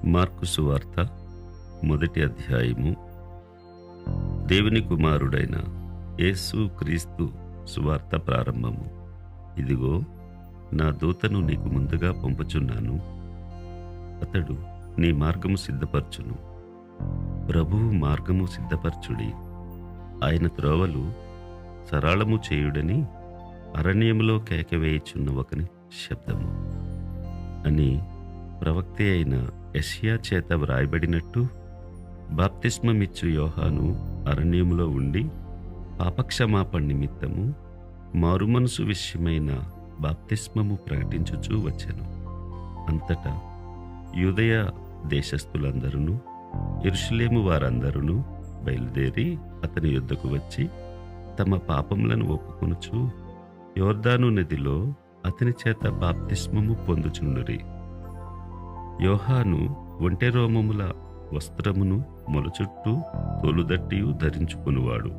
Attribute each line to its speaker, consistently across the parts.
Speaker 1: Mark సువార్త మొదటి అధ్యాయము. దేవుని కుమారుడైన యేసు క్రీస్తు సువార్త ప్రారంభము. ఇదిగో, నా దూతను నీకు ముందుగా పంపుచున్నాను. అతడు నీ మార్గము సిద్ధపరచును. ప్రభువు మార్గము సిద్ధపరచుడి, ఆయన త్రోవలు సరళము చేయుడని అరణ్యములో కేకవేయుచున్న ఒకని శబ్దము అని ప్రవక్త అయిన యెషయా చేత వ్రాయబడినట్టు, బాప్తిస్మమిచ్చు యోహాను అరణ్యములో ఉండి పాపక్షమాపణ నిమిత్తము మారుమనసు విషయమైన బాప్తిస్మము ప్రకటించుచూ వచ్చెను. అంతటా యూదయ దేశస్థులందరూ యెరూషలేము వారందరూ బయలుదేరి అతని యొద్దకు వచ్చి తమ పాపములను ఒప్పుకొనుచు యోర్దాను నదిలో అతని చేత బాప్తిస్మము పొందుచుండురి. యోహాను ఒంటె రోమముల వస్త్రమును మొలచుట్టూ తోలుదట్టియు ధరించుకునివాడు.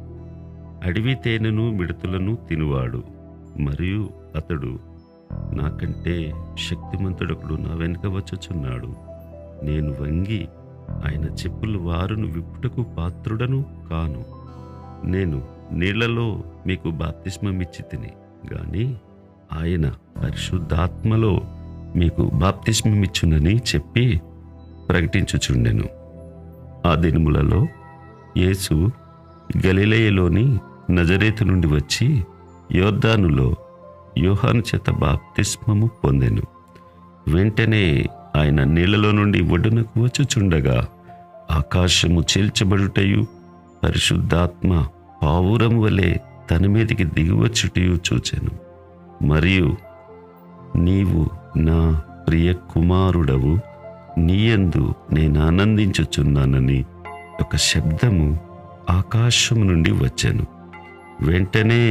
Speaker 1: అడవి తేనెను మిడతలను తినువాడు. మరియు అతడు, నాకంటే శక్తిమంతుడొకడు నా వెనుక వచ్చుచున్నాడు, నేను వంగి ఆయన చెప్పులు వారును విప్పుటకు పాత్రుడను కాను. నేను నీళ్లలో మీకు బాప్తిస్మమిచ్చి తిని గాని ఆయన పరిశుద్ధాత్మలో మీకు బాప్తిస్మమిచ్చునని చెప్పి ప్రకటించుచుండెను. ఆ దినములలో యేసు గలిలయలోని నజరేతు నుండి వచ్చి యోర్దానులో యోహాను చేత బాప్తిస్మము పొందెను. వెంటనే ఆయన నీళ్లలో నుండి ఒడ్డునకు వచ్చుచుండగా ఆకాశము చీల్చబడుటయు పరిశుద్ధాత్మ పావురం వలె తన మీదికి దిగివచ్చుటయు చూచెను. మరియు నీవు నా ప్రియ కుమారుడవు, నీయందు నేను ఆనందించుచున్నానని ఒక శబ్దము ఆకాశము నుండి వచ్చెను. వెంటనే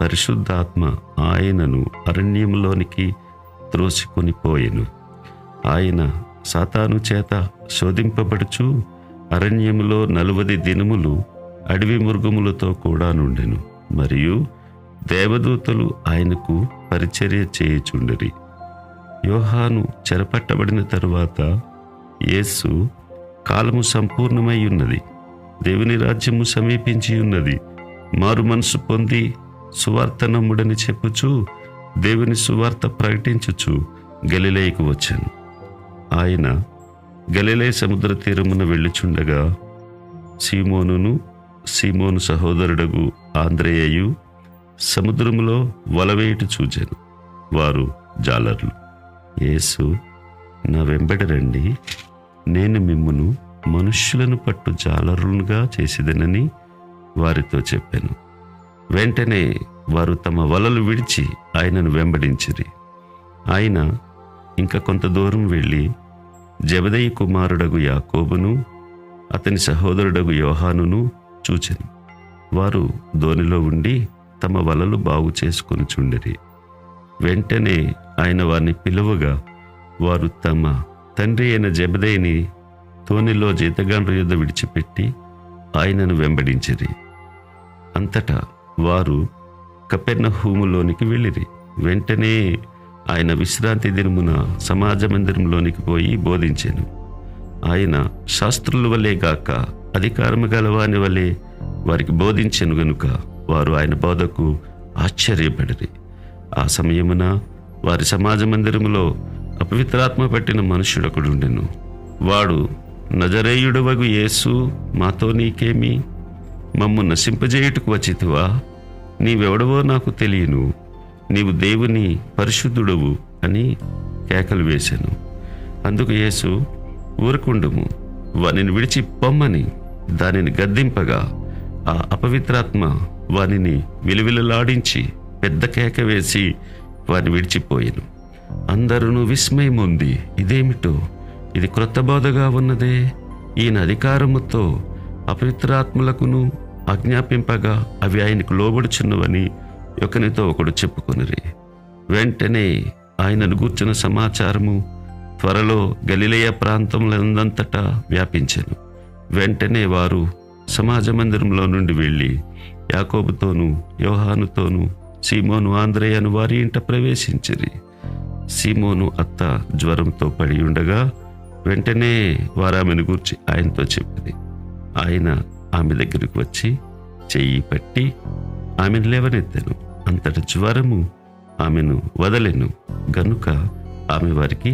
Speaker 1: పరిశుద్ధాత్మ ఆయనను అరణ్యములోనికి త్రోసికొని పోయెను. ఆయన సాతాను చేత శోధింపబడుచు అరణ్యములో 40 దినములు అడవి మృగములతో కూడా నుండెను. మరియు దేవదూతలు ఆయనకు పరిచర్య చేయుచుండిరి. యోహాను చెరపట్టబడిన తరువాత యేసు, కాలము సంపూర్ణమై ఉన్నది, దేవుని రాజ్యము సమీపించి ఉన్నది, మారు మనసు పొంది సువార్త నమ్ముడని చెప్పుచు దేవుని సువార్త ప్రకటించుచు గలిలయకు వచ్చాను. ఆయన గలిలయ సముద్ర తీరమున వెళ్ళుచుండగా సీమోనును సీమోను సహోదరుడగు ఆంద్రేయయు సముద్రములో వలవేయుట చూచెను. వారు జాలర్లు. యేసు, నా వెంబడి రండి, నేను మిమ్మును మనుష్యులను పట్టు జాలరులుగా చేసిదనని వారితో చెప్పాను. వెంటనే వారు తమ వలలు విడిచి ఆయనను వెంబడించిరి. ఆయన ఇంకా కొంత దూరం వెళ్ళి జెబెదయి కుమారుడగు యాకోబును అతని సహోదరుడగు యోహానును చూచెను. వారు దోణిలో ఉండి తమ వలలు బాగు చేసుకొని చుండిరి. వెంటనే ఆయన వారిని పిలువగా వారు తమ తండ్రి అయిన జెబెదయిని తోణిలో జీతగాండ్ర యొద్ద విడిచిపెట్టి ఆయనను వెంబడించిరి. అంతటా వారు కపెర్నహూములోనికి వెళ్ళిరి. వెంటనే ఆయన విశ్రాంతి దినమున సమాజ మందిరంలోనికి పోయి బోధించెను. ఆయన శాస్త్రుల వలె గాక అధికారము గలవాని వలె వారికి బోధించెను గనుక వారు ఆయన బోధకు ఆశ్చర్యపడిరి. ఆ సమయమున వారి సమాజ మందిరములో అపవిత్రాత్మ పట్టిన మనుష్యుడొకడుండెను. వాడు, నజరేయుడవగు యేసు, మాతో నీకేమి? మమ్ము నశింపజేయుటకు వచ్చితివా? నీవెవడవో నాకు తెలియను, నీవు దేవుని పరిశుద్ధుడవు అని కేకలు వేశాను. అందుకు యేసు, ఊరకుండుము, వానిని విడిచి పొమ్మని దానిని గద్దింపగా ఆ అపవిత్రాత్మ వానిని విలువిలలాడించి పెద్ద కేక వేసి వారిని విడిచిపోయెను. అందరూ విస్మయముంది, ఇదేమిటో, ఇది క్రొత్త బోధగా ఉన్నదే, ఈయన అధికారముతో అపవిత్రాత్మలకును ఆజ్ఞాపింపగా అవి ఆయనకు లోబడుచున్నవని ఒకనితో ఒకడు చెప్పుకొనిరి. వెంటనే ఆయనను గూర్చిన సమాచారము త్వరలో గలిలయ ప్రాంతములందంతటా వ్యాపించెను. వెంటనే వారు సమాజ మందిరంలో నుండి వెళ్ళి యాకోబుతోనూ యోహానుతోనూ సీమోను ఆంద్రేయను వారి ఇంట ప్రవేశించిరి. సీమోను అత్త జ్వరంతో పడి ఉండగా వెంటనే వారు ఆమెను గూర్చి ఆయనతో చెప్పింది. ఆయన ఆమె దగ్గరికి వచ్చి చెయ్యి పట్టి ఆమెను లేవనెత్తెను. అంతటి జ్వరము ఆమెను వదలెను గనుక ఆమె వారికి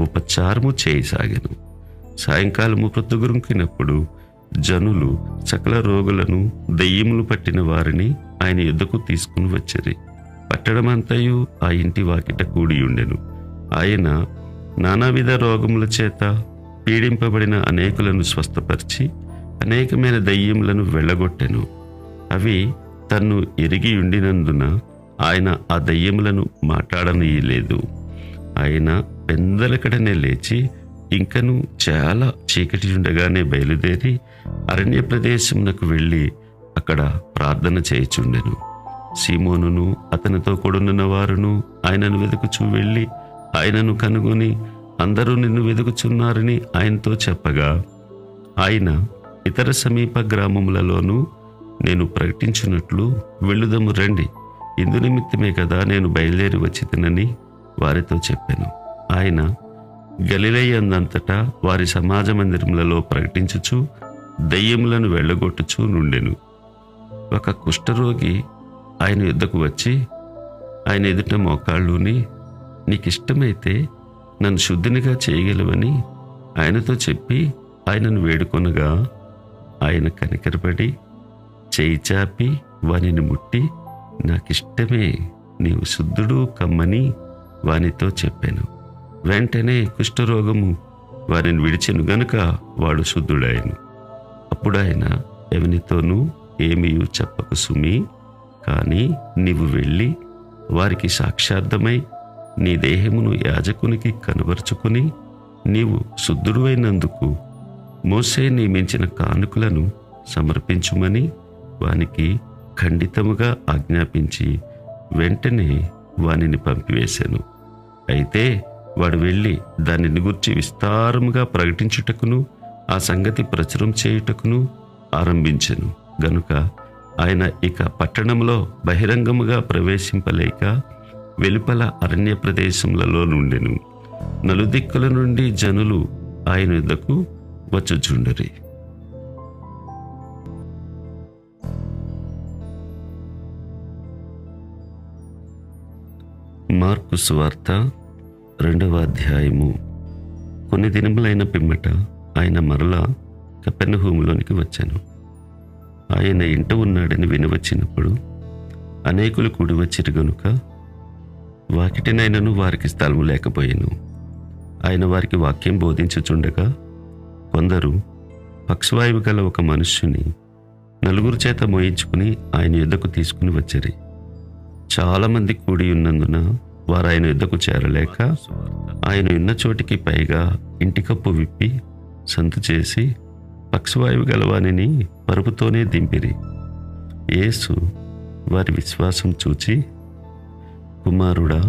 Speaker 1: ఉపచారము చేయసాగెను. సాయంకాలము ప్రొద్దుగురుకినప్పుడు జనులు సకల రోగులను, దెయ్యములు పట్టిన వారిని ఆయన యుద్ధకు తీసుకుని వచ్చిరి. పట్టణమంతయు ఆ ఇంటి వాకిట కూడియుండెను. ఆయన నానావిధ రోగముల చేత పీడింపబడిన అనేకులను స్వస్థపరిచి అనేకమైన దయ్యములను వెళ్ళగొట్టెను. అవి తన్ను ఎరిగి ఉండినందున ఆయన ఆ దయ్యములను మాట్లాడనీయలేదు. ఆయన పెందలకడనే లేచి ఇంకను చాలా చీకటి ఉండగానే బయలుదేరి అరణ్య ప్రదేశమునకు వెళ్ళి అక్కడ ప్రార్థన చేయుచుండెను. సీమోనును అతనితో కూడున్న వారును ఆయనను వెతుకుచూ వెళ్ళి ఆయనను కనుగొని, అందరూ నిన్ను వెతుకుచున్నారని ఆయనతో చెప్పగా, ఆయన ఇతర సమీప గ్రామములలోనూ నేను ప్రకటించినట్లు వెళ్ళుదము రండి, ఇందు నిమిత్తమే కదా నేను బయలుదేరి వచ్చి తినని వారితో చెప్పాను. ఆయన గలిలయ అందంతటా వారి సమాజ మందిరములలో ప్రకటించుచు దయ్యములను వెళ్ళగొట్టుచూ నుండెను. ఒక కుష్ఠరోగి ఆయన యుద్ధకు వచ్చి ఆయన ఎదుట మోకాళ్ళుని, నీకిష్టమైతే నన్ను శుద్ధినిగా చేయగలవని ఆయనతో చెప్పి ఆయనను వేడుకొనగా, ఆయన కనికరపడి చేయి చాపి వానిని ముట్టి, నాకిష్టమే, నీవు శుద్ధుడు కమ్మని వానితో చెప్పాను. వెంటనే కుష్ఠరోగము వారిని విడిచెను గనుక వాడు శుద్ధుడాయను. అప్పుడు ఆయన ఎవనితోనూ ఏమీ చెప్పకు సుమి, కానీ నీవు వెళ్ళి వారికి సాక్షార్థమై నీ దేహమును యాజకునికి కనబరుచుకుని నీవు శుద్ధుడు అయినందుకు మోసే నియమించిన కానుకలను సమర్పించుమని వానికి ఖండితముగా ఆజ్ఞాపించి వెంటనే వానిని పంపివేశాను. అయితే వాడు వెళ్ళి దానిని గూర్చి విస్తారముగా ప్రకటించుటకును ఆ సంగతి ప్రచురం చేయుటకును ఆరంభించెను. గనుక ఆయన ఇక పట్టణంలో బహిరంగముగా ప్రవేశింపలేక వెలుపల అరణ్య ప్రదేశములలో నుండెను. నలుదిక్కుల నుండి జనులు ఆయన యుద్ధకు వచ్చుచుండిరి. మార్కు సువార్త 2వ అధ్యాయము. కొన్ని దినములైన పిమ్మట ఆయన మరలా కపెర్నహూములోనికి వచ్చాను. ఆయన ఇంట ఉన్నాడని వినవచ్చినప్పుడు అనేకులు కూడి వచ్చిరి గనుక వాకిటినైనను వారికి స్థలము లేకపోయాను. ఆయన వారికి వాక్యం బోధించుచుండగా కొందరు పక్షవాయువు గల ఒక మనుష్యుని 4 చేత మోయించుకుని ఆయన యుద్ధకు తీసుకుని వచ్చిరి. చాలామంది కూడి ఉన్నందున వారు ఆయన యుద్ధకు చేరలేక ఆయన ఉన్న చోటికి పైగా ఇంటి కప్పు విప్పి సంతు చేసి పక్షవాయువు గలవానిని పరుపుతోనే దింపిరి. యేసు వారి విశ్వాసం చూచి, కుమారుడా,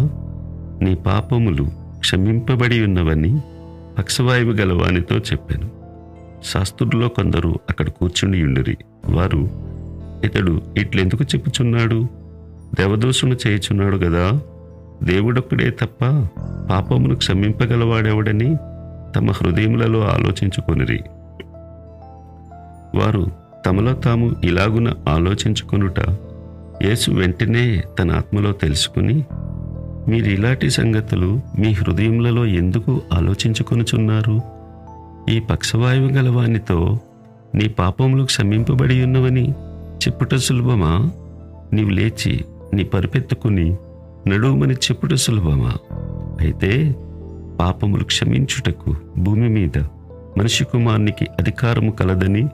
Speaker 1: నీ పాపములు క్షమింపబడి ఉన్నవని పక్షవాయువు గలవానితో చెప్పాను. శాస్త్రుల్లో కొందరు అక్కడ కూర్చుని ఉండిరి. వారు, ఇతడు ఇట్లెందుకు చెప్పుచున్నాడు? దేవదూషణ చేయుచున్నాడు గదా. దేవుడొక్కడే తప్ప పాపమును క్షమింపగలవాడెవడని తమ హృదయములలో ఆలోచించుకొనిరి. వారు తమలో తాము ఇలాగున ఆలోచించుకొనుట యేసు వెంటనే తన ఆత్మలో తెలుసుకుని, మీరు ఇలాంటి సంగతులు మీ హృదయములలో ఎందుకు ఆలోచించుకొనుచున్నారు? ఈ పక్షవాయువు గలవానితో నీ పాపములు క్షమింపబడి ఉన్నవని చెప్పుట సులభమా? నీవు లేచి నీ పరుపెత్తుకుని నడుమని చెప్పుట సులభమా? అయితే పాపములు క్షమించుటకు భూమి మీద మనిషి కుమారునికి అధికారము కలదని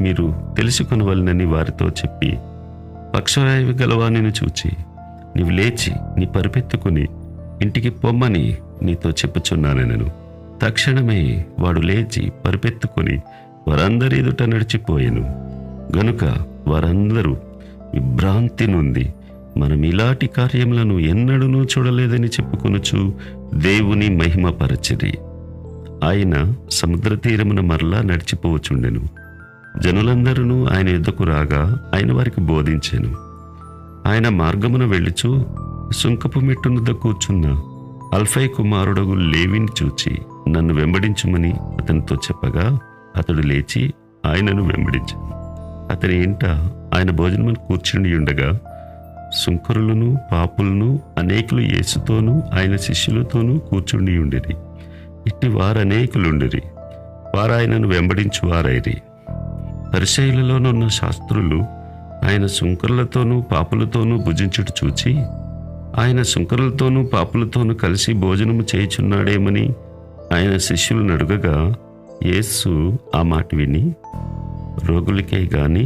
Speaker 1: మీరు తెలుసుకొనవలనని వారితో చెప్పి, పక్షవాయువు గలవానిని చూచి, నీవు లేచి నీ పరుపెత్తుకుని ఇంటికి పొమ్మని నీతో చెప్పుచున్నానెను. తక్షణమే వాడు లేచి పరుపెత్తుకుని వారందరి ఎదుట నడిచిపోయెను. గనుక వారందరూ విభ్రాంతి నొంది, మనం ఇలాంటి కార్యములను ఎన్నడూనూ చూడలేదని చెప్పుకొనుచు దేవుని మహిమపరచిరి. ఆయన సముద్ర తీరమున మరలా నడిచిపోవచుండెను. జనులందరూ ఆయన యుద్ధకు రాగా ఆయన వారికి బోధించెను. ఆయన మార్గమున వెళ్ళుచు సుంకపు మెట్టునుద్ద కూర్చున్న అల్ఫై కుమారుడగు లేవిని చూచి నన్ను వెంబడించుమని అతనితో చెప్పగా అతడు లేచి ఆయనను వెంబడించాను. అతని ఇంట ఆయన భోజనమును కూర్చుని ఉండగా సుంకరులను పాపులను అనేకులు యేసుతోనూ ఆయన శిష్యులతోనూ కూర్చుండి ఉండిరి. ఇట్టి వారనేకులుండిరి. వారు ఆయనను వెంబడించువారైరి. పరిసయ్యులలోనున్న శాస్త్రులు ఆయన సుంకరులతోనూ పాపులతోనూ భుజించుట చూచి ఆయన సుంకరులతోనూ పాపులతోనూ కలిసి భోజనము చేయుచున్నాడేమని ఆయన శిష్యులను అడుగగా యేసు ఆ మాట విని, రోగులకే గాని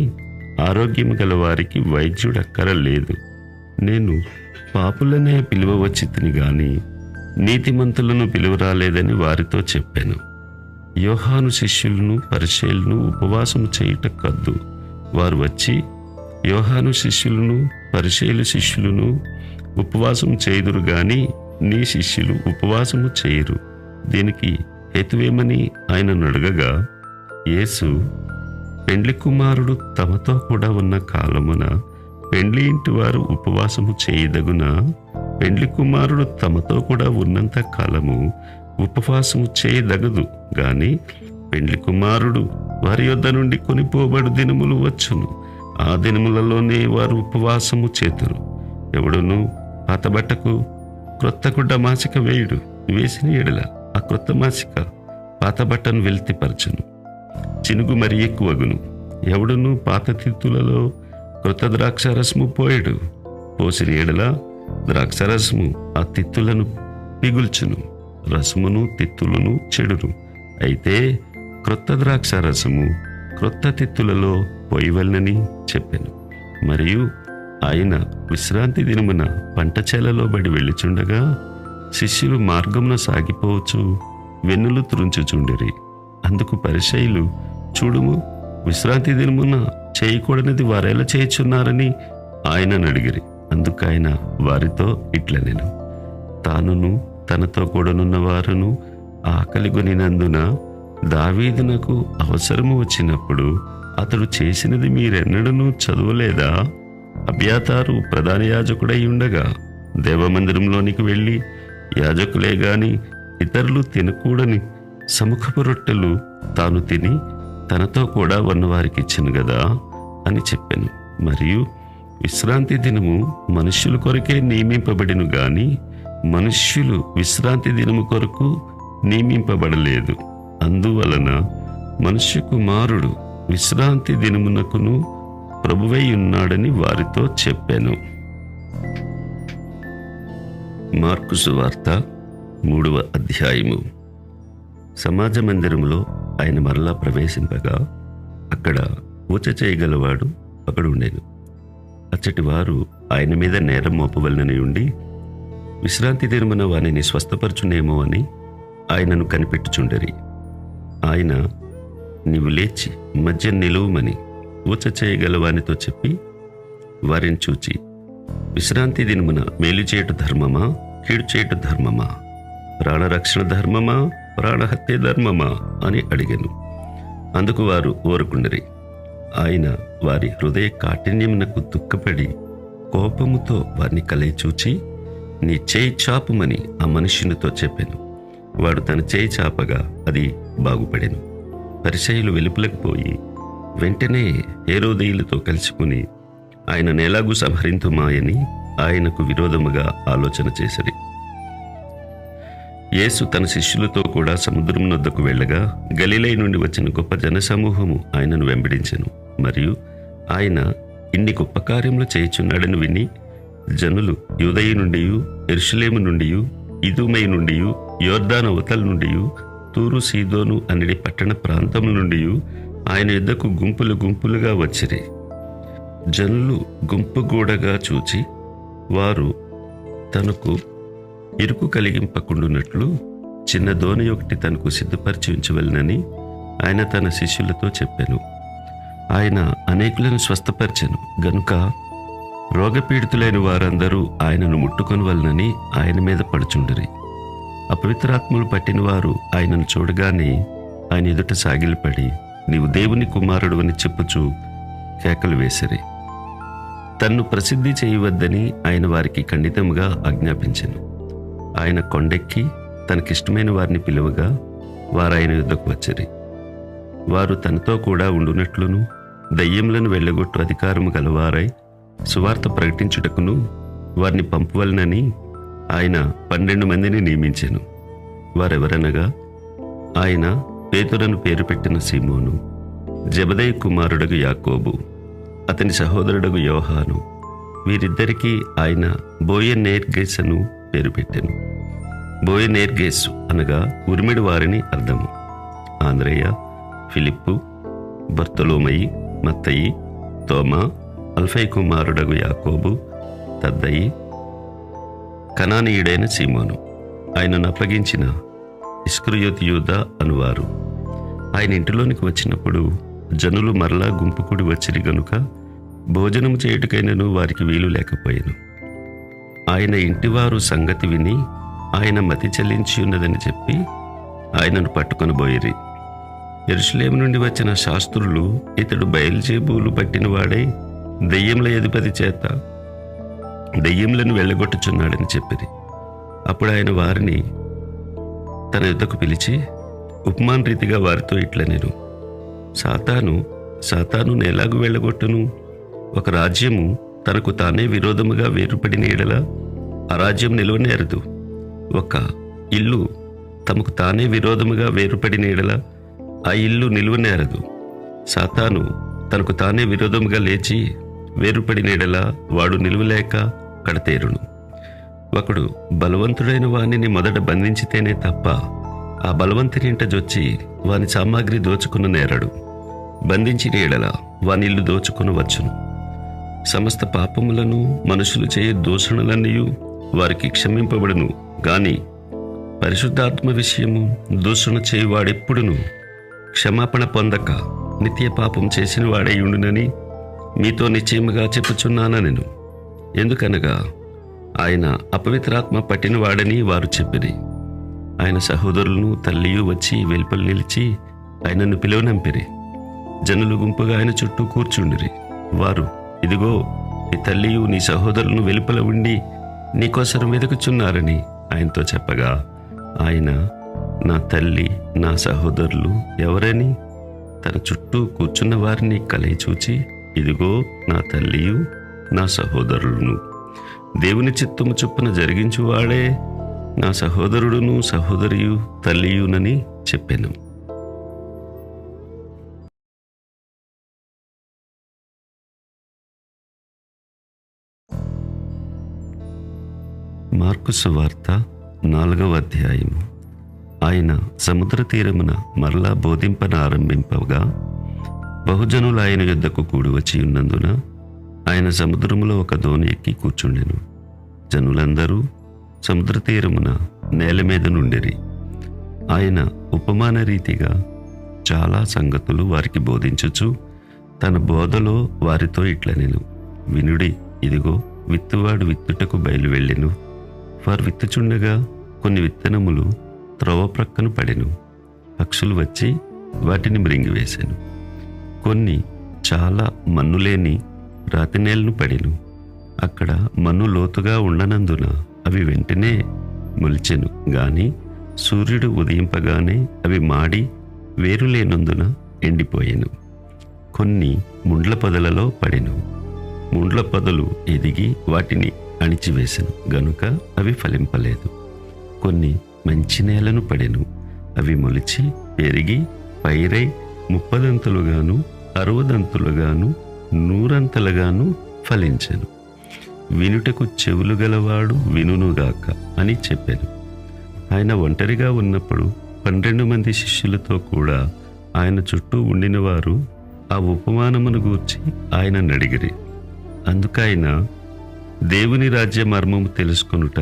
Speaker 1: ఆరోగ్యం గల వారికి వైద్యుడక్కరలేదు. నేను పాపులనే పిలువవచ్చితిని గాని నీతిమంతులను పిలువరాలేదని వారితో చెప్పాను. యోహాను శిష్యులను పరిసయ్యులను ఉపవాసము చేయుట కద్దు. వారు వచ్చి యోహాను శిష్యులను పరిసయ్యుల శిష్యులను ఉపవాసము చేయుదురు గాని నీ శిష్యులు ఉపవాసము చేయరు. దీనికి హేతువేమని ఆయనను అడగగా యేసు, పెండ్లి కుమారుడు తమతో కూడా ఉన్న కాలమున పెండ్లి ఇంటి వారు ఉపవాసము చేయదగునా? పెండ్లి కుమారుడు తమతో కూడా ఉన్నంత కాలము ఉపవాసము చేయదగదు గాని పెండ్లి కుమారుడు వారి యొద్ద నుండి కొనిపోబడు దినములు వచ్చును. ఆ దినములలోనే వారు ఉపవాసము చేతురు. ఎవడును పాత బట్టకు క్రొత్త గుడ్డ మాసిక వేయుడు. వేసిన ఎడల ఆ క్రొత్త మాసిక పాత బట్టను వెలితిపరచును, చినుగు మరి ఎక్కువగును. ఎవడును పాత తిత్తులలో క్రొత్త ద్రాక్షారసము పోయడు. పోసిన ఎడల ద్రాక్షారసము ఆ తిత్తులను పిగుల్చును, రసమును తిత్తులను చెడును. అయితే క్రొత్త ద్రాక్షారసము క్రొత్త తిత్తులలో పోయవలనని చెప్పాను. మరియు ఆయన విశ్రాంతి దినమున పంట చేలలో బడి వెళ్ళుచుండగా శిష్యులు మార్గమున సాగిపోవచ్చు వెన్నులు త్రుంచుచుండిరి. అందుకు పరిసయ్యులు, చూడుము, విశ్రాంతి దినమున చేయకూడనిది వారెలా చేయుచున్నారని ఆయనను అడిగిరి. అందుకు ఆయన వారితో ఇట్లనెను, తానును తనతో కూడనున్న వారును ఆకలిగొనినందున దావీదునకు అవసరము వచ్చినప్పుడు అతడు చేసినది మీరెన్నడూ చదవలేదా? అబ్యాతారు ప్రధాన యాజకుడై ఉండగా దేవమందిరంలోనికి వెళ్ళి యాజకులే గాని ఇతరులు తినకూడని సముఖపు రొట్టెలు తాను తిని తనతో కూడా ఉన్నవారికి ఇచ్చెను గదా అని చెప్పాను. మరియు విశ్రాంతి దినము మనుష్యుల కొరకే నియమింపబడిను గాని మనుష్యులు విశ్రాంతి దినము కొరకు నియమింపబడలేదు. అందువలన మనుష్య కుమారుడు విశ్రాంతి దినమునకును ప్రభువై ఉన్నాడని వారితో చెప్పాను. మార్కు సువార్త 3వ అధ్యాయము. సమాజ మందిరములో ఆయన మరలా ప్రవేశింపగా అక్కడ ఊచ చేయగలవాడు అక్కడ ఉండేను. అచ్చటి వారు ఆయన మీద నేరం మోపవలనని ఉండి విశ్రాంతి దినమున వానిని స్వస్థపరచునేమో అని ఆయనను కనిపెట్టుచుండరి. ఆయన, నీవు లేచి మధ్య నిలువమని ఊచ చేయగలవానితో చెప్పి వారిని చూచి, విశ్రాంతి దినమున మేలు చేయుట ధర్మమా, కీడు చేయుట ధర్మమా, ప్రాణరక్షణ ధర్మమా, ప్రాణహత్య ధర్మమా అని అడిగాను. అందుకు వారు ఊరకుండరి. ఆయన వారి హృదయ కాఠిన్యమునకు దుఃఖపడి కోపముతో వారిని కలయి చూచి, నీ చేయి చాపుమని ఆ మనుష్యునితో చెప్పాను. వాడు తన చేయి చాపగా అది బాగుపడెను. పరిసయ్యులు వెలుపలకు పోయి వెంటనే హేరోదీయులతో కలుసుకుని ఆయనను ఎలాగూ సంహరింతుమాయని ఆయనకు విరోధముగా ఆలోచన చేసిరి. యేసు తన శిష్యులతో కూడా సముద్రం వద్దకు వెళ్ళగా గలిలయ నుండి వచ్చిన గొప్ప జనసమూహము ఆయనను వెంబడించెను. మరియు ఆయన ఇన్ని గొప్ప కార్యములు చేయుచున్నాడని విని జనులు యూదయ నుండి, యెరూషలేము నుండి, ఇదుమై నుండి, యోర్దాను అవతల నుండి, తూరు సీదోను అనే పట్టణ ప్రాంతముల నుండి ఆయన యుద్ధకు గుంపులు గుంపులుగా వచ్చిరి. జనులు గుంపుగూడగా చూచి వారు తనకు ఇరుకు కలిగింపకుండునట్లు చిన్న దోణి ఒకటి తనకు సిద్ధపరిచి ఉంచవలనని ఆయన తన శిష్యులతో చెప్పాను. ఆయన అనేకులను స్వస్థపరిచెను గనుక రోగపీడితులైన వారందరూ ఆయనను ముట్టుకొనవలనని ఆయన మీద పడుచుండిరి. అపవిత్రాత్మలు పట్టిన వారు ఆయనను చూడగానే ఆయన ఎదుట సాగిలపడి, నీవు దేవుని కుమారుడు అని చెప్పుచూ కేకలు వేసిరి. తన్ను ప్రసిద్ధి చేయవద్దని ఆయన వారికి ఖండితంగా ఆజ్ఞాపించెను. ఆయన కొండెక్కి తనకిష్టమైన వారిని పిలువగా వారాయన యుద్ధకు వచ్చిరి. వారు తనతో కూడా ఉండునట్లును దయ్యములను వెళ్ళగొట్టు అధికారము గలవారై సువార్త ప్రకటించుటకును వారిని పంపవలనని ఆయన 12 మందిని నియమించెను. వారెవరనగా, ఆయన పేతురను పేరు పెట్టిన సీమోను, జెబెదయి కుమారుడగు యాకోబు, అతని సహోదరుడగు యోహాను, వీరిద్దరికీ ఆయన బోయనేర్గేస్ అను పేరు పెట్టెను. బోయనేర్గేసు అనగా ఉరిమిడి వారిని అర్థము. ఆంద్రేయ, ఫిలిప్పు, బర్తొలోమయి, మత్తయి, తోమా, అల్ఫై కుమారుడగు యాకోబు, తద్దయి, కనానీయుడైన సీమోను, ఆయనను అప్పగించిన ఇస్కరియోతు యూదా అనువారు. ఆయన ఇంటిలోనికి వచ్చినప్పుడు జనులు మరలా గుంపు కూడి వచ్చిరి గనుక భోజనము చేయుటకైనను వారికి వీలు లేకపోయెను. ఆయన ఇంటివారు సంగతి విని ఆయన మతి చెల్లించి ఉన్నదని చెప్పి ఆయనను పట్టుకొని పోయిరి. యెరూషలేము నుండి వచ్చిన శాస్త్రులు, ఇతడు బయల్జెబూలు పట్టినవాడై దెయ్యముల అధిపతి చేత దెయ్యములను వెళ్ళగొట్టుచున్నాడని చెప్పిరి. అప్పుడు ఆయన వారిని తన యుద్ధకు పిలిచి ఉపమాన రీతిగా వారితో ఇట్లా నేను, సాతాను ఎలాగు వెళ్ళగొట్టును? ఒక రాజ్యము తనకు తానే విరోధముగా వేరుపడిన ఎడల ఆ రాజ్యం నిలువనేరదు. ఒక ఇల్లు తమకు తానే విరోధముగా వేరుపడిన ఎడల ఆ ఇల్లు నిలువనేరదు. సాతాను తనకు తానే విరోధముగా లేచి వేరుపడిన ఎడల వాడు నిలువలేక కడతేరును. ఒకడు బలవంతుడైన వానిని మొదట బంధించితేనే తప్ప ఆ బలవంతుని ఇంట జొచ్చి వాని సామాగ్రి దోచుకున్న నేరడు. బంధించిన ఎడల వాని ఇల్లు దోచుకుని వచ్చును. సమస్త పాపములను మనుషులు చేయు దూషణలన్నీ వారికి క్షమింపబడును గాని పరిశుద్ధాత్మ విషయము దూషణ చేయువాడెప్పుడును క్షమాపణ పొందక నిత్య పాపం చేసిన వాడై ఉండునని మీతో నిశ్చయముగా చెప్పుచున్నానెను. ఎందుకనగా ఆయన అపవిత్రాత్మ పట్టినవాడని వారు చెప్పిరి. ఆయన సహోదరులను తల్లియు వచ్చి వెలుపల నిలిచి ఆయనను పిలువనంపిరి. జనులు గుంపుగా ఆయన చుట్టూ కూర్చుండిరి. వారు, ఇదిగో నీ తల్లియు నీ సహోదరులను వెలుపల ఉండి నీకోసరం వెతుకుచున్నారని ఆయనతో చెప్పగా, ఆయన, నా తల్లి, నా సహోదరులు ఎవరని తన చుట్టూ కూర్చున్న వారిని కలయి చూచి, ఇదిగో నా తల్లియు నా సహోదరులను, దేవుని చిత్తము చొప్పున జరిగించువాడే నా సహోదరుడును సహోదరియు తల్లియునని చెప్పెను. మార్కు సువార్త 4వ అధ్యాయము. ఆయన సముద్ర తీరమున మరలా బోధింపనారంభింపగా బహుజనులు ఆయన యుద్ధకు కూడి వచ్చి ఉన్నందున ఆయన సముద్రములో ఒక దోణి ఎక్కి కూర్చుండెను. జనులందరూ సముద్ర తీరమున నేల మీద నుండిరి. ఆయన ఉపమాన రీతిగా చాలా సంగతులు వారికి బోధించుచు తన బోధలో వారితో ఇట్లనెను, వినుడి, ఇదిగో విత్తువాడు విత్తుటకు బయలు వెళ్ళెను. వారు విత్తుచుండగా కొన్ని విత్తనములు త్రోవ ప్రక్కన పడెను. పక్షులు వచ్చి వాటిని మృంగివేశాను. కొన్ని చాలా మన్నులేని రాతి నేలను పడెను. అక్కడ మన్ను లోతుగా ఉండనందున అవి వెంటనే మొలిచెను గాని సూర్యుడు ఉదయింపగానే అవి మాడి వేరు లేనందున ఎండిపోయెను. కొన్ని ముండ్ల పొదలలో పడెను. ముండ్ల పొదలు ఎదిగి వాటిని అణిచివేసెను గనుక అవి ఫలింపలేదు. కొన్ని మంచి నేలను పడెను. అవి మొలిచి పెరిగి పైరై 30 60 100 ఫలించెను. వినుటకు చెవులు గలవాడు వినుగాక అని చెప్పాను. ఆయన ఒంటరిగా ఉన్నప్పుడు 12 మంది శిష్యులతో కూడా ఆయన చుట్టూ ఉండిన వారు ఆ ఉపమానమును గూర్చి ఆయనను అడిగిరి. అందుకైన, దేవుని రాజ్య మర్మము తెలుసుకొనుట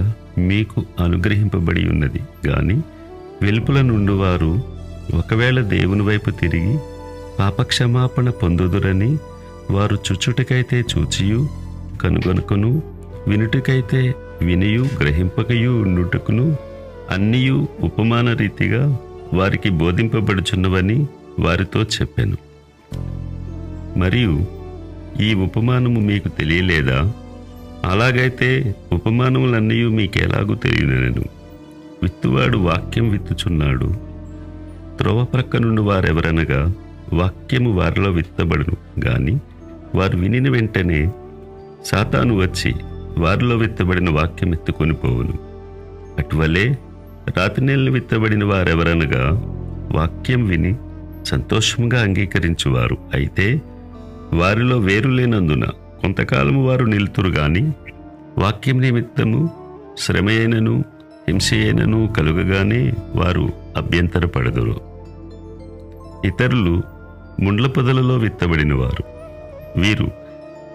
Speaker 1: మీకు అనుగ్రహింపబడి ఉన్నది గాని వెలుపల నుండి వారు ఒకవేళ దేవుని వైపు తిరిగి పాపక్షమాపణ పొందుదురని వారు చూచుటకైతే చూచియు కనుగొనుకును, వినుటకైతే వినియు గ్రహింపకయు ఉండుటకును అన్నియు ఉపమాన రీతిగా వారికి బోధింపబడుచున్నవని వారితో చెప్పాను. మరియు ఈ ఉపమానము మీకు తెలియలేదా? అలాగైతే ఉపమానములన్నీ మీకెలాగూ తెలియనెను. విత్తువాడు వాక్యం విత్తుచున్నాడు. త్రోవ ప్రక్కనుండి వారెవరనగా వాక్యము వారిలో విత్తబడును గాని వారు వినిన వెంటనే సాతాను వచ్చి వారిలో విత్తబడిన వాక్యం ఎత్తుకొని పోవును. అటువలే రాతినేలను విత్తబడిన వారెవరనగా వాక్యం విని సంతోషంగా అంగీకరించువారు అయితే వారిలో వేరు లేనందున కొంతకాలము వారు నిలుతురు గాని వాక్యం నిమిత్తము శ్రమ అయినను హింస అయినను కలుగగానే వారు అభ్యంతరపడదురు. ఇతరులు ముండ్ల పొదలలో విత్తబడిన వారు. వీరు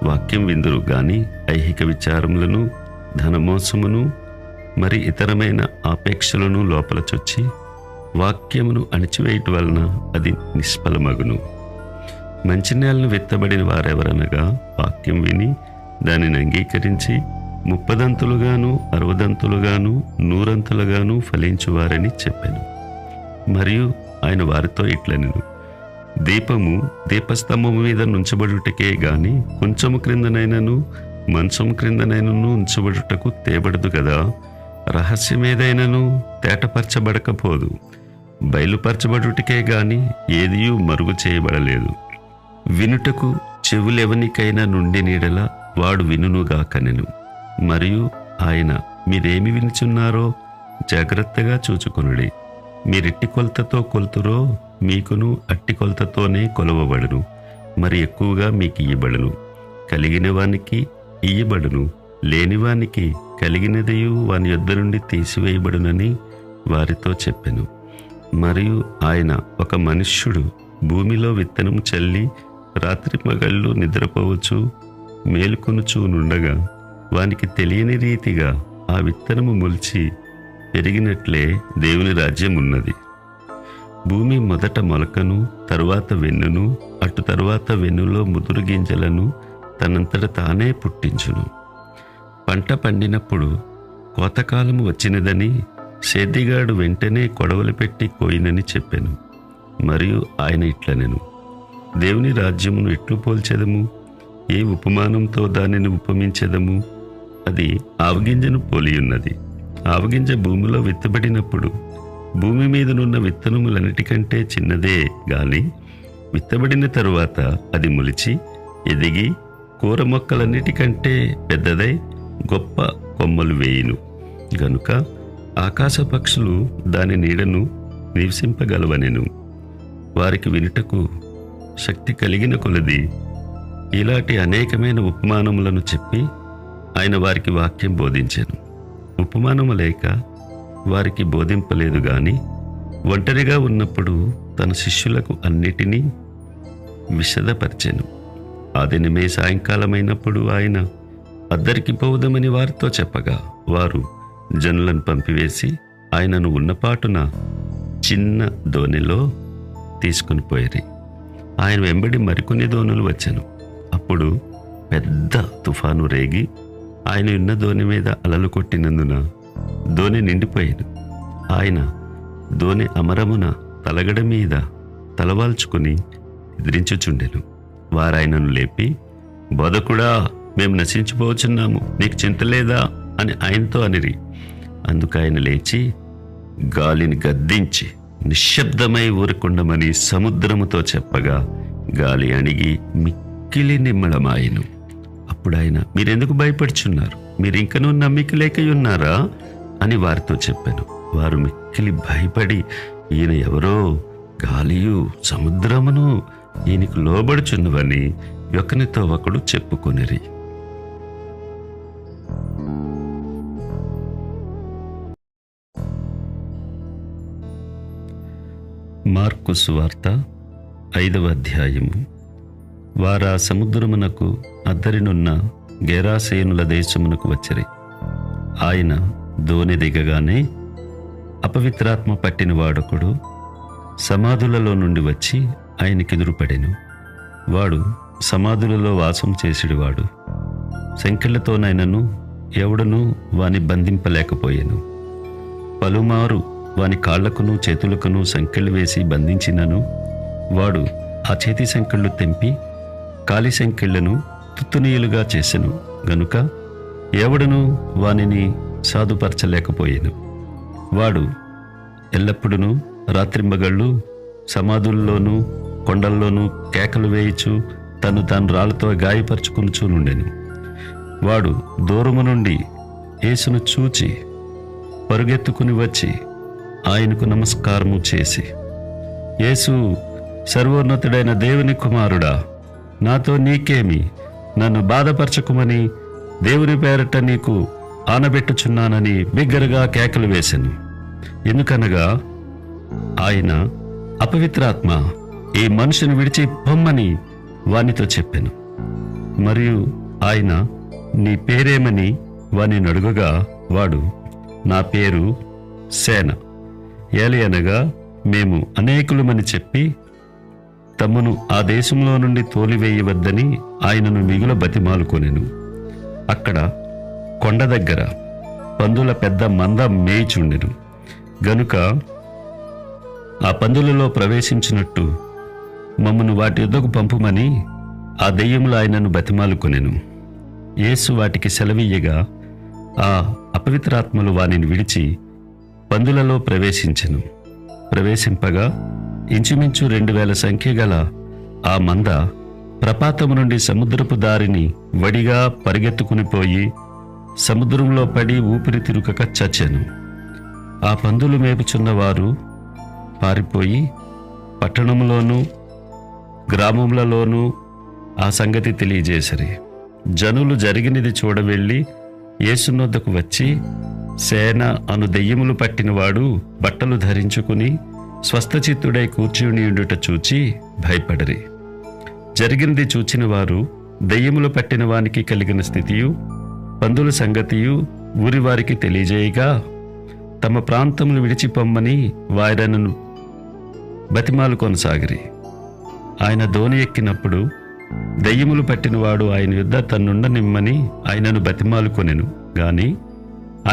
Speaker 1: వాక్యం విందురు గాని ఐహిక విచారములను ధనమోసమును మరి ఇతరమైన ఆపేక్షలను లోపల చొచ్చి వాక్యమును అణిచివేయట వలన అది నిష్ఫలమగును. మంచి నేలను విత్తబడిన వారెవరనగా వాక్యం విని దానిని అంగీకరించి 30 60 100 ఫలించువారని చెప్పాను. మరియు ఆయన వారితో ఇట్లనెను, దీపము దీపస్తంభము మీద నుంచబడుటకే గాని కొంచెము క్రిందనైనను మంచము క్రిందనైనను ఉంచబడుటకు తేబడదు కదా. రహస్యమేదైనను తేటపరచబడకపోదు, బయలుపరచబడుటకే గాని ఏదియూ మరుగు చేయబడలేదు. వినుటకు చెవులెవనికైనా నుండి నీడల వాడు వినుగాకనెను. మరియు ఆయన మీరేమి వినుచున్నారో జాగ్రత్తగా చూచుకొనుడి. మీరెట్టి కొలతతో కొలుతురో మీకును అట్టి కొలతతోనే కొలవబడును, మరి ఎక్కువగా మీకు ఇయ్యబడును. కలిగిన వానికి ఇయ్యబడును, లేనివానికి కలిగినదియు వాని యొద్ద నుండి తీసివేయబడునని వారితో చెప్పెను. మరియు ఆయన ఒక మనుష్యుడు భూమిలో విత్తనం చల్లి రాత్రి పగళ్ళు నిద్రపోవచ్చు మేలుకొనుచూ నుండగా వానికి తెలియని రీతిగా ఆ విత్తనము మొలిచి పెరిగినట్లే దేవుని రాజ్యం ఉన్నది. భూమి మొదట మొలకను తరువాత వెన్నును అటు తరువాత వెన్నులో ముదురు గింజలను తనంతట తానే పుట్టించును. పంట పండినప్పుడు కోతకాలము వచ్చినదని సేద్యగాడు వెంటనే కొడవలు పెట్టి కోయినని చెప్పెను. మరియు ఆయన ఇట్లనెను, దేవుని రాజ్యమును ఎట్లు పోల్చెదము? ఏ ఉపమానంతో దానిని ఉపమించెదము? అది ఆవగింజను పోలియున్నది. ఆవగింజ భూమిలో విత్తబడినప్పుడు భూమి మీదనున్న విత్తనములన్నిటికంటే చిన్నదే గాని విత్తబడిన తరువాత అది మొలిచి ఎదిగి కూర మొక్కలన్నిటికంటే పెద్దదై గొప్ప కొమ్మలు వేయును. గనుక ఆకాశ పక్షులు దాని నీడను నివసింపగలవనెను. వారికి వినుటకు శక్తి కలిగిన కొలది ఇలాంటి అనేకమైన ఉపమానములను చెప్పి ఆయన వారికి వాక్యం బోధించెను. ఉపమానము లేక వారికి బోధింపలేదు గాని ఒంటరిగా ఉన్నప్పుడు తన శిష్యులకు అన్నిటినీ విశదపరిచెను. ఆ దినమే సాయంకాలమైనప్పుడు ఆయన అద్దరికి పోవుదమని వారితో చెప్పగా వారు జనులను పంపివేసి ఆయనను ఉన్నపాటున చిన్న దోణిలో తీసుకుని పోయిరి. ఆయన వెంబడి మరికొన్ని దోణులు వచ్చెను. అప్పుడు పెద్ద తుఫాను రేగి ఆయన ఉన్న దోణి మీద అలలు కొట్టినందున దోణి నిండిపోయాను. ఆయన దోణి అమరమున తలగడ మీద తలవాల్చుకుని ఎదిరించుచుండెను. వారాయనను లేపి, బోధకుడా, మేము నశించిపోవచ్చున్నాము, నీకు చింతలేదా అని ఆయనతో అనిరి. అందుకు ఆయన లేచి గాలిని గద్దించి నిశ్శబ్దమై ఊరకుండమని సముద్రముతో చెప్పగా గాలి అణిగి మిక్కిలి నిమ్మళమాయెను. అప్పుడు ఆయన, మీరెందుకు భయపడుచున్నారు? మీరింకనూ నమ్మిక లేకయున్నారా అని వారితో చెప్పాను. వారు మిక్కిలి భయపడి ఈయన ఎవరో, గాలియు సముద్రమును ఈయనకు లోబడుచున్నవని ఒకనితో ఒకడు చెప్పుకొనిరి. మార్కు సువార్త 5వ అధ్యాయము. వారా సముద్రమునకు అద్దరినున్న గెరాసేనుల దేశమునకు వచ్చిరి. ఆయన దోణి దిగగానే అపవిత్రాత్మ పట్టిన వాడొకడు సమాధులలో నుండి వచ్చి ఆయనకెదురుపడెను. వాడు సమాధులలో వాసం చేసిడివాడు. సంకెళ్లతోనైనను ఎవడనూ వాని బంధింపలేకపోయాను. పలుమారు వాని కాళ్లకును చేతులకును సంకెళ్ళు వేసి బంధించినను వాడు ఆ చేతి సంకెళ్ళు తెంపి కాలి సంకెళ్లను తుత్తునీయులుగా చేసెను. గనుక ఎవడనూ వానిని సాధుపరచలేకపోయాను. వాడు ఎల్లప్పుడూ రాత్రింబగళ్ళు సమాధుల్లోనూ కొండల్లోనూ కేకలు వేయిచు తాను రాళ్ళతో గాయపరుచుకొనుచూ నుండెను. వాడు దూరము నుండి యేసును చూచి పరుగెత్తుకుని వచ్చి ఆయనకు నమస్కారము చేసి, యేసు, సర్వోన్నతుడైన దేవుని కుమారుడా, నాతో నీకేమి? నన్ను బాధపరచకుమని దేవుని పేరట నీకు ఆనబెట్టుచున్నానని బిగ్గరగా కేకలు వేసెను. ఎందుకనగా ఆయన, అపవిత్రాత్మ, ఈ మనుషుని విడిచి పొమ్మని వానితో చెప్పెను. మరియు ఆయన, నీ పేరేమని వాని అడుగగా వాడు, నా పేరు సేన, ఏలయనగా మేము అనేకులమని చెప్పి తమను ఆ దేశంలో నుండి తోలివేయవద్దని ఆయనను మిగుల బతిమాలుకొనెను. అక్కడ కొండ దగ్గర పందుల పెద్ద మంద మేయిచుండెను గనుక ఆ పందులలో ప్రవేశించినట్టు మమ్మను వాటి యొద్దకు పంపుమని ఆ దెయ్యములు ఆయనను బతిమాలుకొనెను. యేసు వాటికి సెలవీయగా ఆ అపవిత్రాత్మలు వానిని విడిచి పందులలో ప్రవేశించెను. ప్రవేశింపగా ఇంచుమించు 2000 సంఖ్య గల ఆ మంద ప్రపాతము నుండి సముద్రపు దారిని వడిగా పరిగెత్తుకునిపోయి సముద్రంలో పడి ఊపిరి తిరుగక చచ్చెను. ఆ పందులు మేపుచున్నవారు పారిపోయి పట్టణంలోనూ గ్రామములలోనూ ఆ సంగతి తెలియజేసరి. జనులు జరిగినది చూడవెళ్ళి యేసునొద్దకు వచ్చి, సేన అను దెయ్యములు పట్టినవాడు బట్టలు ధరించుకుని స్వస్థచిత్తుడై కూర్చునియుండుట చూచి భయపడరి. జరిగినది చూచిన వారు దెయ్యములు పట్టిన వానికి కలిగిన స్థితియు పందుల సంగతియు ఊరివారికి తెలియజేయగా తమ ప్రాంతములు విడిచిపొమ్మని వారినను బతిమాలు కొనసాగిరి. ఆయన దోణి ఎక్కినప్పుడు దెయ్యములు పట్టినవాడు ఆయన యుద్ధ తన్నుండనిమ్మని ఆయనను బతిమాలుకొనెను. గాని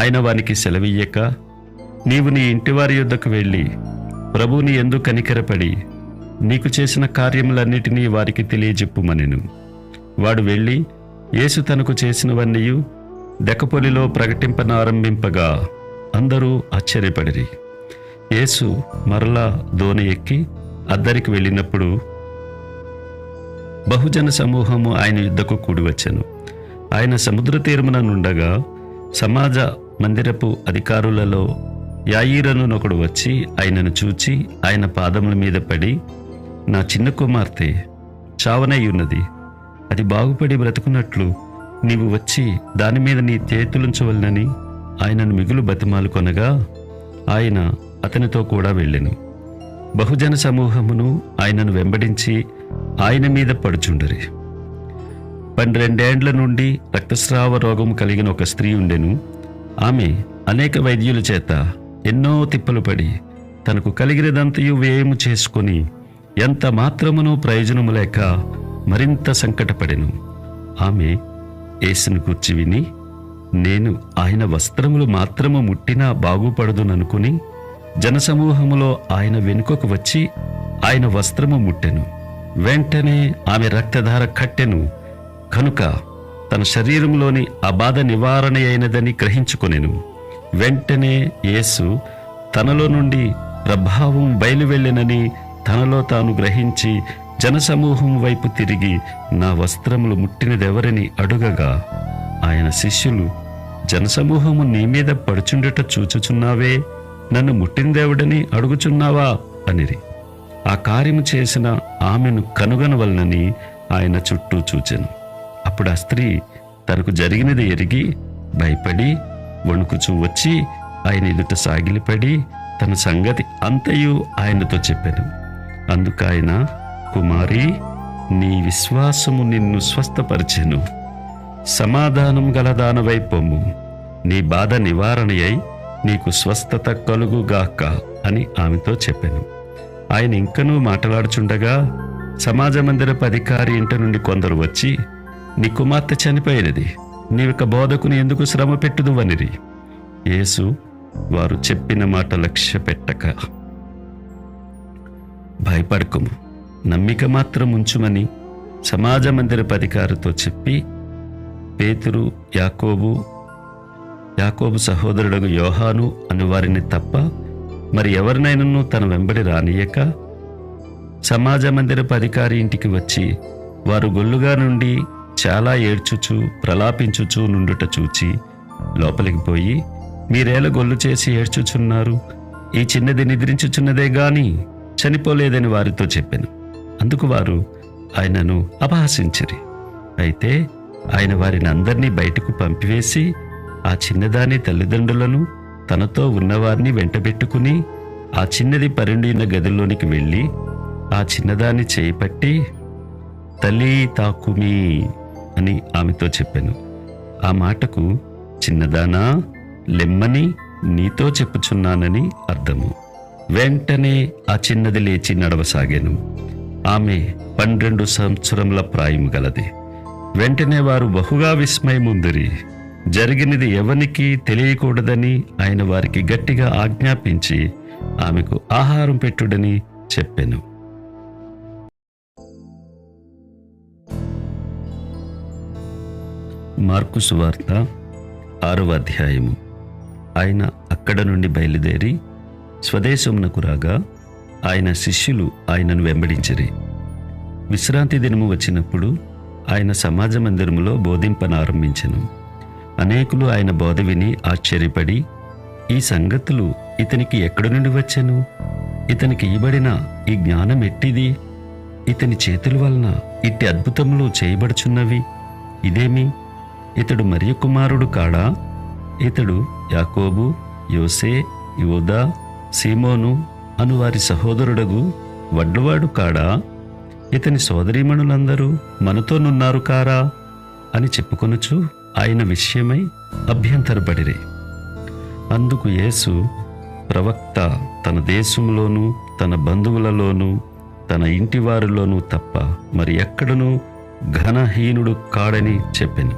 Speaker 1: ఆయన వానికి సెలవీయక, నీవు నీ ఇంటివారి యుద్ధకు వెళ్ళి ప్రభువుని యందు కనికరపడి నీకు చేసిన కార్యములన్నిటినీ వారికి తెలియజెప్పుమనెను. వాడు వెళ్ళి యేసు తనకు చేసినవన్నీయు దెకపొలిలో ప్రకటింపనారంభింపగా అందరూ ఆశ్చర్యపడిరి. యేసు మరలా దోణి ఎక్కి అద్దరికి వెళ్ళినప్పుడు బహుజన సమూహము ఆయన యుద్ధకు కూడివచ్చెను. ఆయన సముద్ర తీరమున నుండగా సమాజ మందిరపు అధికారులలో యాయీరనునొకడు వచ్చి ఆయనను చూచి ఆయన పాదముల మీద పడి, నా చిన్న కుమార్తె చావనై ఉన్నది, అది బాగుపడి బ్రతుకున్నట్లు నీవు వచ్చి దాని మీద నీ చేతులుంచవలనని ఆయనను మిగులు బతిమాలు కొనగా ఆయన అతనితో కూడా వెళ్ళెను. బహుజన సమూహమును ఆయనను వెంబడించి ఆయన మీద పడుచుండరి. 12 ఏండ్ల నుండి రక్తస్రావ రోగము కలిగిన ఒక స్త్రీ ఉండెను. ఆమె అనేక వైద్యుల చేత ఎన్నో తిప్పలు పడి తనకు కలిగినదంతయు వ్యయము చేసుకుని ఎంత మాత్రమునూ ప్రయోజనము లేక మరింత సంకటపడెను. ఆమె యేసును గూర్చి విని, నేను ఆయన వస్త్రములు మాత్రము ముట్టినా బాగుపడదుననుకుని జనసమూహములో ఆయన వెనుకకు వచ్చి ఆయన వస్త్రము ముట్టెను. వెంటనే ఆమె రక్తధార కట్టెను కనుక తన శరీరంలోని ఆ బాధ నివారణ అయినదని గ్రహించుకొనెను. వెంటనే యేసు తనలో నుండి ప్రభావం బయలువెళ్ళెనని తనలో తాను గ్రహించి జనసమూహం వైపు తిరిగి, నా వస్త్రములు ముట్టినదెవరని అడుగగా ఆయన శిష్యులు, జనసమూహము నీ మీద పడుచుండుట చూచుచున్నావే, నన్ను ముట్టిందెవడని అడుగుచున్నావా అనిరి. ఆ కార్యము చేసిన ఆమెను కనుగొనవలనని ఆయన చుట్టూ చూచెను. అప్పుడు ఆ స్త్రీ తనకు జరిగినది ఎరిగి భయపడి వణుకుచూ వచ్చి ఆయన ఎదుట సాగిలిపడి తన సంగతి అంతయు ఆయనతో చెప్పెను. అందుకాయన, కుమారి, నీ విశ్వాసము నిన్ను స్వస్థపరిచెను, సమాధానం గలదానవై పొమ్ము, నీ బాధ నివారణయై నీకు స్వస్థత కలుగుగాక అని ఆమెతో చెప్పెను. ఆయన ఇంకనూ మాట్లాడుచుండగా సమాజ మందిరపు అధికారి ఇంటి నుండి కొందరు వచ్చి, నీ కుమార్తె చనిపోయినది, నీవిక బోధకుని ఎందుకు శ్రమ పెట్టుదువనిరి. యేసు వారు చెప్పిన మాట లక్ష్య పెట్టక, భయపడకుము, నమ్మిక మాత్రం ఉంచుమని సమాజ మందిరపు అధికారితో చెప్పి, పేతురు, యాకోబు సహోదరుడు యోహాను అను వారిని తప్ప మరి ఎవరినైనను తన వెంబడి రానియక సమాజ మందిరపు అధికారి ఇంటికి వచ్చి వారు గొల్లుగా నుండి చాలా ఏడ్చుచు ప్రలాపించుచు నుండుట చూచి లోపలికి పోయి, మీరేల గొల్లు చేసి ఏడ్చుచున్నారు? ఈ చిన్నది నిద్రించుచున్నదే గాని చనిపోలేదని వారితో చెప్పెను. అందుకు వారు ఆయనను అపహసించిరి. అయితే ఆయన వారిని అందరినీ బయటకు పంపివేసి ఆ చిన్నదాని తల్లిదండ్రులను తనతో ఉన్నవారిని వెంటబెట్టుకుని ఆ చిన్నది పరుండిన గదిలోనికి వెళ్ళి ఆ చిన్నదాన్ని చేయిపట్టి, తల్లి తాకుమి అని ఆమెతో చెప్పాను. ఆ మాటకు చిన్నదానా లెమ్మని నీతో చెప్పుచున్నానని అర్థము. వెంటనే ఆ చిన్నది లేచి నడవసాగాను. ఆమె 12 సంవత్సరముల ప్రాయం గలది. వెంటనే వారు బహుగా విస్మయముందిరి. జరిగినది ఎవనికి తెలియకూడదని ఆయన వారికి గట్టిగా ఆజ్ఞాపించి ఆమెకు ఆహారం పెట్టుడని చెప్పెను. మార్కు సువార్త 6వ అధ్యాయము. ఆయన అక్కడ నుండి బయలుదేరి స్వదేశమునకు రాగా ఆయన శిష్యులు ఆయనను వెంబడించిరి. విశ్రాంతి దినము వచ్చినప్పుడు ఆయన సమాజ మందిరములో బోధింపనారంభించెను. అనేకులు ఆయన బోధ విని ఆశ్చర్యపడి, ఈ సంగతులు ఇతనికి ఎక్కడి నుండి వచ్చెను? ఇతనికి ఇవ్వబడిన ఈ జ్ఞానం ఎట్టిది? ఇతని చేతుల వలన ఇట్టి అద్భుతములు చేయబడుచున్నవి ఇదేమి? ఇతడు మరియ కుమారుడు కాడా? ఇతడు యాకోబు, యోసే, యోదా, సీమోను అను వారి సహోదరుడగు వడ్లవాడు కాడా? ఇతని సోదరీమణులందరూ మనతోనున్నారు కారా అని చెప్పుకొనుచు ఆయన విషయమై అభ్యంతరపడిరి. అందుకు యేసు, ప్రవక్త తన దేశంలోనూ తన బంధువులలోనూ తన ఇంటివారిలోనూ తప్ప మరి ఎక్కడనూ ఘనహీనుడు కాడని చెప్పెను.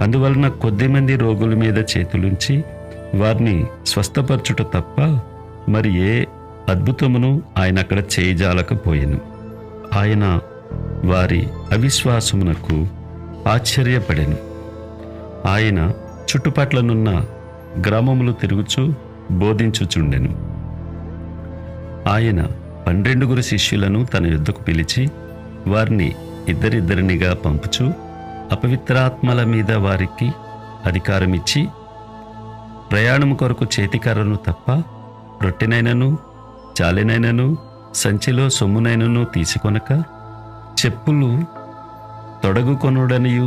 Speaker 1: అందువలన కొద్దిమంది రోగుల మీద చేతులుంచి వారిని స్వస్థపరచుట తప్ప మరి ఏ అద్భుతమును ఆయన అక్కడ చేయజాలకపోయెను. ఆయన వారి అవిశ్వాసమునకు ఆశ్చర్యపడెను. ఆయన చుట్టుపట్లనున్న గ్రామములు తిరుగుచూ బోధించుచుండెను. ఆయన 12 శిష్యులను తన యొద్దకు పిలిచి వారిని ఇద్దరిద్దరినిగా పంపుచు అపవిత్రాత్మల మీద వారికి అధికారమిచ్చి, ప్రయాణము కొరకు చేతికర్రను తప్ప రొట్టెనైనను చాలినైనను సంచిలో సొమ్మునైనను తీసుకొనక, చెప్పులు తొడగుకొనుడనియు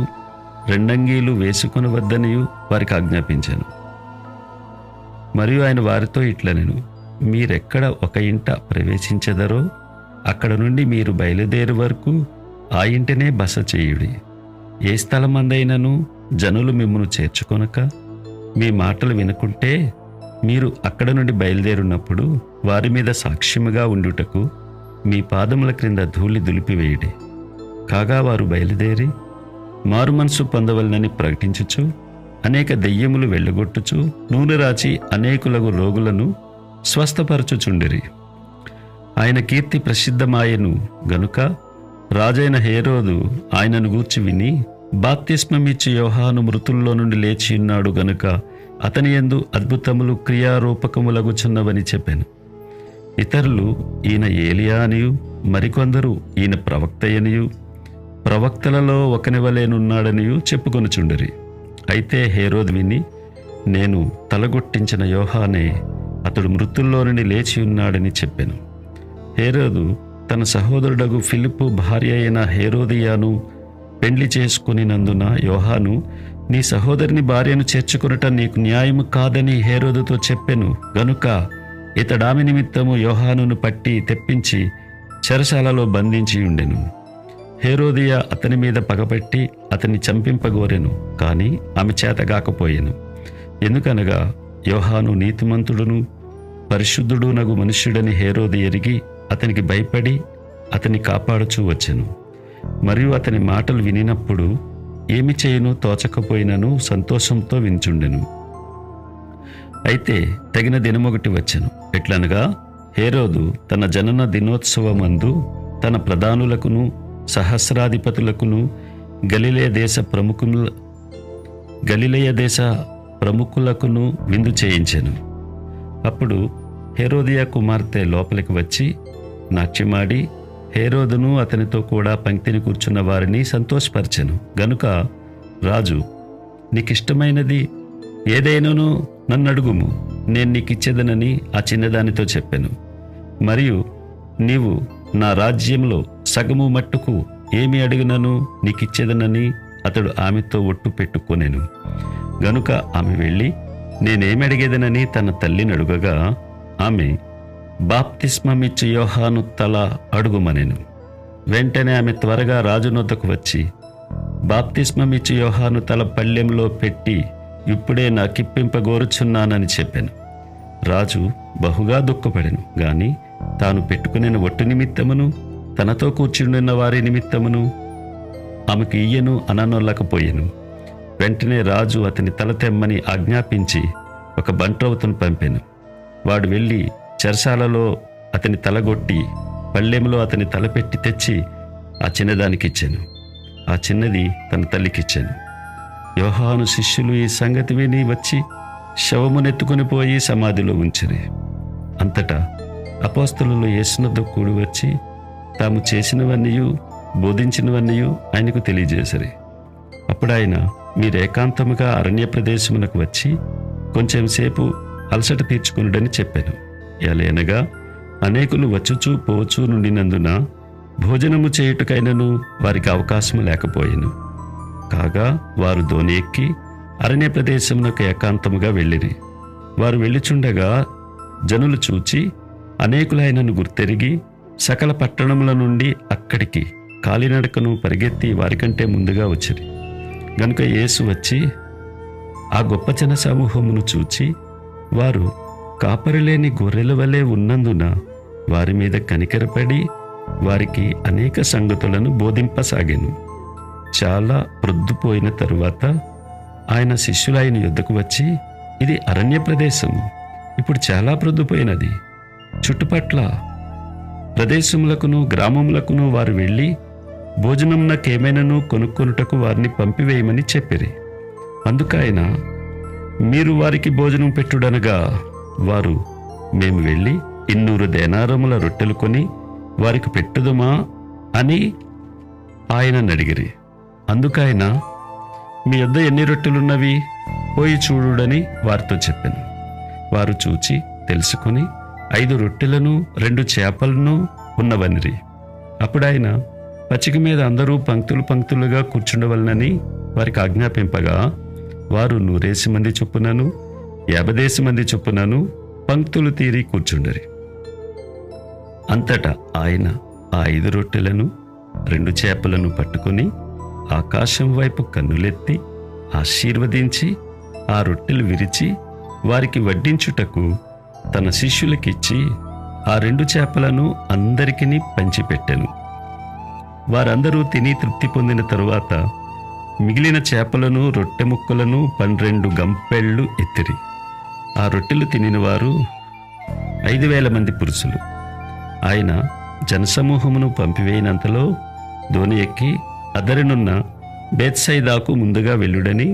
Speaker 1: రెండంగీలు వేసుకొనవద్దనియు వారికి ఆజ్ఞాపించాను. మరియు ఆయన వారితో ఇట్లనెను, మీరెక్కడ ఒక ఇంట ప్రవేశించెదరో అక్కడ నుండి మీరు బయలుదేరు వరకు ఆ ఇంటనే బస చేయుడి. ఏ స్థలమందైనను జనులు మిమ్మును చేర్చుకొనక మీ మాటలు వినుకుంటే మీరు అక్కడ నుండి బయలుదేరున్నప్పుడు వారి మీద సాక్ష్యముగా ఉండుటకు మీ పాదముల క్రింద ధూళి దులిపివేయుడి. కాగా వారు బయలుదేరి మారుమనసు పొందవలనని ప్రకటించుచు అనేక దెయ్యములు వెళ్ళగొట్టుచు నూనె రాచి అనేకులకు రోగులను స్వస్థపరచుచుండిరి. ఆయన కీర్తి ప్రసిద్ధమాయెను గనుక రాజైన హేరోదు ఆయనను గూర్చి విని, బాప్తిస్మమిచ్చి యోహాను మృతుల్లో నుండి లేచి ఉన్నాడు గనుక అతని యందు అద్భుతములు క్రియారూపకములగుచున్నవని చెప్పాను. ఇతరులు ఈయన ఏలియా అనియు, మరికొందరు ఈయన ప్రవక్తయనియు, ప్రవక్తలలో ఒకనివలేనున్నాడనియు చెప్పుకొనుచుండిరి. అయితే హేరోదు విని, నేను తలగొట్టించిన యోహానే అతడు మృతుల్లో నుండి లేచి ఉన్నాడని చెప్పాను. హేరోదు తన సహోదరుడగు ఫిలిప్పు భార్య అయిన హేరోదియాను పెండ్లి చేసుకునినందున యోహాను, నీ సహోదరుని భార్యను చేర్చుకొనుట నీకు న్యాయము కాదని హేరోదుతో చెప్పెను గనుక ఇతడామె నిమిత్తము యోహానును పట్టి తెప్పించి చెరసాలలో బంధించి ఉండెను. హేరోదియా అతని మీద పగపట్టి అతన్ని చంపింపగోరెను, కానీ ఆమె చేతగాకపోయెను. ఎందుకనగా యోహాను నీతిమంతుడును పరిశుద్ధుడునగు మనుష్యుడని హేరోదు ఎరిగి అతనికి భయపడి అతన్ని కాపాడుచూ వచ్చెను. మరియు అతని మాటలు వినినప్పుడు ఏమి చేయును తోచకపోయినను సంతోషంతో వించుండెను. అయితే తగిన దినమొకటి వచ్చెను. ఎట్లనగా హేరోదు తన జనన దినోత్సవమందు తన ప్రధానులకును సహస్రాధిపతులకును గలిలయ దేశ ప్రముఖులకును విందు చేయించెను. అప్పుడు హేరోదియా కుమార్తె లోపలికి వచ్చి నాట్యమాడి హేరోదును అతనితో కూడా పంక్తిని కూర్చున్న వారిని సంతోషపరచెను. గనుక రాజు, నీకిష్టమైనది ఏదైనాను నన్ను అడుగుము, నేను నీకిచ్చేదనని ఆ చిన్నదానితో చెప్పాను. మరియు నీవు నా రాజ్యంలో సగము మట్టుకు ఏమి అడిగినను నీకిచ్చేదనని అతడు ఆమెతో ఒట్టు పెట్టుకొనెను. గనుక ఆమె వెళ్ళి నేనేమి అడిగేదనని తన తల్లిని అడుగగా, ఆమె బాప్తిస్మమిచ్చు యోహాను తల అడుగుమనెను. వెంటనే ఆమె త్వరగా రాజునొద్దకు వచ్చి, బాప్తిస్మమిచ్చు యోహాను తల పళ్ళెంలో పెట్టి ఇప్పుడే నాకిప్పింపగోరుచున్నానని చెప్పాను. రాజు బహుగా దుఃఖపడెను. గాని తాను పెట్టుకునే ఒట్టు నిమిత్తమును తనతో కూర్చుండిన వారి నిమిత్తమును ఆమెకు ఇయ్యను అననొల్లకపోయెను. వెంటనే రాజు అతని తల తెమ్మని ఆజ్ఞాపించి ఒక బంట్రౌతును పంపెను. వాడు వెళ్ళి చెరసాలలో అతని తలగొట్టి పళ్ళెంలో అతని తల పెట్టి తెచ్చి ఆ చిన్నదానికిచ్చాను. ఆ చిన్నది తన తల్లికిచ్చాను. యోహాను శిష్యులు ఈ సంగతి విని వచ్చి శవమునెత్తుకుని పోయి సమాధిలో ఉంచిరి. అంతటా అపోస్తలులు యేసునొద్దకు కూడి వచ్చి తాము చేసినవన్నీయు బోధించినవన్నీయు ఆయనకు తెలియజేసిరి. అప్పుడు ఆయన, మీరు ఏకాంతముగా అరణ్య ప్రదేశమునకు వచ్చి కొంచెం సేపు అలసట తీర్చుకునుడని చెప్పాను. ఎలయనగా అనేకులు వచ్చుచూ పోచూ నుండినందున భోజనము చేయుటకైనను వారికి అవకాశము లేకపోయెను. కాగా వారు దోణి ఎక్కి అరణ్య ప్రదేశమునకు ఏకాంతముగా వెళ్ళిరి. వారు వెళ్ళుచుండగా జనులు చూచి అనేకులైనను గుర్తెరిగి సకల పట్టణముల నుండి అక్కడికి కాలినడకను పరిగెత్తి వారికంటే ముందుగా వచ్చిరి. గనుక యేసు వచ్చి ఆ గొప్ప జన సమూహమును చూచి వారు కాపరిలేని గొర్రెల వలె ఉన్నందున వారి మీద కనికరపడి వారికి అనేక సంగతులను బోధింపసాగాను. చాలా ప్రొద్దుపోయిన తరువాత ఆయన శిష్యులు ఆయన యుద్ధకు వచ్చి, ఇది అరణ్య ప్రదేశం, ఇప్పుడు చాలా ప్రొద్దుపోయినది. చుట్టుపట్ల ప్రదేశములకును గ్రామములకును వారు వెళ్ళి భోజనమునకేమైనాను కొనుక్కొనుటకు వారిని పంపివేయమని చెప్పిరి. అందుకైన మీరు వారికి భోజనం పెట్టుడనగా వారు, మేము వెళ్ళి 200 దేనారముల రొట్టెలు కొని వారికి పెట్టుదుమా అని ఆయనను అడిగిరి. అందుకైన, మీ యొద్ద ఎన్ని రొట్టెలున్నవి పోయి చూడుడని వారితో చెప్పాను. వారు చూచి తెలుసుకుని 5 రొట్టెలను 2 చేపలను ఉన్నవనిరి. అప్పుడు ఆయన పచ్చిక మీద అందరూ పంక్తులు పంక్తులుగా కూర్చుండవలనని వారికి ఆజ్ఞాపింపగా వారు 100 మంది చొప్పునను 50 మంది చొప్పునను పంక్తులు తీరి కూర్చుండరి. అంతటా ఆయన ఆ 5 రొట్టెలను 2 చేపలను పట్టుకుని ఆకాశం వైపు కన్నులెత్తి ఆశీర్వదించి ఆ రొట్టెలు విరిచి వారికి వడ్డించుటకు తన శిష్యులకిచ్చి ఆ 2 చేపలను అందరికీ పంచిపెట్టెను. వారందరూ తిని తృప్తి పొందిన తరువాత మిగిలిన చేపలను రొట్టె ముక్కలను 12 గంపెళ్ళు ఎత్తిరి. ఆ రొట్టెలు తినిన వారు 5,000 మంది పురుషులు. ఆయన జనసమూహమును పంపివేయినంతలో దోణి ఎక్కి అదరినున్న బేత్సైదాకు ముందుగా వెళ్ళుడని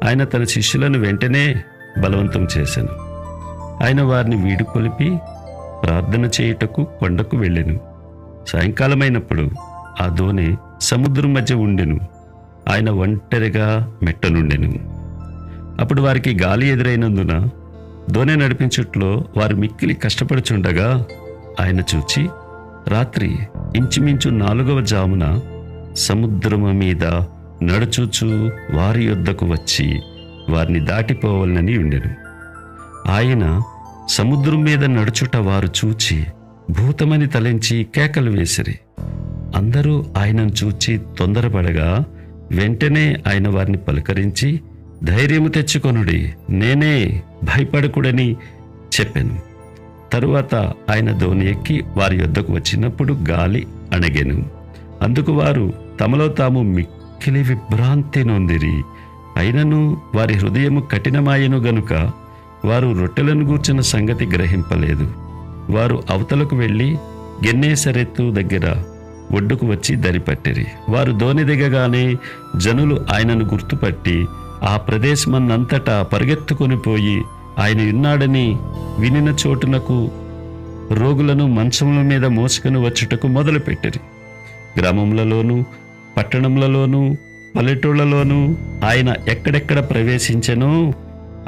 Speaker 1: ఆయన తన శిష్యులను వెంటనే బలవంతం చేశాను. ఆయన వారిని వీడుకొలిపి ప్రార్థన చేయుటకు కొండకు వెళ్ళెను. సాయంకాలమైనప్పుడు ఆ దోణి సముద్రం మధ్య ఉండెను. ఆయన ఒంటరిగా మెట్టనుండెను. అప్పుడు వారికి గాలి ఎదురైనందున దోణి నడిపించుట్లో వారు మిక్కిలి కష్టపడుచుండగా ఆయన చూచి రాత్రి ఇంచుమించు 4వ జామున సముద్రము మీద నడుచుచు వారి యొద్దకు వచ్చి వారిని దాటిపోవాలని ఉండెను. ఆయన సముద్రం మీద నడుచుట వారు చూచి భూతమని తలంచి కేకలు వేసిరి. అందరూ ఆయనను చూచి తొందరపడగా వెంటనే ఆయన వారిని పలకరించి, ధైర్యము తెచ్చుకొనుడి, నేనే, భయపడకుడని చెప్పాను. తరువాత ఆయన దోణి ఎక్కి వారి యొద్దకు వచ్చినప్పుడు గాలి అణగెను. అందుకు వారు తమలో తాము మిక్కిలి విభ్రాంతి నొందిరి. అయినను వారి హృదయము కఠినమాయెను గనుక వారు రొట్టెలను గూర్చిన సంగతి గ్రహింపలేదు. వారు అవతలకు వెళ్ళి గెన్నేసరెత్తు దగ్గర ఒడ్డుకు వచ్చి దరిపట్టిరి. వారు దోణి దిగగానే జనులు ఆయనను గుర్తుపట్టి ఆ ప్రదేశమన్నంతటా పరిగెత్తుకొని పోయి ఆయన ఉన్నాడని వినిన చోటునకు రోగులను మంచముల మీద మోసుకొని వచ్చుటకు మొదలుపెట్టిరి. గ్రామములలోనూ పట్టణములలోనూ పల్లెటూళ్లలోనూ ఆయన ఎక్కడెక్కడ ప్రవేశించెనో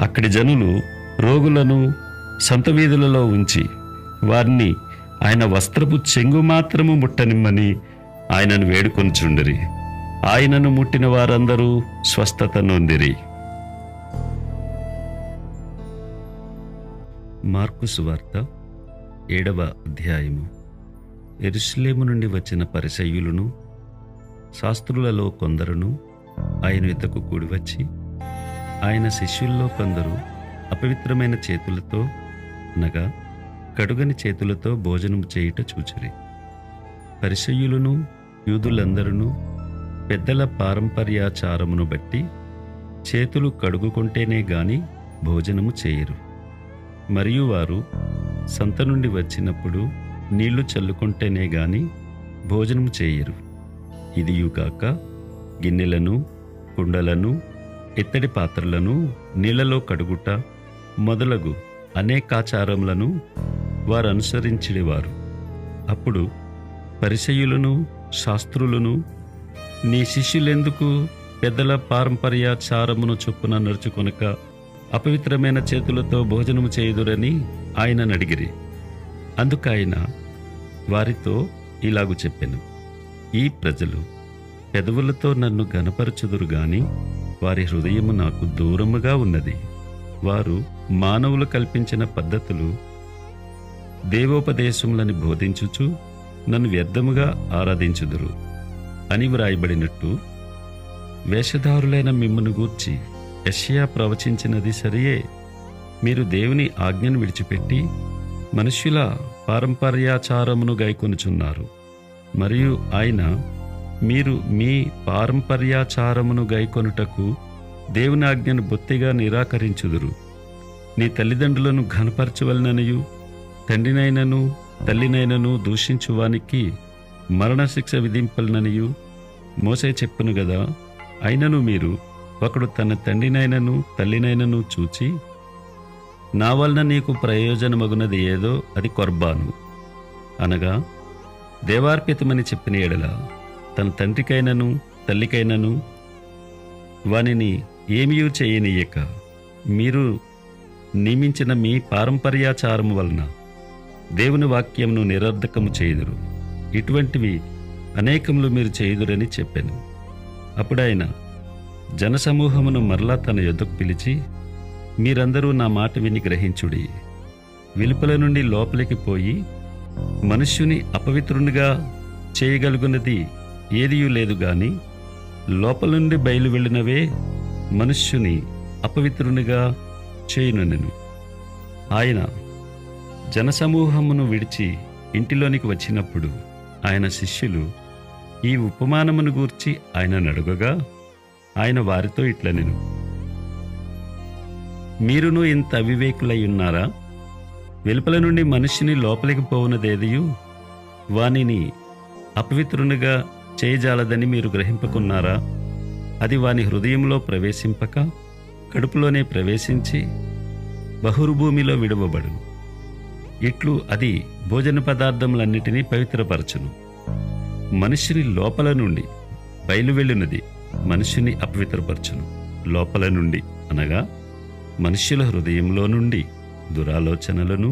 Speaker 1: అక్కడి జనులు రోగులను సంత వీధులలో ఉంచి వారిని ఆయన వస్త్రపు చెంగు మాత్రము ముట్టనిమ్మని ఆయనను వేడుకొనుచుండిరి. ఆయనను ముట్టిన వారందరూ స్వస్థత నొందిరి. మార్కు సువార్త 7వ అధ్యాయము. యెరూషలేము నుండి వచ్చిన పరిసయ్యులను శాస్త్రులలో కొందరును ఆయన యొద్దకు కూడివచ్చి ఆయన శిష్యుల్లో కొందరు అపవిత్రమైన చేతులతో అనగా కడుగని చేతులతో భోజనం చేయుట చూచిరి. పరిసయ్యులను యూదులందరూ పెద్దల పారంపర్యాచారమును బట్టి చేతులు కడుగుకుంటేనే గాని భోజనము చేయరు. మరియు వారు సంత నుండి వచ్చినప్పుడు నీళ్లు చల్లుకుంటేనే గాని భోజనము చేయరు. ఇదియుగాక గిన్నెలను కుండలను ఇత్తడి పాత్రలను నీళ్లలో కడుగుట మొదలగు అనేకాచారములను వారు అనుసరించిడివారు. అప్పుడు పరిసయ్యులను శాస్త్రులను, నీ శిష్యులెందుకు పెద్దల పారంపర్యాచారమును చొప్పున నడుచుకొనక అపవిత్రమైన చేతులతో భోజనము చేయుదురని ఆయనను అడిగిరి. అందుకైన వారితో ఇలాగు చెప్పెను, ఈ ప్రజలు పెదవులతో నన్ను గనపరచుదురు గాని వారి హృదయము నాకు దూరముగా ఉన్నది. వారు మానవులు కల్పించిన పద్ధతులు దేవోపదేశములని బోధించుచు నన్ను వ్యర్థముగా ఆరాధించుదురు అని వ్రాయబడినట్టు వేషధారులైన మిమ్మును గూర్చి యెషయా ప్రవచించినది సరియే. మీరు దేవుని ఆజ్ఞను విడిచిపెట్టి మనుష్యుల పారంపర్యాచారమును గైకొనుచున్నారు. మరియు ఆయన, మీరు మీ పారంపర్యాచారమును గైకొనుటకు దేవుని ఆజ్ఞను బొత్తిగా నిరాకరించుదురు. నీ తల్లిదండ్రులను ఘనపరచవలననియు తండ్రినైనను తల్లినైనను దూషించువానికి మరణశిక్ష విధింపలననియు మోసే చెప్పును గదా. అయినను మీరు ఒకడు తన తండ్రినైనను తల్లినైనను చూచి, నా వలన నీకు ప్రయోజనమగునది ఏదో అది కొర్బాను అనగా దేవార్పితమని చెప్పిన ఎడల తన తండ్రికైనను తల్లికైనను వానిని ఏమీ చేయనీయక మీరు నియమించిన మీ పారంపర్యాచారము వలన దేవుని వాక్యమును నిరర్ధకము చేయుదురు. ఇటువంటివి అనేకములు మీరు చేయుదురని చెప్పాను. అప్పుడాయన జనసమూహమును మరలా తన యొద్దకు పిలిచి, మీరందరూ నా మాట విని గ్రహించుడి. వెలుపల నుండి లోపలికి పోయి మనుష్యుని అపవిత్రునిగా చేయగలుగున్నది ఏదియూ లేదు గాని లోపల నుండి బయలు వెళ్ళినవే మనుష్యుని అపవిత్రునిగా చేయునెను. ఆయన జనసమూహమును విడిచి ఇంటిలోనికి వచ్చినప్పుడు ఆయన శిష్యులు ఈ ఉపమానమును గూర్చి ఆయనను అడుగగా ఆయన వారితో ఇట్లనెను, మీరును ఇంత అవివేకులై ఉన్నారా? వెలుపల నుండి మనిషిని లోపలికి పోవునదేదియు వానిని అపవిత్రునిగా చేయజాలదని మీరు గ్రహింపకున్నారా? అది వాని హృదయంలో ప్రవేశింపక కడుపులోనే ప్రవేశించి బహుర్భూమిలో విడువబడును. ఇట్లు అది భోజన పదార్థములన్నిటినీ పవిత్రపరచును. మనుషుని లోపల నుండి బయలు వెళ్ళినది మనుషుని అపవిత్రపరచును. లోపల నుండి అనగా మనుష్యుల హృదయంలో నుండి దురాలోచనలను,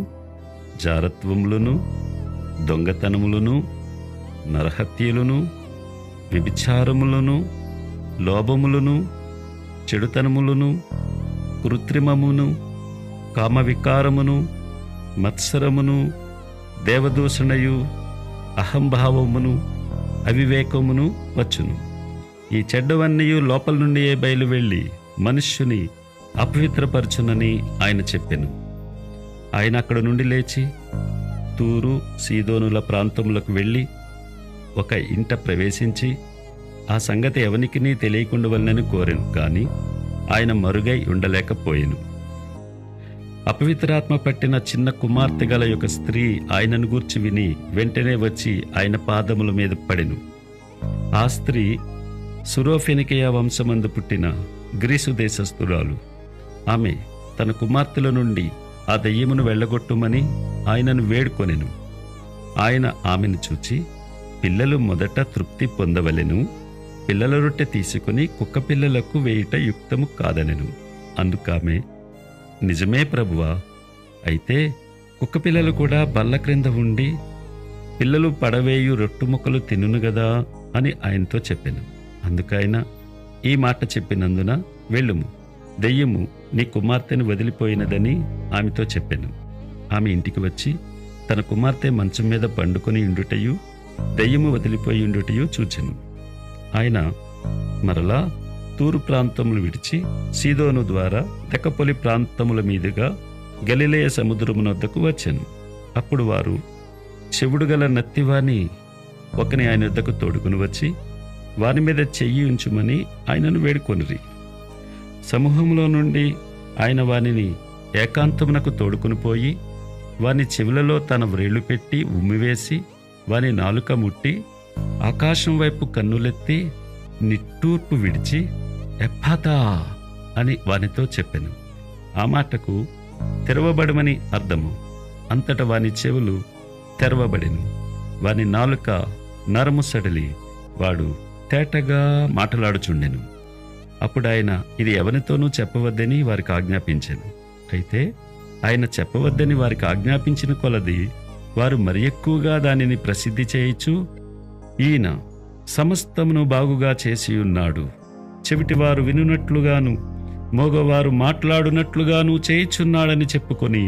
Speaker 1: జారత్వములను, దొంగతనములను, నరహత్యలను, వ్యభిచారములను, లోభములను, చెడుతనములను, కృత్రిమమును, కామవికారమును, మత్సరమును, దేవదూషణయు, అహంభావమును, అవివేకమును వచ్చును. ఈ చెడ్డవన్నీ లోపల నుండియే బయలు వెళ్ళి మనుష్యుని అపవిత్రపరచునని ఆయన చెప్పెను. ఆయన అక్కడ నుండి లేచి తూరు సీదోనుల ప్రాంతములకు వెళ్ళి ఒక ఇంట ప్రవేశించి ఆ సంగతి ఎవనికినీ తెలియకుండవలనని కోరెను. కానీ ఆయన మరుగై ఉండలేకపోయెను. అపవిత్రాత్మ పట్టిన చిన్న కుమార్తె గల యొక్క స్త్రీ ఆయనను గూర్చి విని వెంటనే వచ్చి ఆయన పాదముల మీద పడెను. ఆ స్త్రీ సురోఫెనికయ వంశమందు పుట్టిన గ్రీసు దేశస్థురాలు. ఆమె తన కుమార్తెల నుండి ఆ దెయ్యమును వెళ్ళగొట్టుమని ఆయనను వేడుకొనెను. ఆయన ఆమెను చూచి, పిల్లలు మొదట తృప్తి పొందవలెను, పిల్లల రొట్టె తీసుకుని కుక్క పిల్లలకు వేయుట యుక్తము కాదనెను. అందుకామె, నిజమే ప్రభువా, అయితే కుక్క పిల్లలు కూడా బల్ల క్రింద ఉండి పిల్లలు పడవేయు రొట్టు ముక్కలు తినును గదా అని ఆయనతో చెప్పెను. అందుకైన ఈ మాట చెప్పినందున వెళ్ళుము, దెయ్యము నీ కుమార్తెను వదిలిపోయినదని ఆమెతో చెప్పెను. ఆమె ఇంటికి వచ్చి తన కుమార్తె మంచం మీద పండుకొని ఉండుటయు దెయ్యము వదిలిపోయి ఉండుటయు చూచెను. ఆయన మరలా తూరు ప్రాంతములు విడిచి సీదోను ద్వారా దెకపొలి ప్రాంతముల మీదుగా గలిలయ సముద్రమునొద్దకు వచ్చెను. అప్పుడు వారు చెవుడు గల నత్తివాని ఒకని ఆయన వద్దకు తోడుకుని వచ్చి వాని మీద చెయ్యి ఉంచుమని ఆయనను వేడుకొనిరి. సమూహంలో నుండి ఆయన వానిని ఏకాంతమునకు తోడుకుని పోయి వాని చెవులలో తన వ్రేళ్లు పెట్టి ఉమ్మివేసి వాని నాలుక ముట్టి ఆకాశం వైపు కన్నులెత్తి నిట్టూర్పు విడిచి ఎఫ్ఫతా అని వానితో చెప్పెను. ఆ మాటకు తెరవబడమని అర్థము. అంతట వాని చెవులు తెరవబడెను, వాని నాలుక నరము సడలి వాడు తేటగా మాటలాడుచుండెను. అప్పుడు ఆయన ఇది ఎవరితోనూ చెప్పవద్దని వారికి ఆజ్ఞాపించెను. అయితే ఆయన చెప్పవద్దని వారికి ఆజ్ఞాపించిన కొలది వారు మరి ఎక్కువగా దానిని ప్రసిద్ధి చేయిచు, ఈయన సమస్తమును బాగుగా చేసి ఉన్నాడు, చెవిటివారు వినునట్లుగాను మోగవారు మాట్లాడునట్లుగాను చేయుచున్నాడని చెప్పుకొని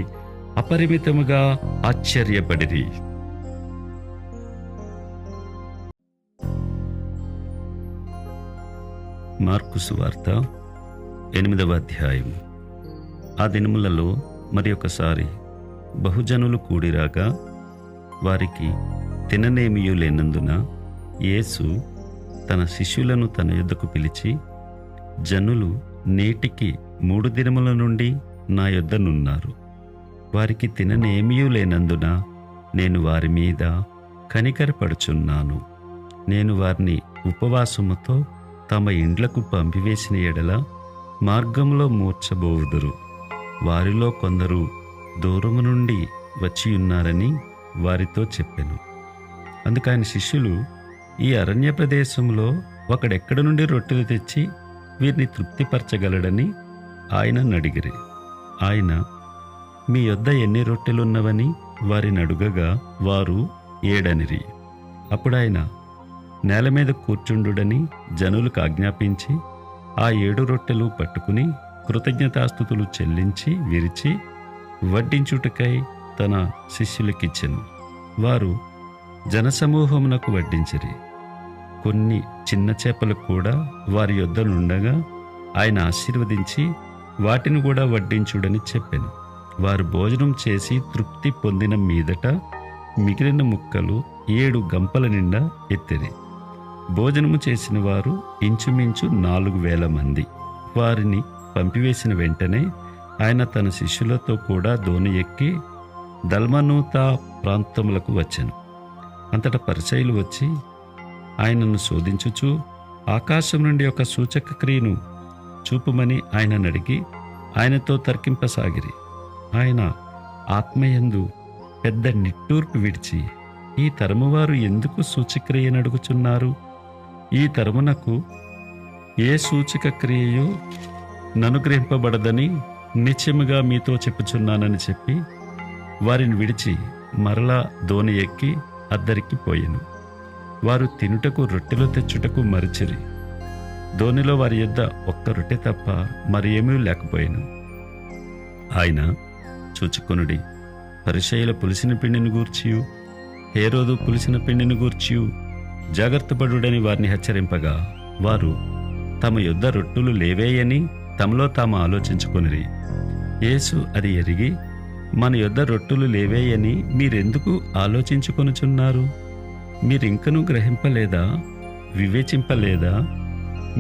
Speaker 1: అపరిమితముగా ఆశ్చర్యపడిరి. మార్కు సువార్త 8వ అధ్యాయం. ఆ దినములలో మరి ఒకసారి బహుజనులు కూడిరాగా వారికి తిననేమియూ లేనందున యేసు తన శిష్యులను తన యొద్దకు పిలిచి, జనులు నేటికి 3 దినముల నుండి నా యొద్దనున్నారు. వారికి తిననేమియూ లేనందున నేను వారి మీద కనికరపడుచున్నాను. నేను వారిని ఉపవాసముతో తమ ఇండ్లకు పంపివేసిన ఎడల మార్గంలో మూర్ఛబోవుదురు. వారిలో కొందరు దూరము నుండి వచ్చియున్నారని వారితో చెప్పెను. అందుకని శిష్యులు, ఈ అరణ్య ప్రదేశంలో ఒకడెక్కడ నుండి రొట్టెలు తెచ్చి వీరిని తృప్తిపరచగలడని ఆయనను అడిగిరి. ఆయన, మీ యొద్ద ఎన్ని రొట్టెలున్నవని వారిని అడుగగా వారు 7 అనిరి. అప్పుడు ఆయన నేల మీద కూర్చుండుడని జనులకు ఆజ్ఞాపించి ఆ 7 రొట్టెలు పట్టుకుని కృతజ్ఞతాస్తుతులు చెల్లించి విరిచి వడ్డించుటకై తన శిష్యులకిచ్చెను. వారు జనసమూహమునకు వడ్డించిరి. కొన్ని చిన్న చేపలు కూడా వారి యొద్దనుండగా ఆయన ఆశీర్వదించి వాటిని కూడా వడ్డించుడని చెప్పెను. వారు భోజనం చేసి తృప్తి పొందిన మీదట మిగిలిన ముక్కలు 7 గంపల నిండా ఎత్తిరి. భోజనము చేసిన వారు ఇంచుమించు 4,000 మంది. వారిని పంపివేసిన వెంటనే ఆయన తన శిష్యులతో కూడా దోణి ఎక్కి దల్మనూతా ప్రాంతములకు వచ్చెను. అంతటా పరిసయ్యులు వచ్చి ఆయనను శోధించుచు ఆకాశం నుండి ఒక సూచక క్రియను చూపుమని ఆయనను అడిగి ఆయనతో తర్కింపసాగిరి. ఆయన ఆత్మయందు పెద్ద నిట్టూర్పు విడిచి, ఈ తరమువారు ఎందుకు సూచక్రియను అడుగుచున్నారు? ఈ తరమునకు ఏ సూచక క్రియయు ననుగ్రహింపబడదని నిశ్చయముగా మీతో చెప్పుచున్నానని చెప్పి వారిని విడిచి మరలా దోణి ఎక్కి అద్దరికి పోయెను. వారు తినుటకు రొట్టెలు తెచ్చుటకు మరిచిరి. దోణిలో వారి యొద్ద ఒక్క రొట్టె తప్ప మరి ఏమీ లేకపోయెను. ఆయన, చూచుకొనుడి, పరిసయ్యుల పులిసిన పిండిని గూర్చియు హేరోదు పులిసిన పిండిని గూర్చియు జాగ్రత్తపడుడని వారిని హెచ్చరింపగా వారు తమ యొద్ద రొట్టెలు లేవేయని తమలో తాము ఆలోచించుకొనిరి. యేసు అది ఎరిగి, మన యొద్ద రొట్టెలు లేవేయని మీరెందుకు ఆలోచించుకొనుచున్నారు? మీరింకనూ గ్రహింపలేదా? వివేచింపలేదా?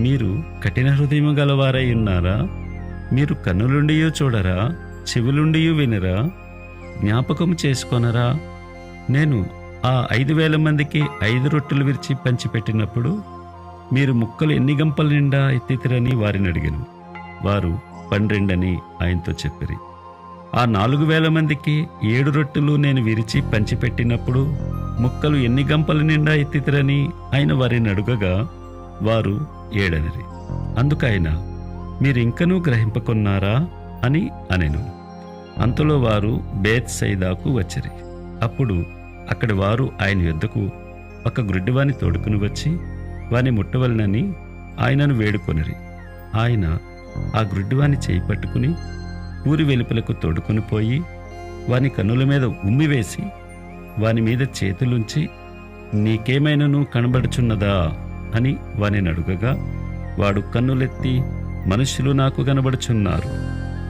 Speaker 1: మీరు కఠిన హృదయము గలవారై ఉన్నారా? మీరు కన్నులుండియూ చూడరా? చెవులుండియూ వినరా? జ్ఞాపకం చేసుకొనరా? నేను ఆ 5,000 మందికి 5 రొట్టెలు విరిచి పంచిపెట్టినప్పుడు మీరు ముక్కలు ఎన్ని గంపల నిండా ఎత్తితిరని వారిని అడిగాను. వారు 12 అని ఆయనతో చెప్పిరి. ఆ 4,000 మందికి 7 రొట్టెలు నేను విరిచి పంచిపెట్టినప్పుడు ముక్కలు ఎన్ని గంపల నిండా ఎత్తితిరని ఆయన వారిని అడుగగా వారు 7 అనిరి. అందుకైన మీరింకనూ గ్రహింపకున్నారా అని అనెను. అంతలో వారు బేత్సైదాకు వచ్చిరి. అప్పుడు అక్కడి వారు ఆయన యొద్దకు ఒక గ్రుడ్డివాని తోడుకుని వచ్చి వాని ముట్టవలనని ఆయనను వేడుకొనిరి. ఆయన ఆ గ్రుడ్డివాని చేయి పట్టుకుని ఊరి వెలుపలకు తోడుకుని పోయి వాని కన్నుల మీద ఉమ్మివేసి వాని మీద చేతులుంచి, నీకేమైనను కనబడుచున్నదా అని వానిని అడుగగా వాడు కన్నులెత్తి, మనుషులు నాకు కనబడుచున్నారు,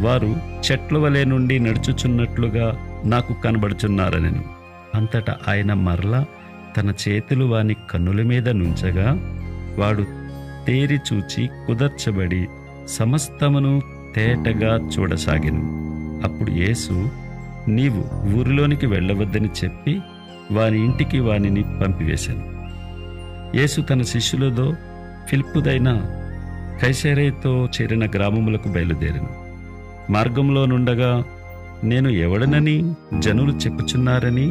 Speaker 1: వారు చెట్ల వలె నుండి నడుచుచున్నట్లుగా నాకు కనబడుచున్నారనెను. అంతటా ఆయన మరలా తన చేతులు వాని కన్నుల మీద నుంచగా వాడు తేరి చూచి కుదర్చబడి సమస్తమును తేటగా చూడసాగెను. అప్పుడు యేసు, నీవు ఊరిలోనికి వెళ్ళవద్దని చెప్పి వాని ఇంటికి వానిని పంపివేశాను. యేసు తన శిష్యులతో ఫిలిప్పుదైన కైసరేతో చేరిన గ్రామములకు బయలుదేరెను. మార్గంలో నుండగా, నేను ఎవడనని జనులు చెప్పుచున్నారని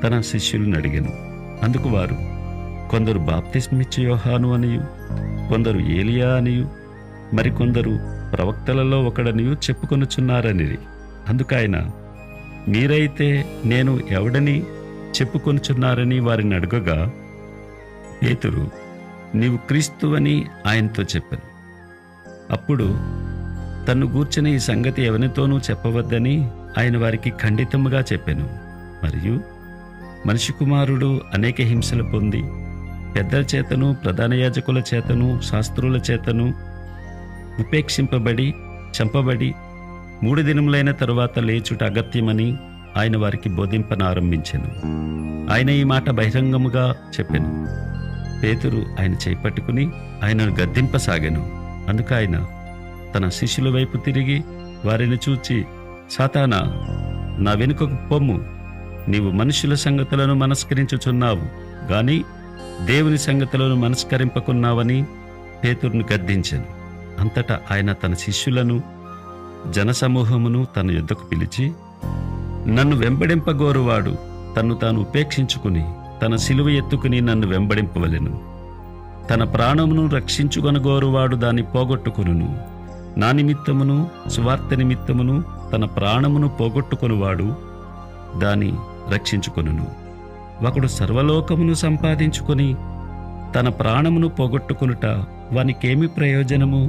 Speaker 1: తన శిష్యులను అడిగాను. అందుకు వారు, కొందరు బాప్తిస్మిచ్చు యోహాను అనియు, కొందరు ఏలియా అనియు, మరికొందరు ప్రవక్తలలో ఒకడనియు చెప్పుకొనుచున్నారనిరి. అందుకైన, మీరైతే నేను ఎవడని చెప్పుకొనుచున్నారని వారిని అడుగగా పేతురు, నీవు క్రీస్తువని ఆయనతో చెప్పాను. అప్పుడు తన్ను గూర్చిన ఈ సంగతి ఎవరితోనూ చెప్పవద్దని ఆయన వారికి ఖండితముగా చెప్పాను. మరియు మనిషి కుమారుడు అనేక హింసలు పొంది పెద్దల చేతను, ప్రధాన యాజకుల చేతను, శాస్త్రుల చేతను ఉపేక్షింపబడి చంపబడి 3 దినములైన తరువాత లేచుట అగత్యమని ఆయన వారికి బోధింపనారంభించెను. ఆయన ఈ మాట బహిరంగముగా చెప్పెను. పేతురు ఆయన చేపట్టుకుని ఆయనను గద్దింపసాగాను. అందుకు ఆయన తన శిష్యుల వైపు తిరిగి వారిని చూచి, సాతానా, నా వెనుకకు పొమ్ము, నీవు మనుషుల సంగతులను మనస్కరించుచున్నావు గాని దేవుని సంగతులను మనస్కరింపకున్నావని పేతురును గద్దించెను. అంతటా ఆయన తన శిష్యులను, జనసమూహమును తన యొద్దకు పిలిచి, నన్ను వెంబడింపగోరువాడు తన్ను తాను ఉపేక్షించుకుని తన సిలువ ఎత్తుకుని నన్ను వెంబడింపవలెను. తన ప్రాణమును రక్షించుకొనగోరువాడు దాన్ని పోగొట్టుకొనును. నా నిమిత్తమును సువార్త నిమిత్తమును తన ప్రాణమును పోగొట్టుకొనువాడు దాన్ని రక్షించుకొనును. ఒకడు సర్వలోకమును సంపాదించుకొని తన ప్రాణమును పోగొట్టుకొనుట వానికేమి ప్రయోజనము?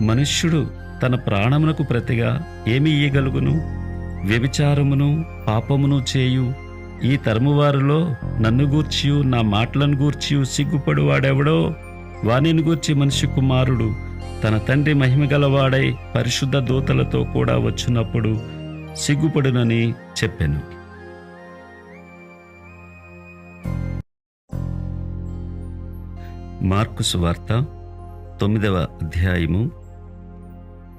Speaker 1: మనుష్యుడు తన ప్రాణమునకు ప్రతిగా ఏమి ఇయ్యగలుగును? వ్యభిచారమును పాపమును చేయు ఈ తరమువారిలో నన్ను గూర్చియు నా మాటలను గూర్చియు సిగ్గుపడువాడెవడో వానిని గూర్చి మనిషి కుమారుడు తన తండ్రి మహిమగలవాడై పరిశుద్ధ దూతలతో కూడా వచ్చినప్పుడు సిగ్గుపడునని చెప్పెను. మార్కు సువార్త 9వ అధ్యాయము.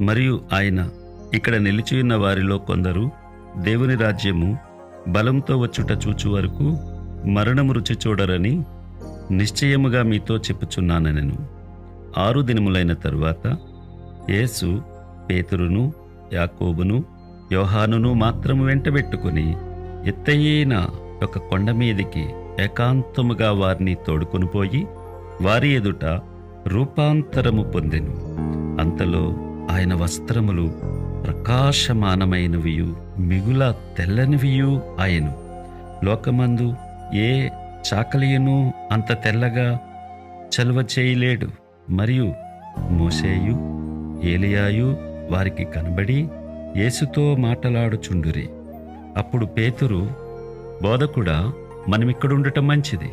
Speaker 1: మరియు ఆయన, ఇక్కడ నిలిచియున్న వారిలో కొందరు దేవుని రాజ్యము బలంతో వచ్చుట చూచు వరకు మరణము రుచి చూడరని నిశ్చయముగా మీతో చెప్పుచున్నానెను. 6 దినములైన తరువాత యేసు పేతురును, యాకోబును, యోహానును మాత్రము వెంటబెట్టుకుని ఎత్తయిన ఒక కొండ మీదికి ఏకాంతముగా వారిని తోడుకొని పోయి వారి ఎదుట రూపాంతరము పొందెను. అంతలో ఆయన వస్త్రములు ప్రకాశమానమైనవియు మిగుల తెల్లనివియు ఆయను. లోకమందు ఏ చాకలియను అంత తెల్లగా చలువ చేయలేడు. మరియు మోషేయు, ఏలియాయు వారికి కనబడి యేసుతో మాటలాడుచుండురి. అప్పుడు పేతురు, బోధకుడా, మనమిక్కడుండటం మంచిది.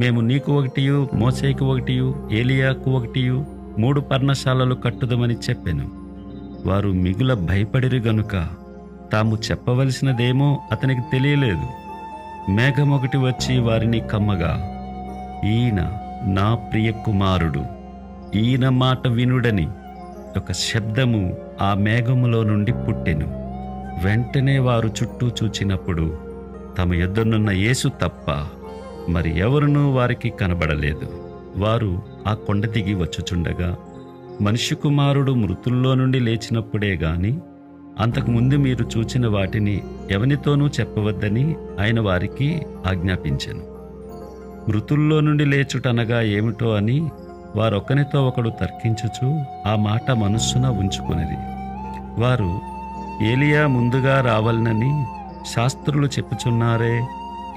Speaker 1: మేము నీకు ఒకటియు, మోషేకు ఒకటియు, ఏలియాకు ఒకటియు 3 పర్ణశాలలు కట్టుదమని చెప్పెను. వారు మిగుల భయపడిరి గనుక తాము చెప్పవలసినదేమో అతనికి తెలియలేదు. మేఘమొకటి వచ్చి వారిని కమ్మగా, ఈయన నా ప్రియ కుమారుడు, ఈయన మాట వినుడని ఒక శబ్దము ఆ మేఘములో నుండి పుట్టెను. వెంటనే వారు చుట్టూ చూచినప్పుడు తమ యొద్దనున్న యేసు తప్ప మరి ఎవరునూ వారికి కనబడలేదు. వారు ఆ కొండ దిగి వచ్చుచుండగా మనిషి కుమారుడు మృతుల్లో నుండి లేచినప్పుడే గాని అంతకుముందు మీరు చూచిన వాటిని ఎవనితోనూ చెప్పవద్దని ఆయన వారికి ఆజ్ఞాపించెను. మృతుల్లో నుండి లేచుటనగా ఏమిటో అని వారొక్కనితో ఒకడు తర్కించుచు ఆ మాట మనస్సున ఉంచుకొనిరి. వారు ఏలియా ముందుగా రావాలనని శాస్త్రులు చెప్పుచున్నారే,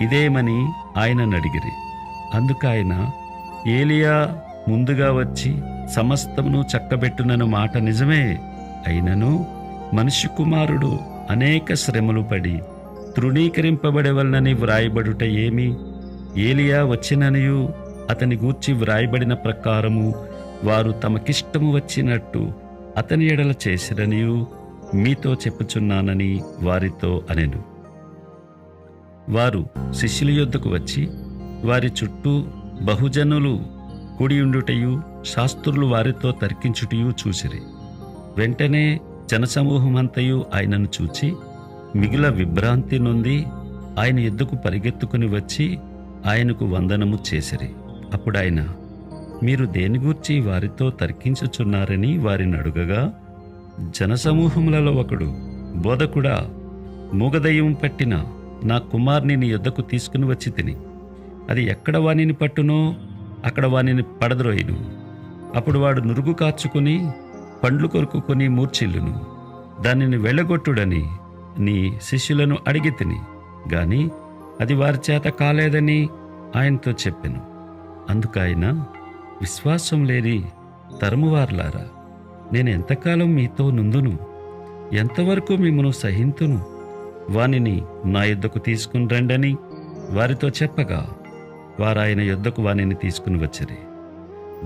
Speaker 1: ఇదేమని ఆయనను అడిగిరి. అందుకాయన, ఏలియా ముందుగా వచ్చి సమస్తమును చక్కబెట్టునను మాట నిజమే, అయినను మనిషి కుమారుడు అనేక శ్రమలు పడి తృణీకరింపబడవలనని వ్రాయబడుట ఏమి? ఏలియా వచ్చిననియు అతని గూర్చి వ్రాయబడిన ప్రకారము వారు తమకిష్టము వచ్చినట్టు అతని ఎడల చేసిరనియు మీతో చెప్పుచున్నానని వారితో అనెను. వారు శిష్యుల యొద్దకు వచ్చి వారి చుట్టూ బహుజనులు కూడియుండుటయు శాస్త్రులు వారితో తర్కించుటయు చూసిరి. వెంటనే జనసమూహమంతయు ఆయనను చూచి మిగుల విభ్రాంతి నొంది ఆయన ఎద్దుకు పరిగెత్తుకుని వచ్చి ఆయనకు వందనము చేసిరి. అప్పుడాయన, మీరు దేని గూర్చి వారితో తర్కించుచున్నారని వారిని అడుగగా, జనసమూహములలో ఒకడు, బోధకుడా, మూగదయ్యం పట్టిన నా కుమార్ని నీ యొద్దకు తీసుకుని వచ్చి తిని, అది ఎక్కడ వానిని పట్టునో అక్కడ వానిని పడద్రోయును. అప్పుడు వాడు నురుగు కార్చుకుని పండ్లు కొరుకుని మూర్ఛిల్లును. దానిని వెళ్ళగొట్టుడని నీ శిష్యులను అడిగి తిని, గాని అది వారి చేత కాలేదని ఆయనతో చెప్పెను. అందుకైన, విశ్వాసం లేని తరమువార్లారా, నేను ఎంతకాలం మీతో నుందును? ఎంతవరకు మిమ్మను సహింతును? వానిని నా యొద్దకు తీసుకుని రండని వారితో చెప్పగా వారాయన యొద్దకు వానిని తీసుకుని వచ్చిరి.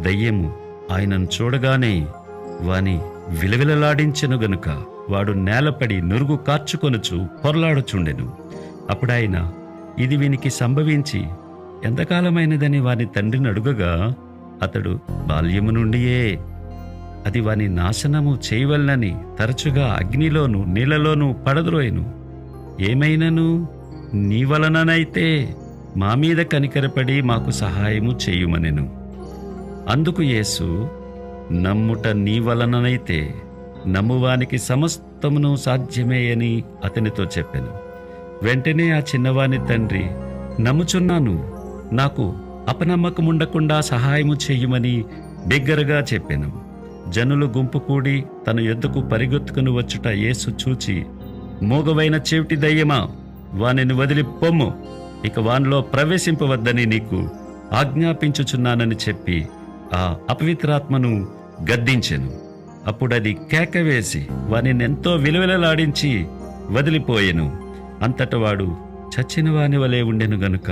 Speaker 1: దయ్యము ఆయనను చూడగానే వాని విలవిలలాడించెను గనుక వాడు నేలపడి నురుగు కార్చుకొనుచు పొరలాడుచుండెను. అప్పుడాయన, ఇది వీనికి సంభవించి ఎంతకాలమైనదని వాని తండ్రిని అడుగగా, అతడు బాల్యము నుండియే అది వాని నాశనము చేయవలనని తరచుగా అగ్నిలోను నీళ్లలోనూ పడద్రోయెను. ఏమైనను నీ వలననైతే మా మీద కనికరపడి మాకు సహాయము చేయుమనెను. అందుకు యేసు, నమ్ముట నీ వలననైతే నమ్మువానికి సమస్తమును సాధ్యమే అని అతనితో చెప్పెను. వెంటనే ఆ చిన్నవాని తండ్రి, నమ్ముచున్నాను, నాకు అపనమ్మకముండకుండా సహాయము చెయ్యమని బిగ్గరగా చెప్పెను. జనులు గుంపు కూడి తన యొద్దకు పరిగెత్తుకుని వచ్చుట యేసు చూచి, మూగవైన చెవిటి దయ్యమా, వానిని వదిలి పొమ్ము, ఇక వానిలో ప్రవేశింపవద్దని నీకు ఆజ్ఞాపించుచున్నానని చెప్పి ఆ అపవిత్రాత్మను గద్దించెను. అప్పుడది కేక వేసి వానిని ఎంతో విలువలాడించి వదిలిపోయెను. అంతట వాడు చచ్చిన వాని వలె ఉండెను గనుక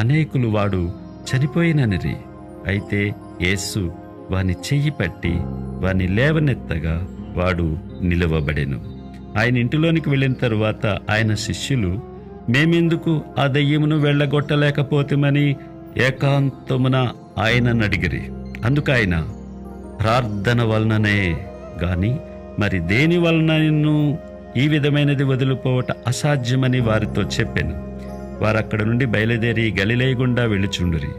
Speaker 1: అనేకులు వాడు చనిపోయిననిరి. అయితే యేసు వాని చెయ్యి పట్టి వాని లేవనెత్తగా వాడు నిలువబడెను. ఆయన ఇంటిలోనికి వెళ్ళిన తరువాత ఆయన శిష్యులు, మేమెందుకు ఆ దయ్యమును వెళ్ళగొట్టలేకపోతేమని ఏకాంతమున ఆయనను అడిగిరి. అందుకైన, ప్రార్థన వలననే గాని మరి దేని వలనను ఈ విధమైనది వదిలిపోవట అసాధ్యమని వారితో చెప్పెను. వారక్కడ నుండి బయలుదేరి గలిలయ గుండా వెళ్ళుచుండురి.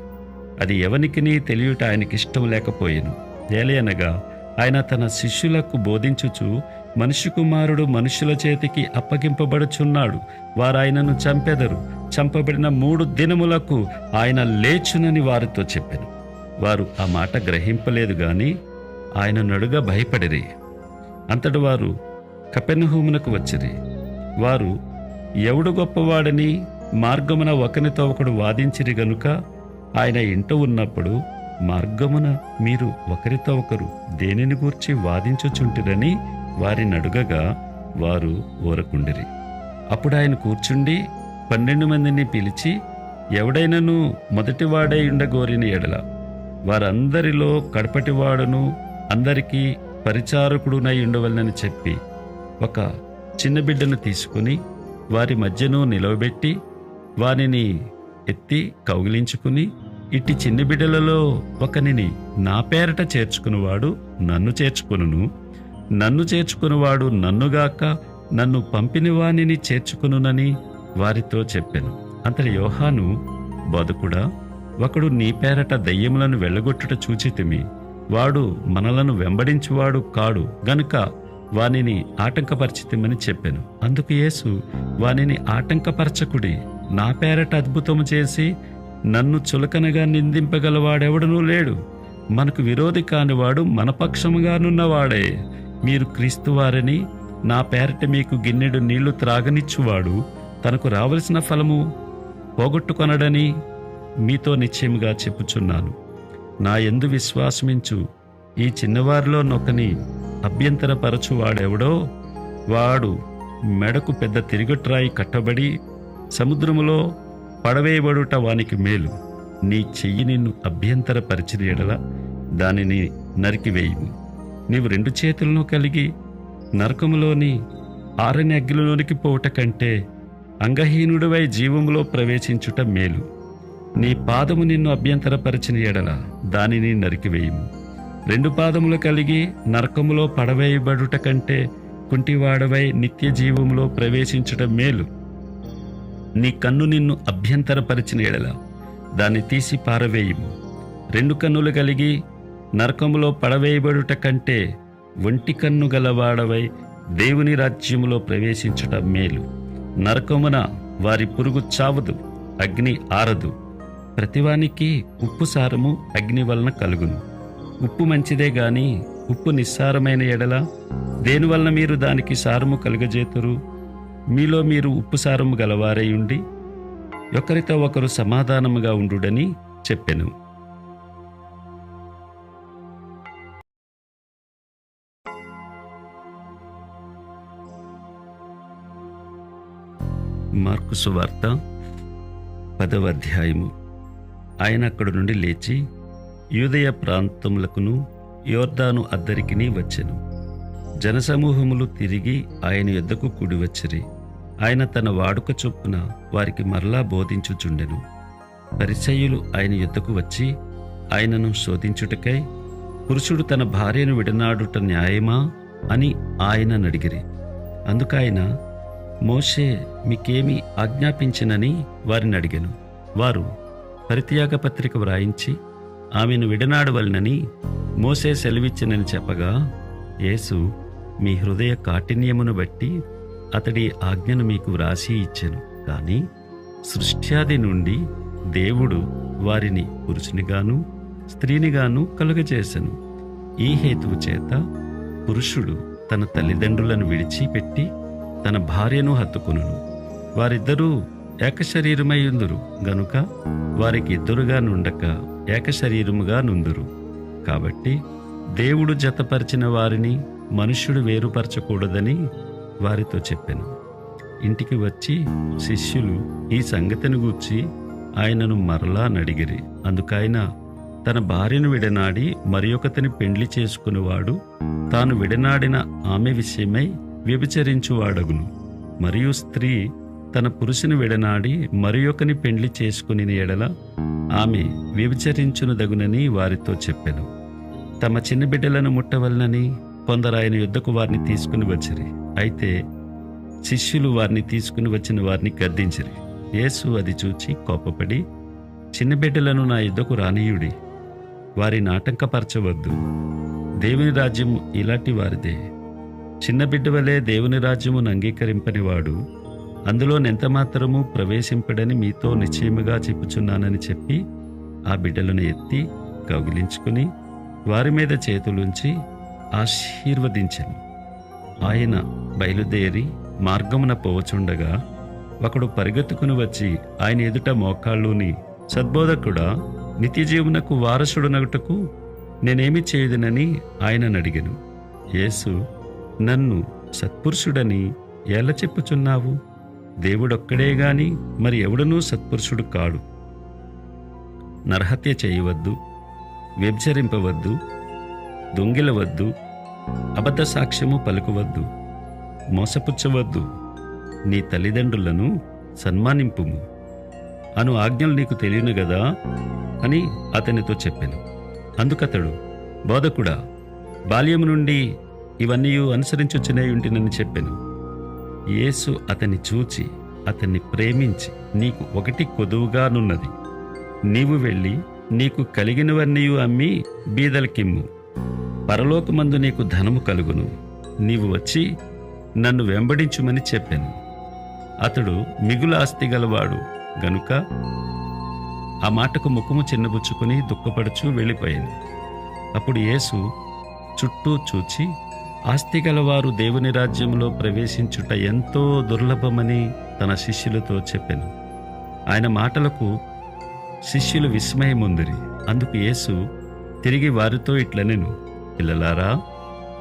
Speaker 1: అది ఎవనికిని తెలియట ఆయనకిష్టం లేకపోయెను. ఏలయనగా ఆయన తన శిష్యులకు బోధించుచు, మనిషి కుమారుడు మనుషుల చేతికి అప్పగింపబడుచున్నాడు, వారాయనను చంపెదరు, చంపబడిన 3 దినములకు ఆయన లేచునని వారితో చెప్పెను. వారు ఆ మాట గ్రహింపలేదు గాని ఆయన నడుగా భయపడిరి. అంతటి వారు కపెర్నహూమునకు వచ్చిరి. వారు ఎవడు గొప్పవాడని మార్గమున ఒకనితో ఒకడు వాదించిరి గనుక ఆయన ఇంట ఉన్నప్పుడు, మార్గమున మీరు ఒకరితో ఒకరు దేనిని గూర్చి వాదించుచుంటిరని వారిని అడుగగా వారు ఊరకుండిరి. అప్పుడు ఆయన కూర్చుండి 12 మందిని పిలిచి, ఎవడైనను మొదటివాడై ఉండగోరిన ఎడల వారందరిలో కడపటివాడును అందరికీ పరిచారకుడునై ఉండవలనని చెప్పి ఒక చిన్న బిడ్డను తీసుకుని వారి మధ్యను నిలవబెట్టి వానిని ఎత్తి కౌగిలించుకుని, ఇట్టి చిన్న బిడ్డలలో ఒకనిని నా పేరట చేర్చుకునివాడు నన్ను చేర్చుకొనును, నన్ను చేర్చుకునివాడు నన్నుగాక నన్ను పంపిన వానిని చేర్చుకునునని వారితో చెప్పెను. అంతటి యోహాను, బోధకుడా, ఒకడు నీ పేరట దయ్యములను వెళ్ళగొట్టుట చూచితిమి, వాడు మనలను వెంబడించువాడు కాడు గనుక
Speaker 2: వానిని ఆటంకపరిచితిమని చెప్పెను. అందుకు యేసు, వానిని ఆటంకపరచకుడి, నా పేరట అద్భుతము చేసి నన్ను చులకనగా నిందింపగలవాడెవడనూ లేడు. మనకు విరోధి కానివాడు మన పక్షముగానున్నవాడే. మీరు క్రీస్తువారని, నా పేరట మీకు గిన్నెడు నీళ్లు త్రాగనిచ్చువాడు తనకు రావలసిన ఫలము పోగొట్టుకొనడని మీతో నిశ్చయముగా చెప్పుచున్నాను. నా యందు విశ్వాసమించు ఈ చిన్నవారిలో నొకని అభ్యంతరపరచువాడెవడో వాడు మెడకు పెద్ద తిరిగట్రాయి కట్టబడి సముద్రములో పడవేయబడుట వానికి మేలు. నీ చెయ్యి నిన్ను అభ్యంతరపరిచిన ఎడల దానిని నరికివేయుము. నీవు 2 చేతులను కలిగి నరకములోని ఆరని అగ్నిలోనికి పోవుట కంటే అంగహీనుడివై జీవములో ప్రవేశించుట మేలు. నీ పాదము నిన్ను అభ్యంతరపరిచిన ఎడల దానిని నరికివేయుము. 2 పాదములు కలిగి నరకములో పడవేయబడుట కంటే కుంటివాడవై నిత్య జీవములో ప్రవేశించుట మేలు. నీ కన్ను నిన్ను అభ్యంతరపరిచిన ఎడల దాన్ని తీసి పారవేయుము. 2 కన్నులు కలిగి నరకములో పడవేయబడుట కంటే ఒంటి కన్ను గలవాడవై దేవుని రాజ్యములో ప్రవేశించుట మేలు. నరకమున వారి పురుగు చావదు, అగ్ని ఆరదు. ప్రతివానికి ఉప్పు సారము అగ్ని వలన కలుగును. ఉప్పు మంచిదే గాని ఉప్పు నిస్సారమైన ఎడల దేనివలన మీరు దానికి సారము కలుగజేతురు? మీలో మీరు ఉప్పు సారము గలవారై ఉండి ఒకరితో ఒకరు సమాధానముగా ఉండుడని చెప్పెను. మార్కు సువార్త 10వ అధ్యాయము. ఆయన అక్కడి నుండి లేచి యూదయ ప్రాంతములకును యోర్దాను అద్దరికిని వచ్చెను. జనసమూహములు తిరిగి ఆయన యొద్దకు కూడి వచ్చిరి. ఆయన తన వాడుక చొప్పున వారికి మరలా బోధించుచుండెను. పరిసయ్యులు ఆయన యొద్దకు వచ్చి ఆయనను శోధించుటకై, పురుషుడు తన భార్యను విడనాడుట న్యాయమా అని ఆయన నడిగిరి. అందుకాయన, మోషే మీకేమి ఆజ్ఞాపించినని వారిని అడిగెను. వారు పరిత్యాగ పత్రిక వ్రాయించి ఆమెను విడనాడవలనని మోషే సెలవిచ్చినని చెప్పగా, యేసు, మీ హృదయ కాఠిన్యమును బట్టి అతడి ఆజ్ఞను మీకు వ్రాసి ఇచ్చెను. కానీ సృష్ట్యాది నుండి దేవుడు వారిని పురుషునిగాను స్త్రీనిగాను కలుగజేసెను. ఈ హేతువు చేత పురుషుడు తన తల్లిదండ్రులను విడిచిపెట్టి తన భార్యను హత్తుకొనును. వారిద్దరూ ఏకశరీరమై ఉందురు గనుక వారికి ఇద్దరుగా నుండక ఏకశరీరముగా నుందురు. కాబట్టి దేవుడు జతపరిచిన వారిని మనుష్యుడు వేరుపరచకూడదని వారితో చెప్పెను. ఇంటికి వచ్చి శిష్యులు ఈ సంగతిని గూర్చి ఆయనను మరలా నడిగిరి. అందుకైన తన భార్యను విడనాడి మరి ఒకతిని పెండ్లి చేసుకునివాడు తాను విడనాడిన ఆమె విషయమై వ్యభిచరించువాడగును. మరియు స్త్రీ తన పురుషుని విడనాడి మరి ఒకని పెండ్లి చేసుకుని ఎడల ఆమె వ్యభిచరించునదగునని వారితో చెప్పెను. తమ చిన్న బిడ్డలను ముట్టవలనని కొందరు ఆయన యుద్ధకు వారిని తీసుకుని వచ్చిరి. అయితే శిష్యులు వారిని తీసుకుని వచ్చిన వారిని గద్దించిరి. యేసు అది చూచి కోపపడి, చిన్న బిడ్డలను నా యుద్ధకు రానీయుడి, వారిని ఆటంకపరచవద్దు. దేవుని రాజ్యము ఇలాంటి వారిదే. చిన్న బిడ్డ వలె దేవుని రాజ్యమును అంగీకరింపనివాడు అందులో నెంతమాత్రము ప్రవేశింపడని మీతో నిశ్చయముగా చెప్పుచున్నానని చెప్పి ఆ బిడ్డలను ఎత్తి కౌగిలించుకుని వారి మీద చేతులుంచి ఆశీర్వదించెను. ఆయన బయలుదేరి మార్గమున పోవచుండగా ఒకడు పరిగెత్తుకుని వచ్చి ఆయన ఎదుట మోకాళ్ళూని, సద్బోధకుడా, నిత్యజీవునకు వారసుడునగుటకు నేనేమి చేయుదునని ఆయనను అడిగెను. యేసు, నన్ను సత్పురుషుడని ఎలా చెప్పుచున్నావు? దేవుడొక్కడే గాని మరి ఎవడనూ సత్పురుషుడు కాడు. నరహత్య చేయవద్దు, వ్యభిచరింపవద్దు, దొంగిలవద్దు, అబద్ధ సాక్ష్యము పలుకవద్దు, మోసపుచ్చవద్దు, నీ తల్లిదండ్రులను సన్మానింపుము అను ఆజ్ఞలు నీకు తెలియను గదా అని అతనితో చెప్పెను. అందుకతడు, బోధకుడా, బాల్యము నుండి ఇవన్నీ అనుసరించుచునే ఉంటినని చెప్పెను. యేసు అతన్ని చూచి అతన్ని ప్రేమించి, నీకు ఒకటి కొదువుగానున్నది, నీవు వెళ్ళి నీకు కలిగినవన్నీ అమ్మి బీదలకిమ్ము, పరలోకమందు నీకు ధనము కలుగును. నీవు వచ్చి నన్ను వెంబడించుమని చెప్పాను. అతడు మిగులు ఆస్తి గలవాడు గనుక ఆ మాటకు ముఖము చిన్నబుచ్చుకుని దుఃఖపడుచు వెళ్ళిపోయాను. అప్పుడు యేసు చుట్టూ చూచి, ఆస్తి గలవారు దేవుని రాజ్యంలో ప్రవేశించుట ఎంతో దుర్లభమని తన శిష్యులతో చెప్పాను. ఆయన మాటలకు శిష్యులు విస్మయముందిరి. అందుకు యేసు తిరిగి వారితో ఇట్లనెను, పిల్లలారా,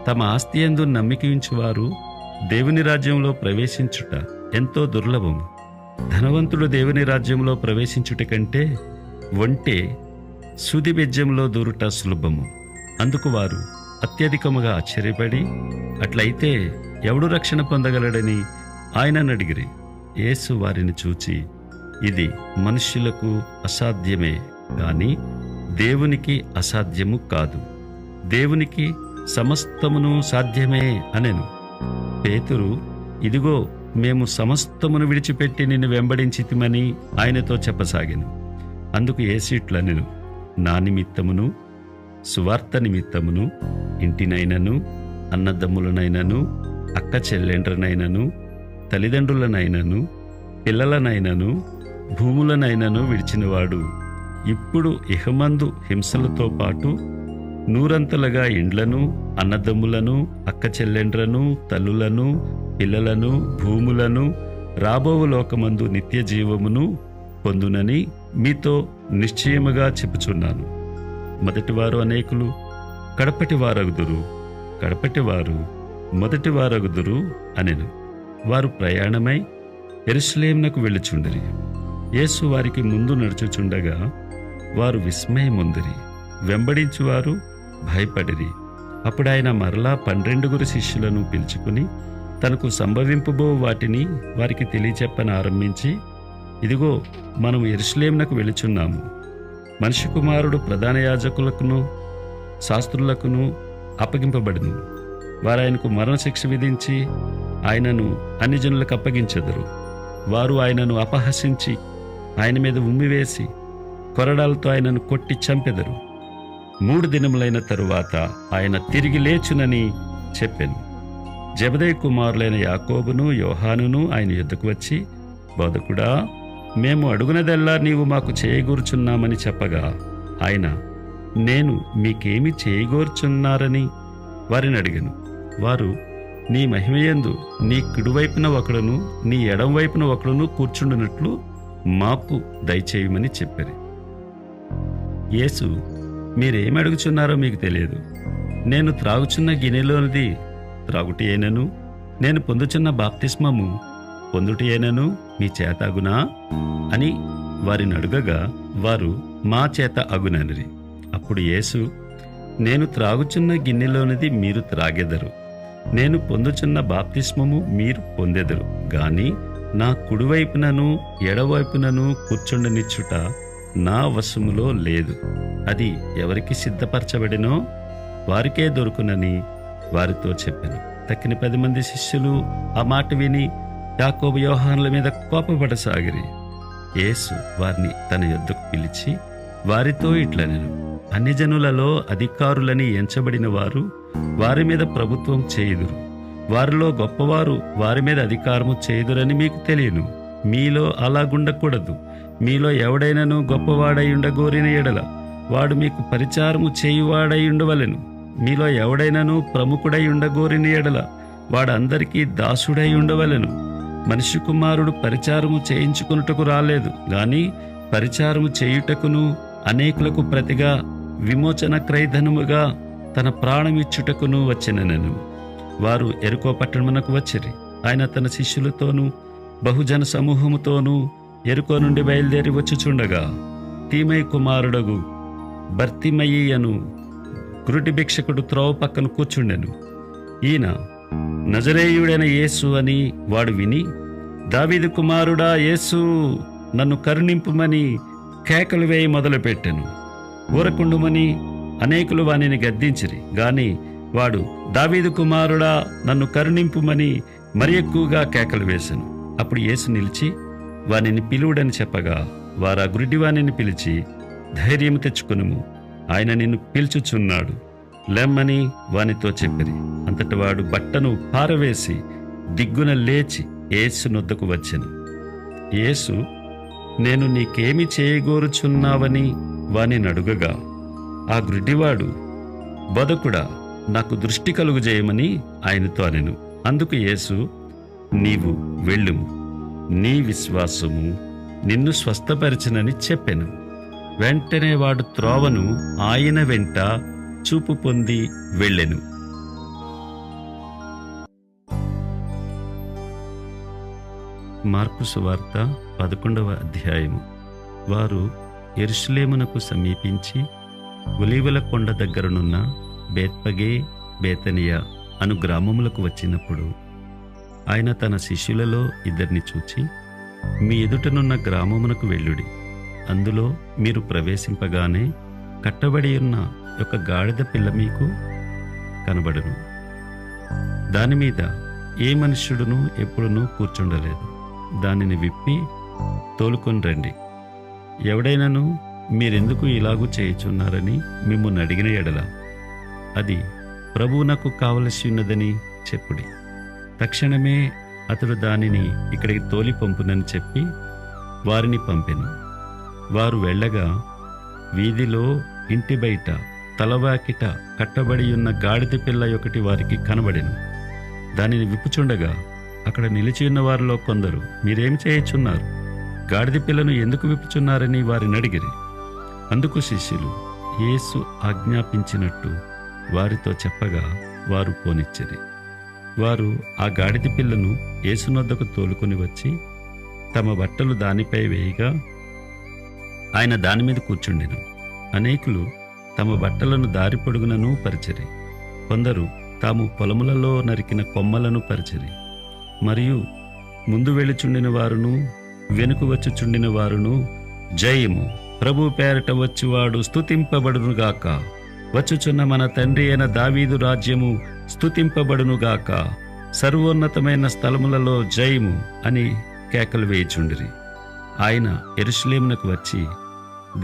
Speaker 2: తమ ఆస్తి యందు నమ్మిక ఉంచువారు దేవుని రాజ్యంలో ప్రవేశించుట ఎంతో దుర్లభము. ధనవంతుడు దేవుని రాజ్యంలో ప్రవేశించుట కంటే ఒంటె సూది బెజ్జంలో దూరుట సులభము. అందుకు వారు అత్యధికముగా ఆశ్చర్యపడి, అట్లయితే ఎవడు రక్షణ పొందగలడని ఆయనను అడిగిరి. యేసు వారిని చూచి, ఇది మనుష్యులకు అసాధ్యమే గాని దేవునికి అసాధ్యము కాదు. దేవునికి సమస్తమును సాధ్యమే అనెను. పేతురు, ఇదిగో మేము సమస్తమును విడిచిపెట్టి నిన్ను వెంబడించితిమని ఆయనతో చెప్పసాగెను. అందుకు యేసు ఇట్లనెను, నా నిమిత్తమును సువార్త నిమిత్తమును ఇంటినైనను అన్నదమ్ములనైనను అక్క చెల్లెండ్రనైనను తల్లిదండ్రులనైనను పిల్లలనైనను భూములనైనను విడిచినవాడు ఇప్పుడు ఇహమందు హింసలతో పాటు నూరంతలుగా ఇండ్లను అన్నదమ్ములను అక్క చెల్లెండ్రను తల్లులను పిల్లలను భూములను రాబోవు లోకమందు నిత్య జీవమును పొందునని మీతో నిశ్చయముగా చెప్పుచున్నాను. మొదటివారు అనేకులు కడపటివారగుదురు, కడపటివారు మొదటివారగుదురు అనెను. వారు ప్రయాణమై యెరూషలేమునకు వెళ్ళుచుండిరి. యేసు వారికి ముందు నడుచుచుండగా వారు విస్మయముందిరి, వెంబడించువారు భయపడిరి. అప్పుడు ఆయన మరలా 12 శిష్యులను పిలుచుకుని తనకు సంభవింపబో వాటిని వారికి తెలియచెప్పనారంభించి, ఇదిగో మనం యెరూషలేమునకు వెళుచున్నాము. మనిషి కుమారుడు ప్రధాన యాజకులకును శాస్త్రులకును అప్పగింపబడును. వారు ఆయనకు మరణశిక్ష విధించి ఆయనను అన్ని జనులకు అప్పగించెదరు. వారు ఆయనను అపహసించి ఆయన మీద ఉమ్మివేసి కొరడాలతో ఆయనను కొట్టి చంపెదరు. 3 దినములైన తరువాత ఆయన తిరిగి లేచునని చెప్పెను. జెబెదయి కుమారులైన యాకోబును యోహానును ఆయన యొద్దకు వచ్చి, బోధకుడా, మేము అడుగునదల్లా నీవు మాకు చేయగూర్చున్నామని చెప్పగా ఆయన, నేను మీకేమి చేయగోర్చున్నారని వారిని అడిగాను. వారు, నీ మహిమయందు నీ కుడివైపున ఒకడును నీ ఎడం వైపున ఒకడును కూర్చుండునట్లు మాకు దయచేయమని చెప్పారు. యేసు, మీరేమి అడుగుచున్నారో మీకు తెలియదు. నేను త్రాగుచున్న గిన్నెలోనిది త్రాగుటి అయినను నేను పొందుచున్న బాప్తిస్మము పొందుటి అయినను మీ చేత అగునా అని వారిని అడుగగా వారు, మా చేత అగుననిరి. అప్పుడు యేసు, నేను త్రాగుచున్న గిన్నెలోనిది మీరు త్రాగెదరు, నేను పొందుచున్న బాప్తిస్మము మీరు పొందెదరు గాని నా కుడివైపునను ఎడవైపునను కూర్చుండనిచ్చుట నా వశములో లేదు. అది ఎవరికి సిద్ధపరచబడినో వారికే దొరుకునని వారితో చెప్పాను. తక్కిన 10 మంది శిష్యులు ఆ మాట విని యాకోబు యోహానుల మీద కోపపడసాగిరి. యేసు వారిని తన యొద్దకు పిలిచి వారితో ఇట్లనెను, అన్ని జనులలో అధికారులని ఎంచబడిన వారు వారి మీద ప్రభుత్వం చేయుదురు. వారిలో గొప్పవారు వారి మీద అధికారము చేయుదురని మీకు తెలియను. మీలో అలాగుండకూడదు. మీలో ఎవడైనను గొప్పవాడై ఉండగోరిన ఎడల వాడు మీకు పరిచారము చేయువాడై ఉండవలెను. మీలో ఎవడైనను ప్రముఖుడై ఉండగోరిన ఎడల వాడందరికీ దాసుడై ఉండవలెను. మనిషి కుమారుడు పరిచారము చేయించుకున్నటకు రాలేదు గాని పరిచారము చేయుటకును అనేకులకు ప్రతిగా విమోచన క్రయధనముగా తన ప్రాణమిచ్చుటకును వచ్చిననెను. వారు యెరికో పట్టణమునకు వచ్చిరి. ఆయన తన శిష్యులతోనూ బహుజన సమూహముతోనూ యెరికో నుండి బయలుదేరి వచ్చుచుండగా తీమై కుమారుడగు బర్తిమయి అను కురుటి భిక్షకుడు త్రోవ పక్కన కూర్చుండెను. ఈయన నజరేయుడైన యేసు అని వాడు విని, దావీదు కుమారుడా యేసు, నన్ను కరుణింపుమని కేకలు వేయి మొదలుపెట్టెను. ఊరకుండుమని అనేకులు వానిని గద్దించిరి గాని వాడు, దావీదు కుమారుడా, నన్ను కరుణింపుమని మరి ఎక్కువగా కేకలు వేసెను. అప్పుడు యేసు నిలిచి వానిని పిలువుడని చెప్పగా వారు ఆ గుడ్డివానిని పిలిచి, ధైర్యం తెచ్చుకొనుము, ఆయన నిన్ను పిలుచుచున్నాడు, లెమ్మని వానితో చెప్పిరి. అంత అంతటి వాడు బట్టను పారవేసి దిగ్గున లేచి యేసు నొద్దకు వచ్చెను. యేసు, నేను నీకేమి చేయగోరుచున్నావని వాని నడుగగా, ఆ గ్రుడ్డివాడు, బోధకుడా, నాకు దృష్టి కలుగుజేయమని ఆయనతో అనెను. అందుకు యేసు, నీవు వెళ్ళుము, నీ విశ్వాసము నిన్ను స్వస్థపరిచినని చెప్పెను. వెంటనే వాడు త్రోవను ఆయన వెంట చూపు పొంది వెళ్ళెను. మార్కు సువార్త 11వ అధ్యాయము. వారు యెరూషలేమునకు సమీపించి ఒలీవల కొండ దగ్గరనున్న బేత్పగే, బేతనియా అను గ్రామములకు వచ్చినప్పుడు ఆయన తన శిష్యులలో 2 చూచి, మీ ఎదుటనున్న గ్రామమునకు వెళ్ళుడి. అందులో మీరు ప్రవేశింపగానే కట్టబడి ఉన్న ఒక గాడిద పిల్ల మీకు కనబడును. దానిమీద ఏ మనుష్యుడును ఎప్పుడునూ కూర్చుండలేదు. దానిని విప్పి తోలుకొని రండి. ఎవడైనాను మీరెందుకు ఇలాగూ చేయుచున్నారని మిమ్మును అడిగిన ఎడల అది ప్రభువునకు కావలసి ఉన్నదని చెప్పుడి. తక్షణమే అతడు దానిని ఇక్కడికి తోలి పంపునని చెప్పి వారిని పంపెను. వారు వెళ్ళగా వీధిలో ఇంటి బయట తలవాకిట కట్టబడి ఉన్న గాడిద పిల్ల ఒకటి వారికి కనబడెను. దానిని విప్పుచుండగా అక్కడ నిలిచి ఉన్న వారిలో కొందరు, మీరేం చేయుచున్నారు? గాడిద పిల్లను ఎందుకు విప్పుచున్నారని వారిని అడిగిరి. అందుకు శిష్యులు యేసు ఆజ్ఞాపించినట్టు వారితో చెప్పగా వారు పోనిచ్చిరి. వారు ఆ గాడిద పిల్లను యేసునొద్దకు తోలుకొని వచ్చి తమ బట్టలు దానిపై వేయగా ఆయన దానిమీద కూర్చుండెను. అనేకులు తమ బట్టలను దారి పొడుగునను పరిచిరి. కొందరు తాము పొలములలో నరికిన కొమ్మలను పరిచిరి. మరియు ముందు వెళ్ళుచుండిన వారును వెనుక వచ్చుచుండిన వారును, జయము, ప్రభు పేరట వచ్చువాడు స్తుతింపబడునుగాక, వచ్చుచున్న మన తండ్రి అయిన దావీదు రాజ్యము స్తుతింపబడునుగాక, సర్వోన్నతమైన స్థలములలో జయము అని కేకలు వేయుచుండిరి. ఆయన యెరూషలేమునకు వచ్చి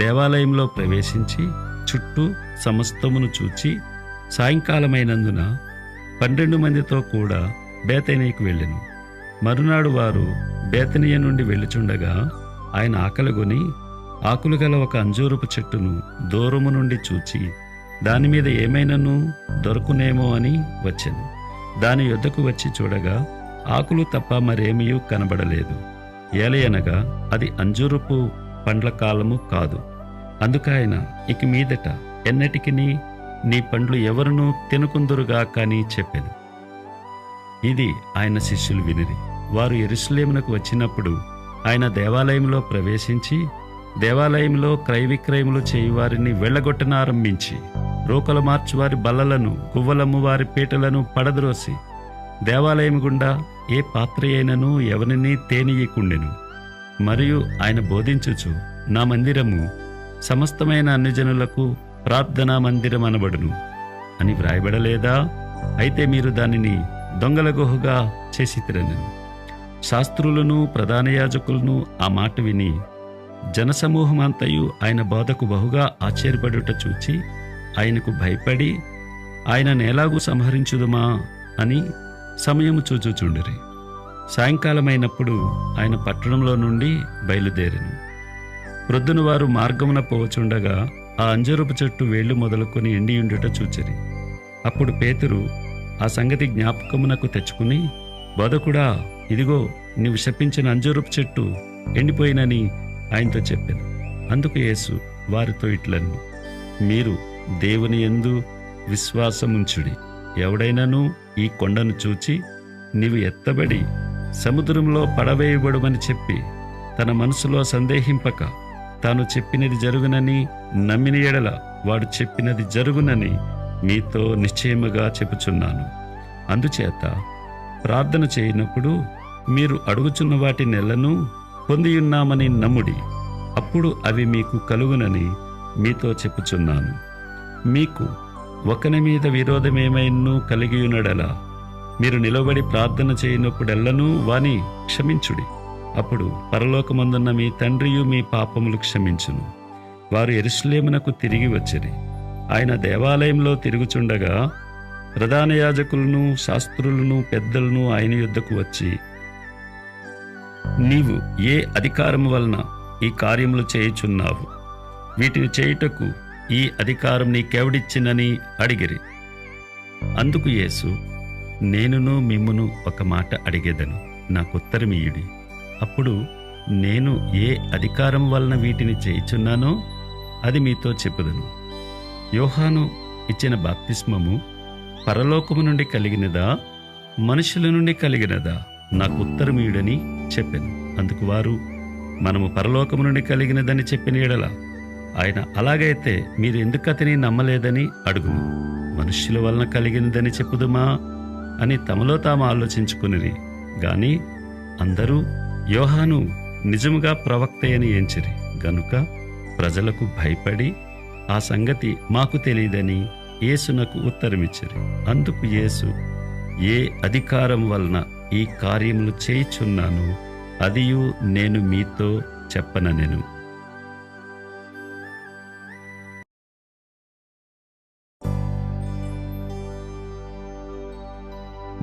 Speaker 2: దేవాలయంలో ప్రవేశించి చుట్టూ సమస్తమును చూచి సాయంకాలమైనందున 12 మందితో కూడా బేతనీకు వెళ్ళెను. మరునాడు వారు బేతనియ నుండి వెళ్ళుచుండగా ఆయన ఆకలిగొని ఆకులు గల ఒక అంజూరపు చెట్టును దూరము నుండి చూచి దానిమీద ఏమైనాను దొరకునేమో అని వచ్చెను. దాని యొద్దకు వచ్చి చూడగా ఆకులు తప్ప మరేమీ కనబడలేదు. ఏలయనగా అది అంజూరపు పండ్ల కాలము కాదు. అందుకాయన, ఇక మీదట ఎన్నటికి నీ పండ్లు ఎవరునూ తినకుందురుగా కానీ చెప్పెను. ఇది ఆయన శిష్యులు వినిరి. వారు యెరూషలేమునకు వచ్చినప్పుడు ఆయన దేవాలయంలో ప్రవేశించి దేవాలయంలో క్రయ విక్రయములు చేయువారిని వెళ్ళగొట్టనారంభించి రోకలు మార్చువారి బల్లలను, గువ్వలమ్ము వారి పీటలను పడద్రోసి దేవాలయం గుండా ఏ పాత్ర అయినను ఎవరిని తేనీయకుండెను. మరియు ఆయన బోధించుచు, నా మందిరము సమస్తమైన అన్యజనులకు ప్రార్థనా మందిరం అనబడును అని వ్రాయబడలేదా? అయితే మీరు దానిని దొంగల గుహగా చేసితిరనెను. శాస్త్రులను ప్రధాన యాజకులను ఆ మాట విని జనసమూహమంతయు ఆయన బోధకు బహుగా ఆశ్చర్యపడుట చూచి ఆయనకు భయపడి ఆయన నేలాగు సంహరించుదుమా అని సమయము చూచుచుండిరి. సాయంకాలమైనప్పుడు ఆయన పట్టణంలో నుండి బయలుదేరెను. ప్రొద్దున వారు మార్గమున పోవచుండగా ఆ అంజూరపు చెట్టు వేళ్లు మొదలుకొని ఎండియుండుట చూచిరి. అప్పుడు పేతురు ఆ సంగతి జ్ఞాపకమునకు తెచ్చుకుని, బోధకుడా, ఇదిగో నీవు శపించిన అంజూరపు చెట్టు ఎండిపోయినని ఆయనతో చెప్పాను. అందుకు యేసు వారితో ఇట్లను, మీరు దేవుని యందు విశ్వాసముంచుడి. ఎవడైనాను ఈ కొండను చూచి నీవు ఎత్తబడి సముద్రంలో పడవేయబడుమని చెప్పి తన మనసులో సందేహింపక తాను చెప్పినది జరుగునని నమ్మిన ఎడల వాడు చెప్పినది జరుగునని మీతో నిశ్చయముగా చెప్పుచున్నాను. అందుచేత ప్రార్థన చేయనప్పుడు మీరు అడుగుచున్న వాటి నెలను పొందియున్నామని నమ్ముడి, అప్పుడు అవి మీకు కలుగునని మీతో చెప్పుచున్నాను. మీకు ఒకని మీద విరోధమేమైనను కలిగియున్నడలా మీరు నిలబడి ప్రార్థన చేయనప్పుడెల్లను వాని క్షమించుడి. అప్పుడు పరలోకమందున్న మీ తండ్రియు మీ పాపములు క్షమించును. వారు యెరూషలేమునకు తిరిగి వచ్చిరి. ఆయన దేవాలయంలో తిరుగుచుండగా ప్రధాన యాజకులను, శాస్త్రులను, పెద్దలను ఆయన యొద్దకు వచ్చి, నీవు ఏ అధికారం వలన ఈ కార్యములు చేయుచున్నావు? వీటిని చేయుటకు ఈ అధికారం నీకెవడిచ్చినని అడిగిరి. అందుకు యేసు, నేనును మిమ్మును ఒక మాట అడిగేదను, నాకుత్తరమియ్యుడి. అప్పుడు నేను ఏ అధికారం వలన వీటిని చేయుచున్నానో అది మీతో చెప్పుదను. యోహాను ఇచ్చిన బాప్తిస్మము పరలోకము నుండి కలిగినదా, మనుషుల నుండి కలిగినదా? నాకు ఉత్తరమీయుడని చెప్పాను. అందుకు వారు, మనము పరలోకము నుండి కలిగినదని చెప్పిన ఎడల ఆయన, అలాగైతే మీరు ఎందుకు అతని నమ్మలేదని అడుగును. మనుష్యుల వలన కలిగినదని చెప్పుదుమా అని తమలో తాము ఆలోచించుకునిరి. గాని అందరూ యోహాను నిజముగా ప్రవక్తయని ఎంచిరి గనుక ప్రజలకు భయపడి ఆ సంగతి మాకు తెలియదని యేసునకు ఉత్తరమిచ్చిరి. అందుకు యేసు, ఏ అధికారం వలన ఈ కార్యములు చేయుచున్నాను అదియు నేను మీతో చెప్పననెను.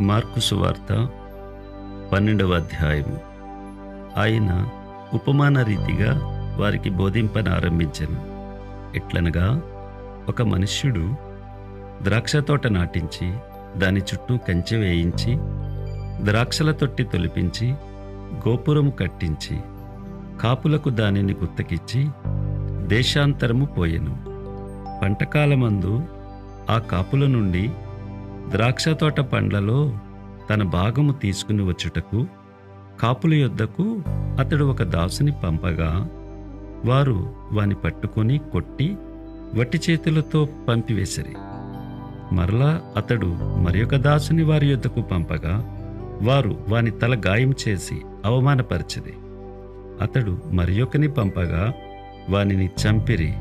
Speaker 2: మార్కు సువార్త 12వ అధ్యాయము. ఆయన ఉపమాన రీతిగా వారికి బోధింపనారంభించెను. ఎట్లనగా, ఒక మనుష్యుడు ద్రాక్ష తోట నాటించి దాని చుట్టూ కంచె వేయించి ద్రాక్షల తొట్టి తొలిపించి గోపురము కట్టించి కాపులకు దానిని గుత్తకిచ్చి దేశాంతరము పోయెను. పంటకాలమందు ఆ కాపుల నుండి ద్రాక్ష తోట పండ్లలో తన భాగము తీసుకుని వచ్చుటకు కాపుల యొద్దకు అతడు ఒక దాసుని పంపగా, వారు వాని పట్టుకొని కొట్టి వట్టి చేతులతో పంపివేసిరి. మరలా అతడు మరి ఒక దాసుని వారి యొద్దకు పంపగా, వారు వాని తల గాయం చేసి అవమానపరిచిరి. అతడు మరి ఒకని పంపగా వానిని చంపిరి.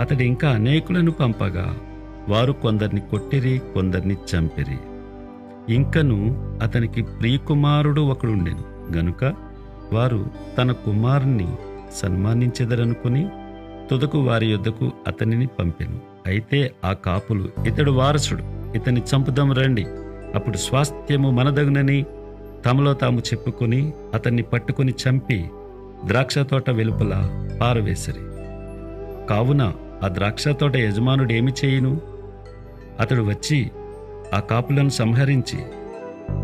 Speaker 2: అతడు ఇంకా అనేకులను పంపగా వారు కొందరిని కొట్టిరి, కొందరిని చంపిరి. ఇంకను అతనికి ప్రియకుమారుడు ఒకడుండెను గనుక వారు తన కుమారుని సన్మానించెదరనుకుని తుదకు వారి యొద్దకు అతనిని పంపెను. అయితే ఆ కాపులు, ఇతడు వారసుడు, ఇతని చంపుదాం రండి, అప్పుడు స్వాస్థ్యము మనదగునని తమలో తాము చెప్పుకొని అతన్ని పట్టుకుని చంపి ద్రాక్ష తోట వెలుపల పారవేసిరి. కావున ఆ ద్రాక్ష తోట యజమానుడు ఏమి చేయును? అతడు వచ్చి ఆ కాపులను సంహరించి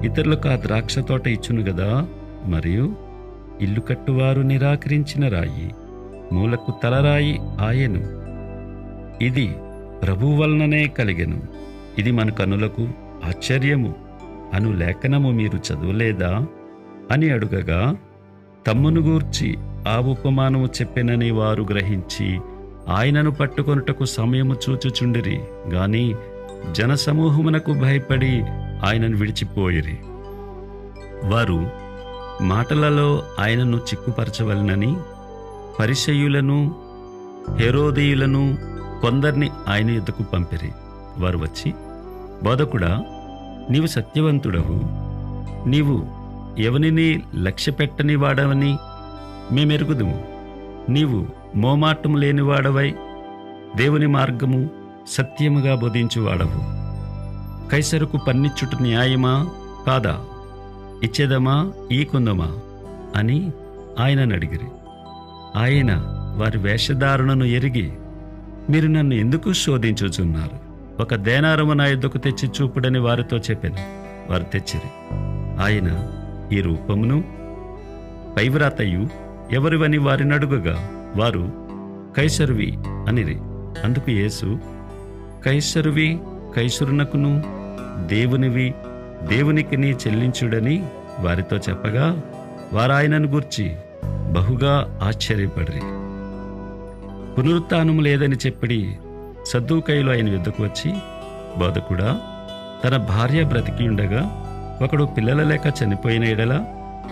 Speaker 2: ఇతరులకు ఆ ద్రాక్ష తోట ఇచ్చును గదా. మరియు ఇల్లు కట్టువారు నిరాకరించిన రాయి మూలకు తలరాయి ఆయెను. ఇది ప్రభువు వలననే కలిగెను. ఇది మన కనులకు ఆశ్చర్యము అను లేఖనము మీరు చదవలేదా అని అడుగగా, తమ్మును గూర్చి ఆ ఉపమానము చెప్పెనని వారు గ్రహించి ఆయనను పట్టుకొనుటకు సమయము చూచుచుండిరి. గాని జనసమూహమునకు భయపడి ఆయనను విడిచిపోయిరి. వారు మాటలలో ఆయనను చిక్కుపరచవలనని పరిసయ్యులను హెరోదీయులను కొందరిని ఆయన యొద్దకు పంపిరి. వారు వచ్చి, బోధకుడా, నీవు సత్యవంతుడవు, నీవు ఎవనిని లక్ష్యపెట్టని వాడవని మేమెరుగుదుము. నీవు మోమాటము లేనివాడవై దేవుని మార్గము సత్యముగా బోధించువాడవు. కైసరుకు పన్నిచ్చుట న్యాయమా కాదా? ఇచ్చేదమా ఈకుందమా అని ఆయనను అడిగిరి. ఆయన వారి వేషధారణను ఎరిగి, మీరు నన్ను ఎందుకు శోధించుచున్నారు? ఒక దేనారము నా యొద్దకు తెచ్చి చూపుడని వారితో చెప్పాను. వారు తెచ్చిరి. ఆయన ఈ రూపమును పైవ్రాతయు ఎవరివని వారిని అడుగగా, వారు కైసరువి అనిరి. అందుకు యేసు, కైసరువి కైసరునకును, దేవునివి దేవునికిని చెల్లించుడని వారితో చెప్పగా, వారాయనను గూర్చి బహుగా ఆశ్చర్యపడిరి. పునరుత్థానము లేదని చెప్పి సద్దూకయ్యులు ఆయన యొద్దకు వచ్చి, బోధకుడా, తన భార్య బ్రతికి ఉండగా ఒకడు పిల్లల లేక చనిపోయిన ఎడల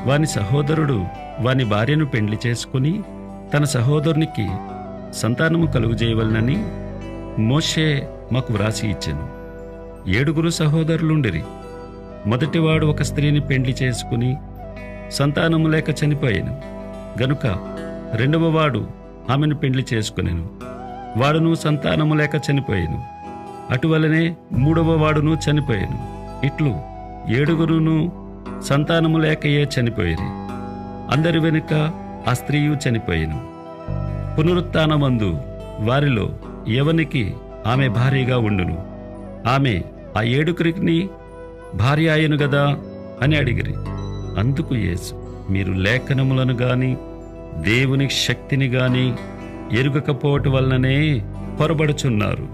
Speaker 2: వాని సహోదరుడు వాని భార్యను పెండ్లి చేసుకుని తన సహోదరునికి సంతానము కలుగజేయవలనని మోషే మాకు వ్రాసి ఇచ్చెను. 7 సహోదరులుండిరి. మొదటివాడు ఒక స్త్రీని పెండ్లి చేసుకుని సంతానము లేక చనిపోయాను గనుక రెండవవాడు ఆమెను పెండ్లి చేసుకునెను. వాడును సంతానము లేక చనిపోయాను. అటువలనే 3వ వాడును చనిపోయాను. ఇట్లు 7 సంతానము లేకయే చనిపోయిరి. అందరి వెనుక ఆ స్త్రీయు చనిపోయాను. పునరుత్థానమందు వారిలో ఎవనికి ఆమె భార్యగా ఉండును? ఆమె ఆ 7 భార్య అయ్యను గదా అని అడిగిరి. అందుకు యేసు, మీరు లేఖనములను గాని దేవుని శక్తిని గాని ఎరుగకపోవటం వలననే పొరబడుచున్నారు.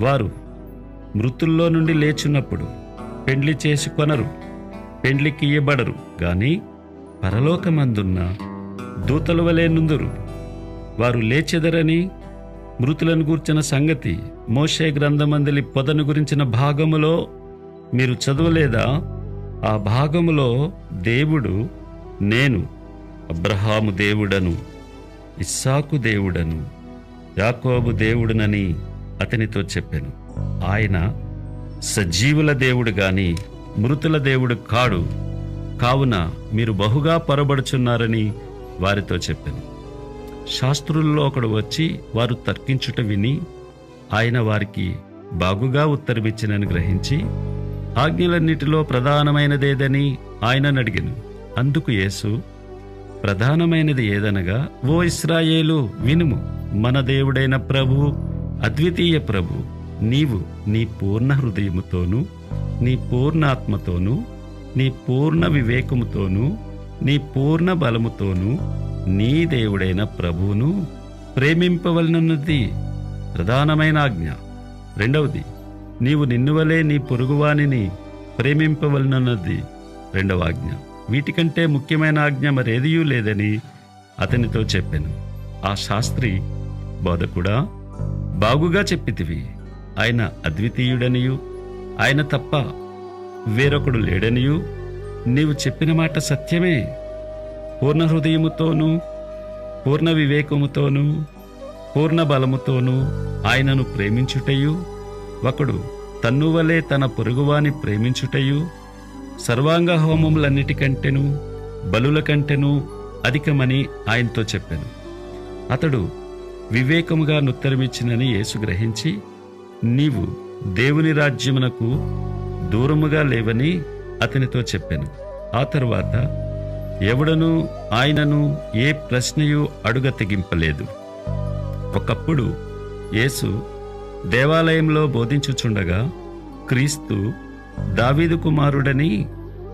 Speaker 2: వారు మృతుల్లో నుండి లేచున్నప్పుడు పెండ్లి చేసుకొనరు, పెండ్లికి ఇయ్యబడరు గాని పరలోకమందున్న దూతల వలె నుందురు. వారు లేచెదరని మృతులను గూర్చిన సంగతి మోషే గ్రంథమందలి పొదను గురించిన భాగములో మీరు చదవలేదా? ఆ భాగములో దేవుడు, నేను అబ్రహాము దేవుడను, ఇస్సాకు దేవుడను, యాకోబు దేవుడునని అతనితో చెప్పాను. ఆయన సజీవుల దేవుడు గాని మృతుల దేవుడు కాడు. కావున మీరు బహుగా పొరబడుచున్నారని వారితో చెప్పాను. శాస్త్రుల్లో ఒకడు వచ్చి వారు తర్కించుట విని ఆయన వారికి బాగుగా ఉత్తరమిచ్చినని గ్రహించి, ఆజ్ఞలన్నిటిలో ప్రధానమైనదేదని ఆయనను అడిగాను. అందుకు యేసు, ప్రధానమైనది ఏదనగా, ఓ ఇశ్రాయేలు వినుము, మన దేవుడైన ప్రభువు, అద్వితీయ ప్రభువు, నీవు నీ పూర్ణ హృదయముతోనూ, నీ పూర్ణ ఆత్మతోనూ, నీ పూర్ణ వివేకముతోనూ, నీ పూర్ణ బలముతోనూ నీ దేవుడైన ప్రభువును ప్రేమింపవలనన్నది ప్రధానమైన ఆజ్ఞ. 2వది, నీవు నిన్నువలే నీ పొరుగువానిని ప్రేమింపవలనన్నది 2వ ఆజ్ఞ. వీటికంటే ముఖ్యమైన ఆజ్ఞ మరేదియూ లేదని అతనితో చెప్పాను. ఆ శాస్త్రి, బోధకుడా, బాగుగా చెప్పితివి. ఆయన అద్వితీయుడనియు ఆయన తప్ప వేరొకడు లేడనియు నీవు చెప్పిన మాట సత్యమే. పూర్ణ హృదయముతోనూ, పూర్ణ వివేకముతోనూ, పూర్ణ బలముతోనూ ఆయనను ప్రేమించుటయు, ఒకడు తన్నువలే తన పొరుగువాని ప్రేమించుటయు సర్వాంగ హోమములన్నిటికంటెను బలుల కంటెను అధికమని ఆయనతో చెప్పాను. అతడు వివేకముగా నుత్తరమిచ్చినని యేసు గ్రహించి, నీవు దేవుని రాజ్యమునకు దూరముగా లేవని అతనితో చెప్పాను. ఆ తరువాత ఎవడనూ ఆయనను ఏ ప్రశ్నయు అడుగ తెగింపలేదు. ఒకప్పుడు యేసు దేవాలయంలో బోధించుచుండగా, క్రీస్తు దావీదు కుమారుడని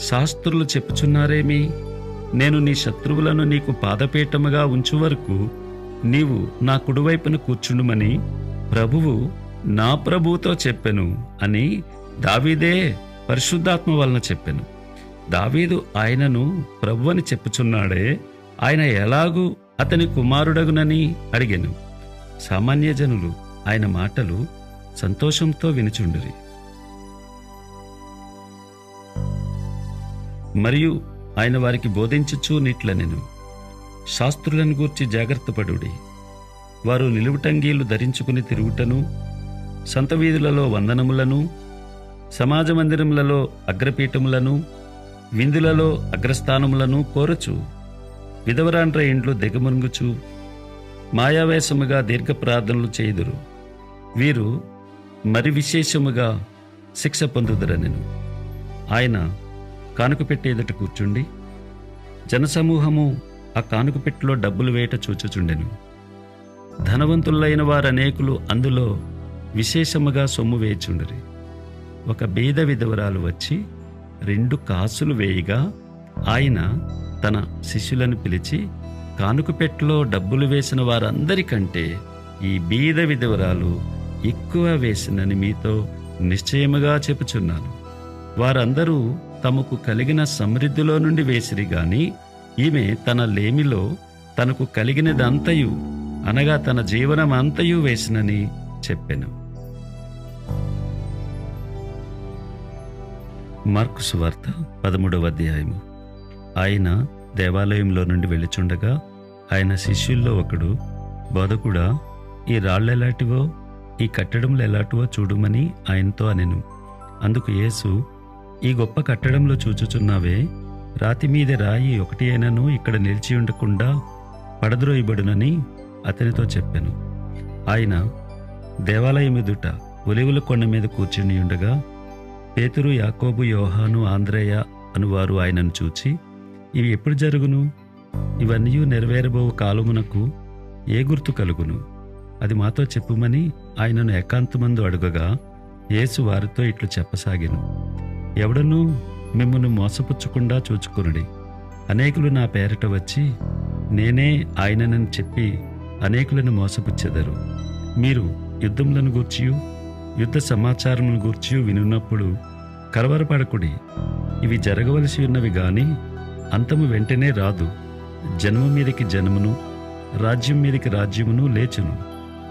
Speaker 2: శాస్త్రులు చెప్పుచున్నారేమి? నేను నీ శత్రువులను నీకు పాదపీఠముగా ఉంచు వరకు నీవు నా కుడివైపున కూర్చుండుమని ప్రభువు నా ప్రభువుతో చెప్పెను అని దావీదే పరిశుద్ధాత్మ వలన చెప్పెను. దావీదు ఆయనను ప్రభు అని చెప్పుచున్నాడే, ఆయన ఎలాగూ అతని కుమారుడగునని అడిగెను. సామాన్య జనులు ఆయన మాటలు సంతోషంతో వినుచుండిరి. మరియు ఆయన వారికి బోధించుచూ నిట్లనెను, శాస్త్రులను గూర్చి జాగ్రత్తపడుడి. వారు నిలువుటంగీలు ధరించుకుని తిరుగుటను, సంత వీధులలో వందనములను, సమాజ మందిరములలో అగ్రపీఠములను, విందులలో అగ్రస్థానములను కోరచు, విధవరాండ్ర ఇండ్లు దిగమునుగుచు మాయావేశముగా దీర్ఘ ప్రార్థనలు చేయుదురు. వీరు మరి విశేషముగా శిక్ష పొందుదురనెను. ఆయన కానుక పెట్టె ఎదుట కూర్చుండి జనసమూహము ఆ కానుక పెట్టెలో డబ్బులు వేయట చూచుచుండెను. ధనవంతులైన వారనేకులు అందులో విశేషముగా సొమ్ము వేయుచుండిరి. ఒక బీద విధవరాలు వచ్చి 2 కాసులు వేయగా ఆయన తన శిష్యులను పిలిచి, కానుక పెట్టెలో డబ్బులు వేసిన వారందరికంటే ఈ బీద విధవరాలు ఎక్కువ వేసినని మీతో నిశ్చయముగా చెప్పుచున్నాను. వారందరూ తమకు కలిగిన సమృద్ధిలో నుండి వేసిరి గాని ఈమె తన లేమిలో తనకు కలిగినదంతయు, అనగా తన జీవనమంతయు వేసినని చెప్పెను. మార్కు సువార్త 13వ అధ్యాయము. ఆయన దేవాలయంలో నుండి వెళ్ళుచుండగా ఆయన శిష్యుల్లో ఒకడు, బోధకుడా, ఈ రాళ్ళెలాంటివో ఈ కట్టడములు ఎలాంటివో చూడుమని ఆయనతో అనెను. అందుకు యేసు, ఈ గొప్ప కట్టడంలో చూచుచున్నావే, రాతి మీద రాయి ఒకటి అయినను ఇక్కడ నిలిచి ఉండకుండా పడద్రోయబడునని అతనితో చెప్పాను. ఆయన దేవాలయం ఎదుట ఒలివుల కొండ మీద కూర్చుని ఉండగా పేతురు, యాకోబు, యోహాను, ఆంద్రేయ అనువారు ఆయనను చూచి, ఇవి ఎప్పుడు జరుగును? ఇవన్నీ నెరవేరబోవు కాలమునకు ఏ గుర్తు కలుగును? అది మాతో చెప్పుమని ఆయనను ఏకాంతమందు అడుగగా యేసు వారితో ఇట్లు చెప్పసాగెను. ఎవడనూ మిమ్మును మోసపుచ్చకుండా చూచుకొనుడి. అనేకులు నా పేరిట వచ్చి నేనే ఆయననని చెప్పి అనేకులను మోసపుచ్చెదరు. మీరు యుద్ధములను గూర్చియు యుద్ధ సమాచారములను గూర్చియు వినున్నప్పుడు కలవరపడకుడి. ఇవి జరగవలసి ఉన్నవి గాని అంతము వెంటనే రాదు. జన్మ మీదకి జన్మను, రాజ్యం మీదకి రాజ్యమును లేచును.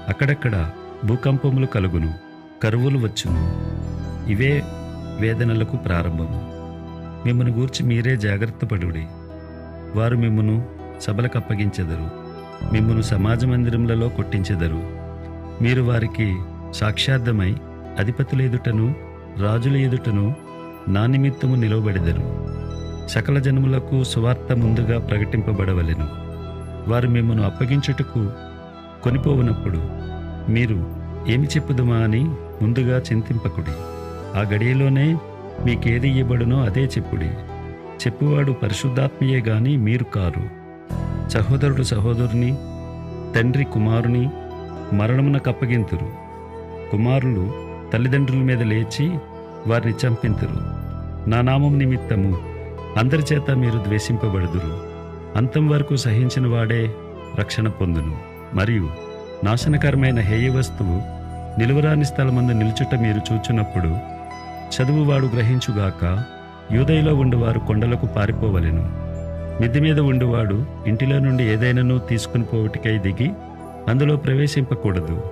Speaker 2: అక్కడక్కడ భూకంపములు కలుగును, కరువులు వచ్చును. ఇవే వేదనలకు ప్రారంభము. మిమ్మను గూర్చి మీరే జాగ్రత్త పడుడి. వారు మిమ్మును సభలకు అప్పగించెదరు, మిమ్మును సమాజ మందిరములలో కొట్టించెదరు. మీరు వారికి సాక్షార్థమై అధిపతుల ఎదుటను రాజుల ఎదుటను నా నిమిత్తము నిలవబడెదరు. సకల జనములకు సువార్త ముందుగా ప్రకటింపబడవలెను. వారు మిమ్మను అప్పగించుటకు కొనిపోవునప్పుడు మీరు ఏమి చెప్పుదుమా అని ముందుగా చింతింపకుడి. ఆ గడియలోనే మీకేది ఇయ్యబడునో అదే చెప్పుడి. చెప్పువాడు పరిశుద్ధాత్మయే గాని మీరు కారు. సహోదరుడు సహోదరుని, తండ్రి కుమారుని మరణమునకు అప్పగింతురు. కుమారులు తల్లిదండ్రుల మీద లేచి వారిని చంపింతురు. నా నామం నిమిత్తము అందరి చేత మీరు ద్వేషింపబడుదురు. అంతం వరకు సహించిన వాడే రక్షణ పొందును. మరియు నాశనకరమైన హేయ వస్తువు నిలువరాని స్థలమందు నిలుచుట మీరు చూచున్నప్పుడు చదువువాడు గ్రహించుగాక, యూదయలో ఉండువారు కొండలకు పారిపోవలెను. మిద్దె మీద ఉండువాడు ఇంటిలో నుండి ఏదైనాను తీసుకుని పోవుటికై దిగి అందులో ప్రవేశింపకూడదు.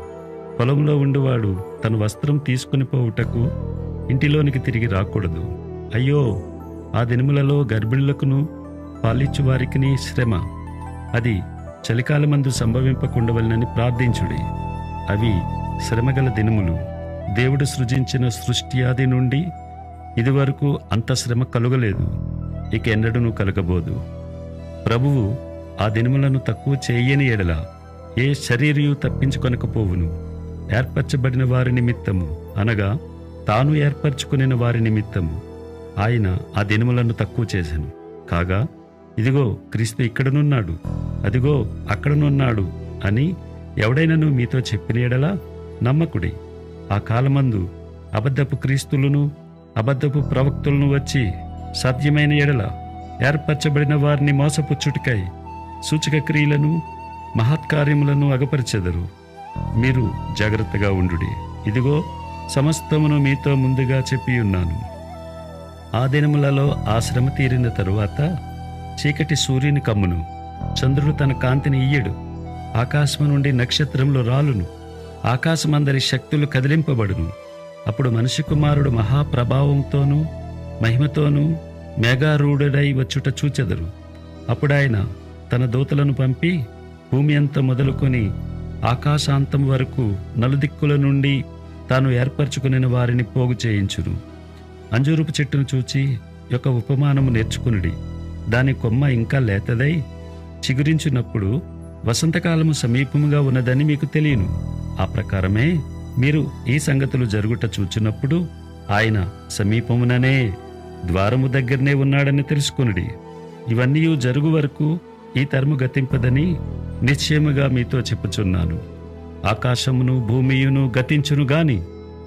Speaker 2: పొలంలో ఉండువాడు తన వస్త్రం తీసుకుని పోవుటకు ఇంటిలోనికి తిరిగి రాకూడదు. అయ్యో, ఆ దినములలో గర్భిణులకును పాలిచ్చు వారికిని శ్రమ. అది చలికాలమందు సంభవింపకుండవలనని ప్రార్థించుడి. అవి శ్రమగల దినములు. దేవుడు సృజించిన సృష్టి ఆది నుండి ఇదివరకు అంత శ్రమ కలుగలేదు, ఇక ఎన్నడూను కలగబోదు. ప్రభువు ఆ దినములను తక్కువ చేయని ఎడల ఏ శరీరయు తప్పించుకొనకపోవును. ఏర్పరచబడిన వారి నిమిత్తము, అనగా తాను ఏర్పరచుకునిన వారి నిమిత్తము ఆయన ఆ దినములను తక్కువ చేశాను. కాగా ఇదిగో క్రీస్తు ఇక్కడనున్నాడు, అదిగో అక్కడనున్నాడు అని ఎవడైనను మీతో చెప్పిన ఎడల నమ్మకుడి. ఆ కాలమందు అబద్ధపు క్రీస్తులను అబద్ధపు ప్రవక్తులను వచ్చి సాధ్యమైన ఎడల ఏర్పరచబడిన వారిని మోసపుచ్చుటికై సూచక క్రియలను మహత్కార్యములను అగపరిచెదరు. మీరు జాగ్రత్తగా ఉండుడి. ఇదిగో సమస్తమును మీతో ముందుగా చెప్పియున్నాను. ఆ దినములలో ఆ శ్రమ తీరిన తరువాత చీకటి సూర్యుని కమ్మును, చంద్రుడు తన కాంతిని ఇయ్యడు, ఆకాశము నుండి నక్షత్రములు రాలును, ఆకాశమందరి శక్తులు కదిలింపబడును. అప్పుడు మనిషి కుమారుడు మహాప్రభావంతోనూ మహిమతోనూ మేఘారూఢుడై వచ్చుట చూచెదరు. అప్పుడాయన తన దూతలను పంపి భూమి అంత మొదలుకొని ఆకాశాంతం వరకు నలుదిక్కుల నుండి తాను ఏర్పరచుకుని వారిని పోగు చేయించును. అంజూరపు చెట్టును చూచి ఒక ఉపమానము నేర్చుకునుడి. దాని కొమ్మ ఇంకా లేతదై చిగురించినప్పుడు వసంతకాలము సమీపముగా ఉన్నదని మీకు తెలియను. ఆ ప్రకారమే మీరు ఈ సంగతులు జరుగుట చూచినప్పుడు ఆయన సమీపముననే, ద్వారము దగ్గరనే ఉన్నాడని తెలుసుకునుడి. ఇవన్నీ జరుగు వరకు ఈ తరము గతింపదని నిశ్చయముగా మీతో చెప్పుచున్నాను. ఆకాశమును భూమియును గతించును గాని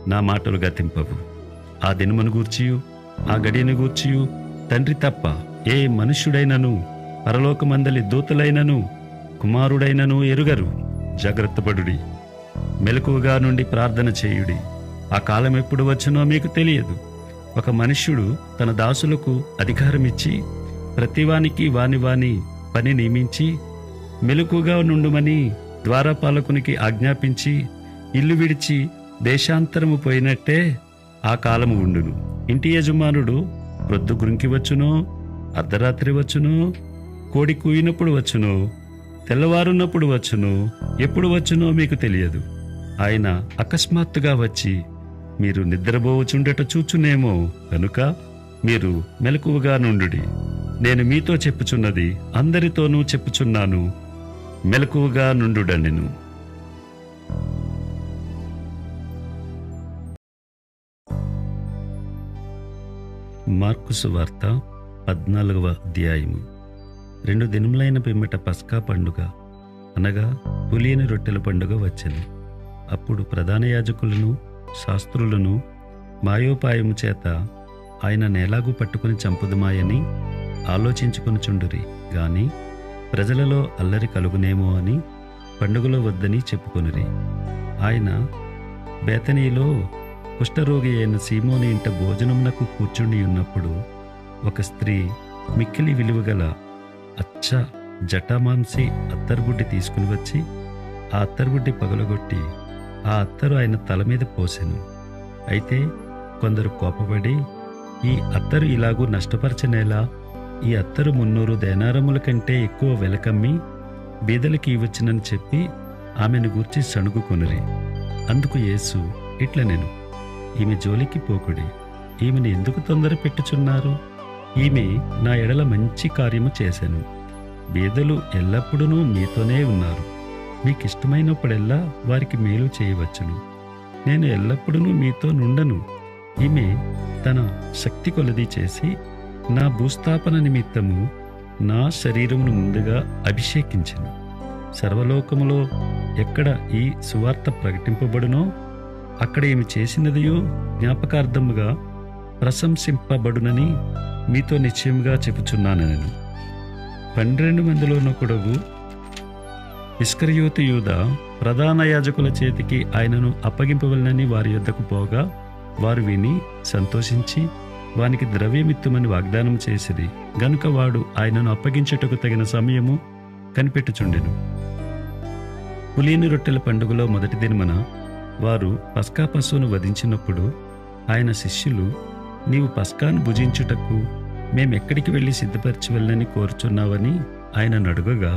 Speaker 2: నా మాటలు గతింపవు. ఆ దినమును గూర్చియు ఆ గడియను గూర్చియు తండ్రి తప్ప ఏ మనుష్యుడైనను పరలోకమందలి దూతలైనను కుమారుడైనను ఎరుగరు. జాగ్రత్తపడుడి, మెలకువగా నుండి ప్రార్థన చేయుడి. ఆ కాలం ఎప్పుడు వచ్చునో మీకు తెలియదు. ఒక మనుష్యుడు తన దాసులకు అధికారమిచ్చి ప్రతివానికి వాని వాని పని నియమించి మెలకువగా నుండుమని ద్వారపాలకునికి ఆజ్ఞాపించి ఇల్లు విడిచి దేశాంతరము పోయినట్టే ఆ కాలము ఉండును. ఇంటి యజమానుడు ప్రొద్దు గురించి వచ్చునో, అర్ధరాత్రి వచ్చునో, కోడి కూయినప్పుడు వచ్చునో, తెల్లవారున్నప్పుడు వచ్చునో, ఎప్పుడు వచ్చునో మీకు తెలియదు. ఆయన అకస్మాత్తుగా వచ్చి మీరు నిద్రపోవచుండట చూచునేమో. కనుక మీరు మెలకువగా నుండుడి. నేను మీతో చెప్పుచున్నది అందరితోనూ చెప్పుచున్నాను, మెలకువగా నుండుడనెను. మార్కు సువార్త 14వ అధ్యాయము. 2 దినములైన పిమ్మట పస్కా పండుగ అనగా పులియని రొట్టెల పండుగ వచ్చెను. అప్పుడు ప్రధాన యాజకులను శాస్త్రులను మాయోపాయము చేత ఆయనను ఎలాగూ పట్టుకుని చంపుదుమాయని ఆలోచించుకొనుచుండురి గాని ప్రజలలో అల్లరి కలుగునేమో అని పండుగలో వద్దని చెప్పుకొనిరి. ఆయన బేతనీలో కుష్ఠరోగి అయిన సీమోని ఇంట భోజనమునకు కూర్చుండి ఉన్నప్పుడు ఒక స్త్రీ మిక్కిలి విలువగల అచ్చ జటామాంసి అత్తరుగుడ్డి తీసుకుని వచ్చి ఆ అత్తరుగుడ్డి పగలగొట్టి ఆ అత్తరు ఆయన తల మీద పోసెను. అయితే కొందరు కోపపడి, ఈ అత్తరు ఇలాగూ నష్టపరచనేలా, ఈ అత్తరు 300 దేనారముల కంటే ఎక్కువ వెలకమ్మి బీదలకి ఇవ్వచ్చునని చెప్పి ఆమెను గూర్చి సణుగుకొనిరి. అందుకు యేసు ఇట్లనెను, ఈమె జోలికి పోకుడి, ఈమెను ఎందుకు తొందర పెట్టుచున్నారు? ఈమె నా ఎడల మంచి కార్యము చేశాను. బీదలు ఎల్లప్పుడూ మీతోనే ఉన్నారు, మీకిష్టమైనప్పుడెల్లా వారికి మేలు చేయవచ్చును. నేను ఎల్లప్పుడూ మీతో నుండను. ఈమె తన శక్తి కొలది చేసి నా భూస్థాపన నిమిత్తము నా శరీరమును ముందుగా అభిషేకించెను. సర్వలోకములో ఎక్కడ ఈ సువార్త ప్రకటింపబడునో అక్కడ ఏమి చేసినదియో జ్ఞాపకార్థముగా ప్రశంసింపబడునని మీతో నిశ్చయముగా చెప్పుచున్నానెను. 12 మందిలోనొకడు ఇస్కరియోతు యూదా ప్రధాన యాజకుల చేతికి ఆయనను అప్పగింపవలనని వారి యొద్దకు పోగా వారు విని సంతోషించి వానికి ద్రవ్యమిత్తుమని వాగ్దానం చేసిరి. గనుక వాడు ఆయనను అప్పగించుటకు తగిన సమయము కనిపెట్టుచుండెను. పులియని రొట్టెల పండుగలో మొదటి దినమున వారు పస్కా పశువును వధించినప్పుడు ఆయన శిష్యులు, నీవు పస్కాను భుజించుటకు మేమెక్కడికి వెళ్ళి సిద్ధపరచి వెళ్ళని కోరుచున్నావని ఆయనను అడుగగా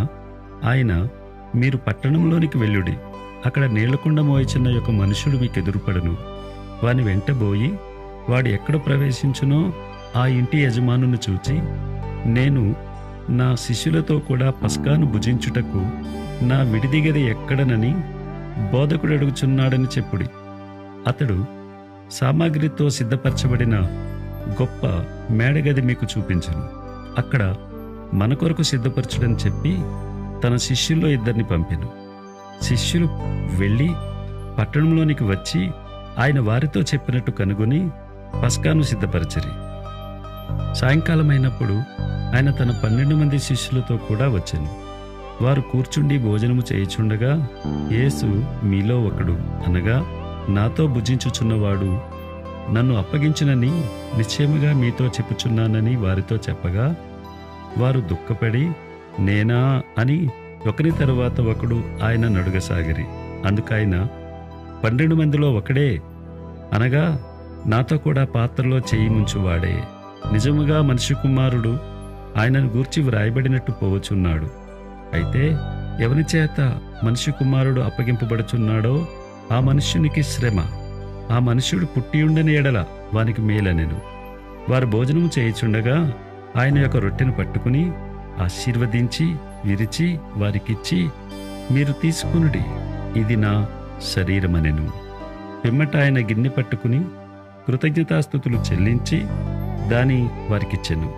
Speaker 2: ఆయన, మీరు పట్టణంలోనికి వెళ్ళుడి, అక్కడ నీళ్లకుండ మోయిచున్న ఒక మనుషుడు మీకు ఎదురుపడను. వాని వెంటబోయి వాడు ఎక్కడ ప్రవేశించునో ఆ ఇంటి యజమానును చూచి, నేను నా శిష్యులతో కూడా పస్కాను భుజించుటకు నా విడిది గది ఎక్కడనని బోధకుడు అడుగుచున్నాడని చెప్పుడి. అతడు సామాగ్రితో సిద్ధపరచబడిన గొప్ప మేడగది మీకు చూపించును. అక్కడ మన కొరకు సిద్ధపరచుడని చెప్పి తన శిష్యుల్లో 2 పంపెను. శిష్యులు వెళ్ళి పట్టణంలోనికి వచ్చి ఆయన వారితో చెప్పినట్టు కనుగొని పస్కాను సిద్ధపరచిరి. సాయంకాలం అయినప్పుడు ఆయన తన 12 మంది శిష్యులతో కూడా వచ్చెను. వారు కూర్చుండి భోజనము చేయుచుండగా యేసు, మీలో ఒకడు అనగా నాతో భుజించుచున్నవాడు నన్ను అప్పగించునని నిశ్చయముగా మీతో చెప్పుచున్నానని వారితో చెప్పగా వారు దుఃఖపడి, నేనా అని ఒకరి తరువాత ఒకడు ఆయన నడుగసాగిరి. అందుకైన 12 మందిలో ఒకడే అనగా నాతో కూడా పాత్రలో చేయి ముంచువాడే. నిజముగా మనిషి కుమారుడు ఆయనను గూర్చి వ్రాయబడినట్టు పోవచున్నాడు. అయితే ఎవరి చేత మనిషి కుమారుడు అప్పగింపబడుచున్నాడో ఆ మనుష్యునికి శ్రమ, ఆ మనుష్యుడు పుట్టియుండని ఎడల వానికి మేలనెను. వారు భోజనము చేయుచుండగా ఆయన యొక్క రొట్టెను పట్టుకుని ఆశీర్వదించి విరిచి వారికిచ్చి, మీరు తీసుకునుడి, ఇది నా శరీరమనెను. పిమ్మట ఆయన గిన్నె పట్టుకుని కృతజ్ఞతాస్తుతులు చెల్లించి దాని వారికిచ్చెను.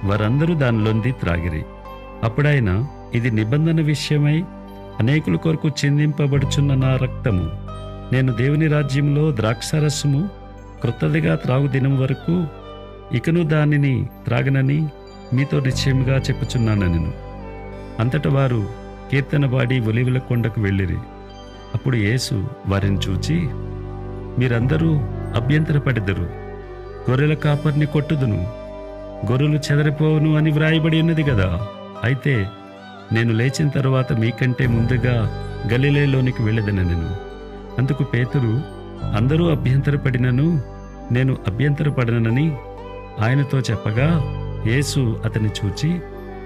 Speaker 2: వారందరూ దానిలోంది త్రాగిరి. అప్పుడాయన, ఇది నిబంధన విషయమై అనేకుల కొరకు చిందింపబడుచున్న నా రక్తము. నేను దేవుని రాజ్యంలో ద్రాక్షారసము క్రొత్తదిగా త్రాగు దినం వరకు ఇకను దానిని త్రాగనని మీతో నిశ్చయముగా చెప్పుచున్నానెను. అంతటా వారు కీర్తన పాడి ఒలీవల కొండకు వెళ్ళిరి. అప్పుడు యేసు వారిని చూచి, మీరందరూ అభ్యంతరపడెదరు, గొర్రెల కాపర్ని కొట్టుదును, గొర్రెలు చెదరిపోవును అని వ్రాయబడి ఉన్నది కదా. అయితే నేను లేచిన తరువాత మీకంటే ముందుగా గలిలయలోనికి వెళ్ళదనెను. అందుకు పేతురు, అందరూ అభ్యంతరపడినను నేను అభ్యంతరపడనని ఆయనతో చెప్పగా యేసు అతని చూచి,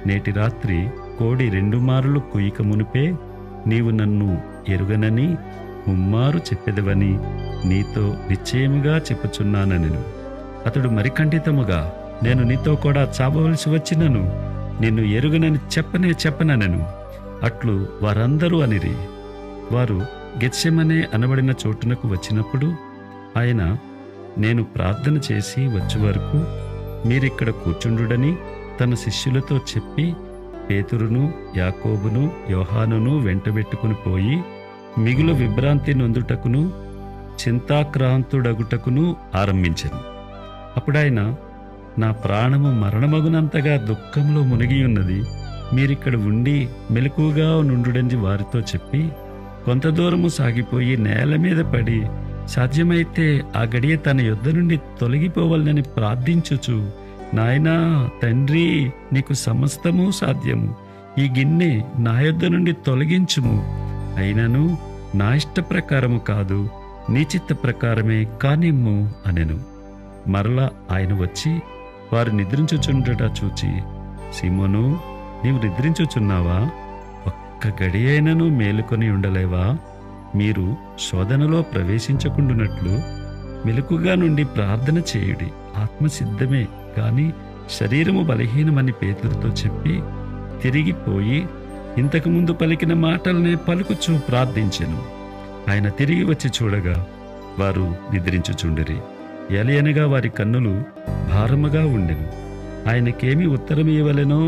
Speaker 2: నేటి రాత్రి కోడి 2 మారులు కుయ్యక మునిపే నీవు నన్ను ఎరుగనని 3 మారు చెప్పెదవని నీతో నిశ్చయముగా చెప్పుచున్నానెను. అతడు మరి ఖండితముగా, నేను నీతో కూడా చావవలసి వచ్చినను నిన్ను ఎరుగనని చెప్పనెను. అట్లు వారందరూ అనిరి. వారు గెత్సెమనే అనబడిన చోటునకు వచ్చినప్పుడు ఆయన, నేను ప్రార్థన చేసి వచ్చే వరకు మీరిక్కడ కూర్చుండుడని తన శిష్యులతో చెప్పి పేతురును, యాకోబును, యోహానును వెంటబెట్టుకుని పోయి మిగులు విభ్రాంతి నొందుటకును చింతాక్రాంతుడగుటకును ఆరంభించెను. అప్పుడాయన, నా ప్రాణము మరణమగునంతగా దుఃఖంలో మునిగియున్నది, మీరిక్కడ ఉండి మెలకుగా నుండుడని వారితో చెప్పి కొంత దూరము సాగిపోయి నేల మీద పడి సాధ్యమైతే ఆ గడియ తన యొద్ద నుండి తొలగిపోవాలని ప్రార్థించుచు, నాయనా తండ్రి, నీకు సమస్తము సాధ్యము, ఈ గిన్నె నా యొద్ద నుండి తొలగించుము, అయినను నా ఇష్ట ప్రకారము కాదు, నీ చిత్త ప్రకారమే కానిమ్ము అనెను. మరలా ఆయన వచ్చి వారు నిద్రించుచుండట చూచి, సీమోను, నీవు నిద్రించుచున్నావా? ఒక్క గడియైనను మేలుకొని ఉండలేవా? మీరు శోధనలో ప్రవేశించకుండునట్లు మెలకుగా నుండి ప్రార్థన చేయుడి. ఆత్మ సిద్ధమే గాని శరీరము బలహీనమని పేతురుతో చెప్పి తిరిగిపోయి ఇంతకుముందు పలికిన మాటలనే పలుకుచూ ప్రార్థించెను. ఆయన తిరిగి వచ్చి చూడగా వారు నిద్రించుచుండిరి. ఎలయనగా వారి కన్నులు భారముగా ఉండెను. ఆయనకేమి ఉత్తరం ఇవ్వలెనో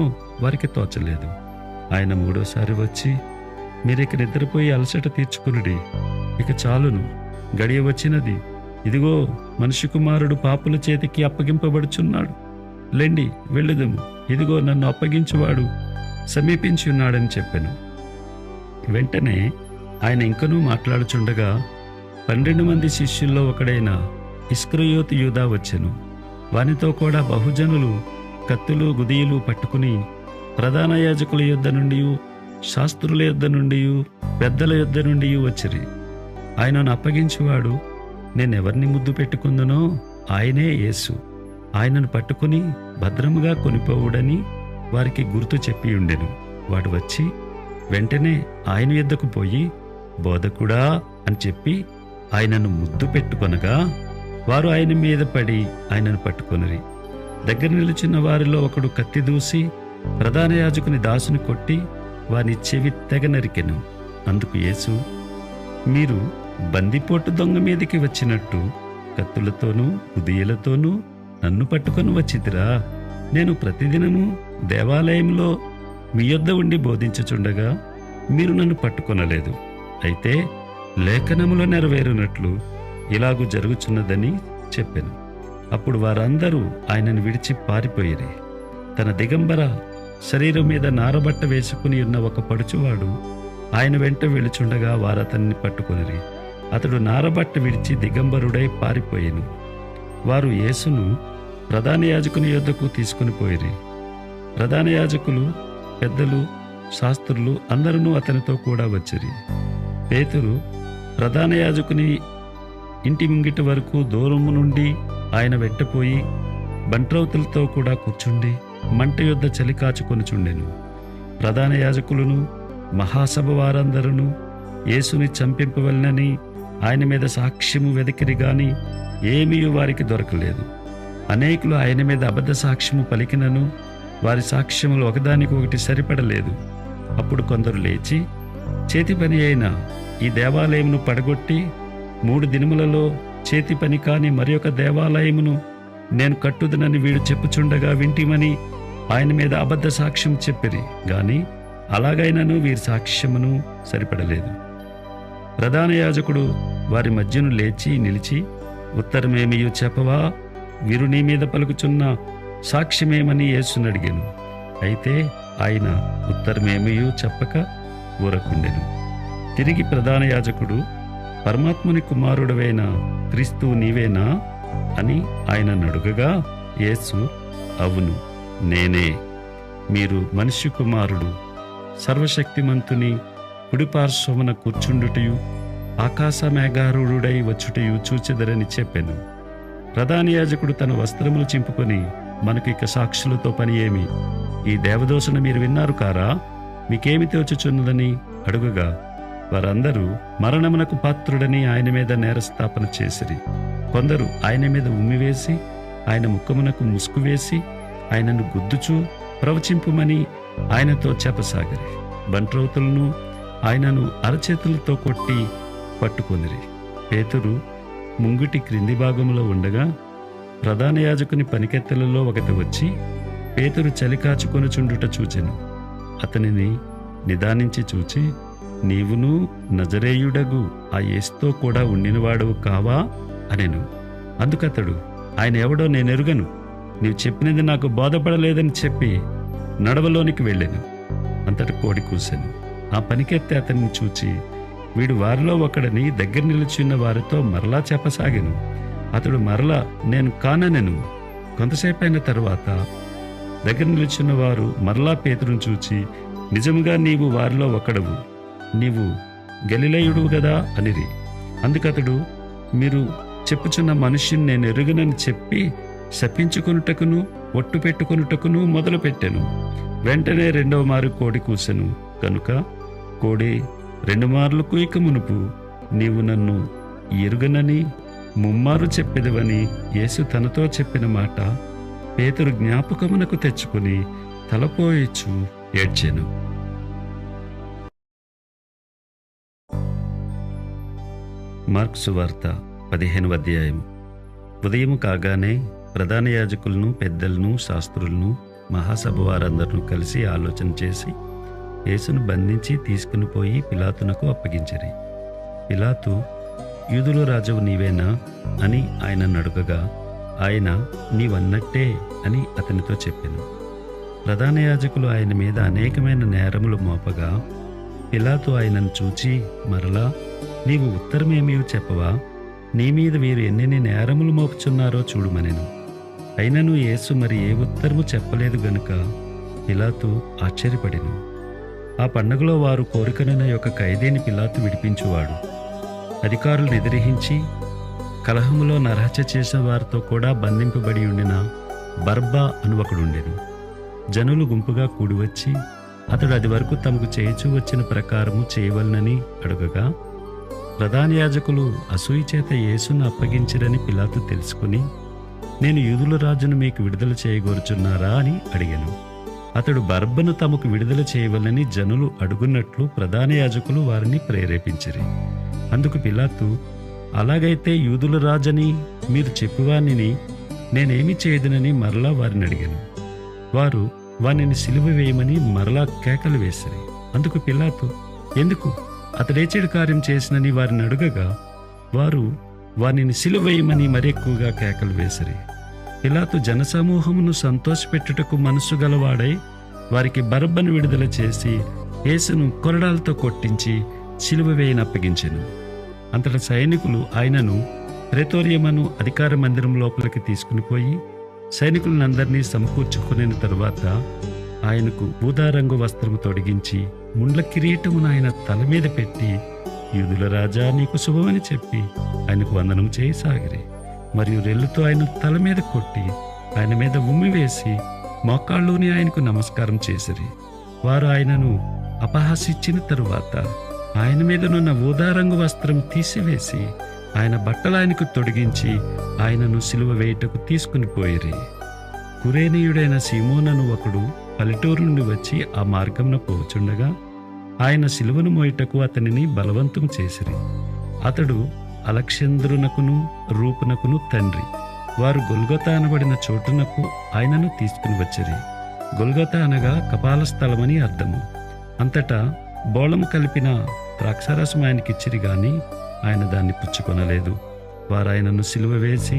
Speaker 2: వారికి తోచలేదు. ఆయన మూడోసారి వచ్చి, మీరిక నిద్రపోయి అలసట తీర్చుకునుడి, ఇక చాలును, గడియ వచ్చినది, ఇదిగో మనిషి కుమారుడు పాపుల చేతికి అప్పగింపబడుచున్నాడు, లెండి వెళ్ళుదము, ఇదిగో నన్ను అప్పగించువాడు సమీపించి ఉన్నాడని చెప్పెను. వెంటనే ఆయన ఇంకనూ మాట్లాడుచుండగా 12 మంది శిష్యుల్లో ఒకడైన ఇస్కరియోతు యూదా వచ్చెను. వానితో కూడా బహుజనులు కత్తులు గుదియలు పట్టుకుని ప్రధాన యాజకుల యొద్ద నుండి, శాస్త్రుల యొద్ద నుండి, పెద్దల యొద్ద నుండి వచ్చిరి. ఆయనను అప్పగించువాడు నేనెవరిని ముద్దు పెట్టుకుందునో ఆయనే యేసు, ఆయనను పట్టుకుని భద్రముగా కొనిపోవుడని వారికి గుర్తు చెప్పి ఉండెను. వాడు వచ్చి వెంటనే ఆయన యొద్దకు పోయి, బోధకుడా అని చెప్పి ఆయనను ముద్దు పెట్టుకొనగా వారు ఆయన మీద పడి ఆయనను పట్టుకొనిరి. దగ్గర నిలిచిన వారిలో ఒకడు కత్తి దూసి ప్రధాన యాజకుని దాసుని కొట్టి వాని చెవి తెగ నరికెను. అందుకు యేసు, మీరు బందిపోటు దొంగ మీదికి వచ్చినట్టు కత్తులతోనూ ఉదయలతోనూ నన్ను పట్టుకొని వచ్చితిరా? నేను ప్రతిదినము దేవాలయంలో మీ యొద్ద ఉండి బోధించుచుండగా మీరు నన్ను పట్టుకొనలేదు. అయితే లేఖనములో నెరవేరునట్లు ఇలాగూ జరుగుచున్నదని చెప్పెను. అప్పుడు వారందరూ ఆయనను విడిచి పారిపోయిరి. తన దిగంబర శరీరం మీద నారబట్ట వేసుకుని ఉన్న ఒక పడుచువాడు ఆయన వెంట వెళుచుండగా వారతన్ని పట్టుకొనిరి. అతడు నారబట్ట విడిచి దిగంబరుడై పారిపోయెను. వారు యేసును ప్రధాన యాజకుని యొద్దకు తీసుకుని పోయిరి. ప్రధాన యాజకులు, పెద్దలు, శాస్త్రులు అందరూ అతనితో కూడా వచ్చిరి. పేతురు ప్రధాన యాజకుని ఇంటి ముంగిటి వరకు దూరము నుండి ఆయన వెంటపోయి బంట్రౌతులతో కూడా కూర్చుండి మంట యొద్ద చలి కాచుకొనుచుండెను. ప్రధాన యాజకులను, మహాసభ వారందరూ యేసుని చంపింపవలనని ఆయన మీద సాక్ష్యము వెదికిరి గాని ఏమీ వారికి దొరకలేదు. అనేకులు ఆయన మీద అబద్ధ సాక్ష్యము పలికినను వారి సాక్ష్యములు ఒకదానికొకటి సరిపడలేదు. అప్పుడు కొందరు లేచి, చేతి పని అయిన ఈ దేవాలయమును పడగొట్టి 3 దినములలో చేతి పని కాని మరి ఒక దేవాలయమును నేను కట్టుదనని వీడు చెప్పుచుండగా వింటిమని ఆయన మీద అబద్ధ సాక్ష్యం చెప్పిరి గాని అలాగైనను వీరి సాక్ష్యమును సరిపడలేదు. ప్రధాన యాజకుడు వారి మధ్యను లేచి నిలిచి, ఉత్తరమేమియు చెప్పవా? వీరు నీ మీద పలుకుచున్న సాక్ష్యమేమని యేసును అడిగాను. అయితే ఆయన ఉత్తరమేమియు చెప్పక ఊరకుండెను. తిరిగి ప్రధాన యాజకుడు, పరమాత్ముని కుమారుడవైన క్రీస్తు నీవేనా అని ఆయన అడుగగా యేసు, అవును నేనే. మీరు మనిషి కుమారుడు సర్వశక్తిమంతుని కుడిపార్శ్వమున కూర్చుండుటయు ఆకాశ మేఘారూఢుడై వచ్చుటయు చూచెదరని చెప్పెను. ప్రధాన యాజకుడు తన వస్త్రములు చింపుకొని, మనకు ఇక సాక్షులతో పని ఏమి? ఈ దేవదోషణ మీరు విన్నారు కారా? మీకేమి తోచుచున్నదని అడుగగా వారందరూ మరణమునకు పాత్రుడని ఆయన మీద నేరస్థాపన చేసిరి. కొందరు ఆయన మీద ఉమ్మివేసి ఆయన ముఖమునకు ముసుగు వేసి ఆయనను గుద్దుచూ ప్రవచింపుమని ఆయనతో చెప్పసాగిరి. బంట్రౌతులను ఆయనను అరచేతులతో కొట్టి పట్టుకొనిరి. పేతురు ముంగిటి క్రింది భాగంలో ఉండగా ప్రధాన యాజకుని పనికెత్తెలలో ఒకటి వచ్చి పేతురు చలి కాచుకొనుచుండుట చూచెను. అతనిని నిదానించి చూచి, నీవును నజరేయుడగు ఆ యేసుతో కూడా ఉండినవాడవు కావా అనెను. అందుకతడు, ఆయన ఎవడో నేనెరుగను, నీవు చెప్పినది నాకు బోధపడలేదని చెప్పి నడవలోనికి వెళ్ళాను. అంతటి కోడి కూశాను. ఆ పనికెత్తే అతన్ని చూచి, వీడు వారిలో ఒకడని దగ్గర నిలిచిన్న వారితో మరలా చెప్పసాగాను. అతడు మరలా నేను కాననెను. కొంతసేపైన తరువాత దగ్గర నిలిచిన వారు మరలా పేతురును చూచి, నిజముగా నీవు వారిలో ఒకడవు, నీవు గలిలయుడు గదా అనిరి. అందుకతడు, మీరు చెప్పుచున్న మనుష్యుని నేను ఎరుగనని చెప్పి శపించుకొనుటకును ఒట్టు పెట్టుకొనుటకును మొదలుపెట్టెను. వెంటనే రెండవ మారు కోడి కూసెను. కనుక కోడి 2 మార్లు కూయక మునుపు, నీవు నన్ను ఎరుగనని ముమ్మారు చెప్పెదవని యేసు తనతో చెప్పిన మాట పేతురు జ్ఞాపకమునకు తెచ్చుకుని తలపోయిచ్చు ఏడ్చెను. మార్కు సువార్త 15వ అధ్యాయం. ఉదయం కాగానే ప్రధాన యాజకులను, పెద్దలను, శాస్త్రులను, మహాసభ వారందరూ కలిసి ఆలోచన చేసి యేసును బంధించి తీసుకుని పోయి పిలాతునకు అప్పగించిరి. పిలాతు, యూదుల రాజువు నీవేనా అని ఆయనను అడుగగా, ఆయన నీవన్నట్టే అని అతనితో చెప్పెను. ప్రధాన యాజకులు ఆయన మీద అనేకమైన నేరములు మోపగా పిలాతు ఆయనను చూచి మరలా, నీవు ఉత్తరమేమీ చెప్పవా? నీ మీద వీరు ఎన్నెన్ని నేరములు మోపుచున్నారో చూడుమనెను. అయినను యేసు మరి ఏ ఉత్తరము చెప్పలేదు గనుక పిలాతు ఆశ్చర్యపడెను. ఆ పండగలో వారు కోరికనున్న యొక్క ఖైదీని పిలాతు విడిపించువాడు. అధికారులను ఎదిరించి కలహములో నరహత్య చేసిన వారితో కూడా బంధింపబడి ఉండిన బర్బా అను ఒకడుండెను. జనులు గుంపుగా కూడివచ్చి అతడు అది వరకు తమకు చేయిచూ వచ్చిన ప్రకారము చేయవలనని అడుగగా, ప్రధాన యాజకులు అసూయ చేత యేసును అప్పగించిరని పిలాతు తెలుసుకుని, నేను యూదుల రాజును మీకు విడుదల చేయగోరుచున్నారా అని అడిగాను. అతడు బర్బను తమకు విడుదల చేయవలనని జనులు అడుగున్నట్లు ప్రధాన యాజకులు వారిని ప్రేరేపించిరి. అందుకు పిలాతు, అలాగైతే యూదుల రాజని మీరు చెప్పువానిని నేనేమి చేయదునని మరలా వారిని అడిగాను. వారు వానిని సిలువ వేయమని మరలా కేకలు వేసిరి. అందుకు పిలాతు, ఎందుకు అతడే చెడు కార్యం చేసినని వారిని అడుగగా వారు వానిని సిలువ వేయమని మరెక్కువగా కేకలు వేసిరి. పిలాతు జనసమూహమును సంతోషపెట్టుటకు మనసు గలవాడై వారికి బరబ్బను విడుదల చేసి యేసును కొరడాలతో కొట్టించి సిలువ వేయని అప్పగించెను. అంతట సైనికులు ఆయనను ప్రెతోరియమను అధికార మందిరం లోపలికి తీసుకుని పోయి సైనికులందరినీ సమకూర్చుకుని తరువాత ఆయనకు ఊదారంగు వస్త్రము తొడిగించి ముండ్ల కిరీటమును ఆయన తల మీద పెట్టి, యూదుల రాజా నీకు శుభమని చెప్పి ఆయనకు వందనం చేయసాగిరి. మరియు రెల్లుతో ఆయన తల మీద కొట్టి ఆయన మీద ఉమ్మివేసి మోకాళ్ళుని ఆయనకు నమస్కారం చేసిరి. వారు ఆయనను అపహాసించిన తరువాత ఆయన మీదనున్న ఊదారంగు వస్త్రం తీసివేసి ఆయన బట్టలు ఆయనకు తొడిగించి ఆయనను సిలువ వేయుటకు తీసుకుని పోయిరి. కురేనీయుడైన సీమోనను ఒకడు పల్లెటూరు నుండి వచ్చి ఆ మార్గమున పోచుండగా ఆయన సిలువను మోయుటకు అతనిని బలవంతం చేసిరి. అతడు అలెగ్జాంద్రునకును రూపునకును తండ్రి. వారు గొల్గొతా అనబడిన చోటునకు ఆయనను తీసుకుని వచ్చిరి. గొల్గొతా అనగా కపాల స్థలమని అర్థము. అంతటా బోళము కలిపిన ద్రాక్షారసం ఆయనకిచ్చిరి గాని ఆయన దాన్ని పుచ్చుకొనలేదు. వారు ఆయనను సిలువ వేసి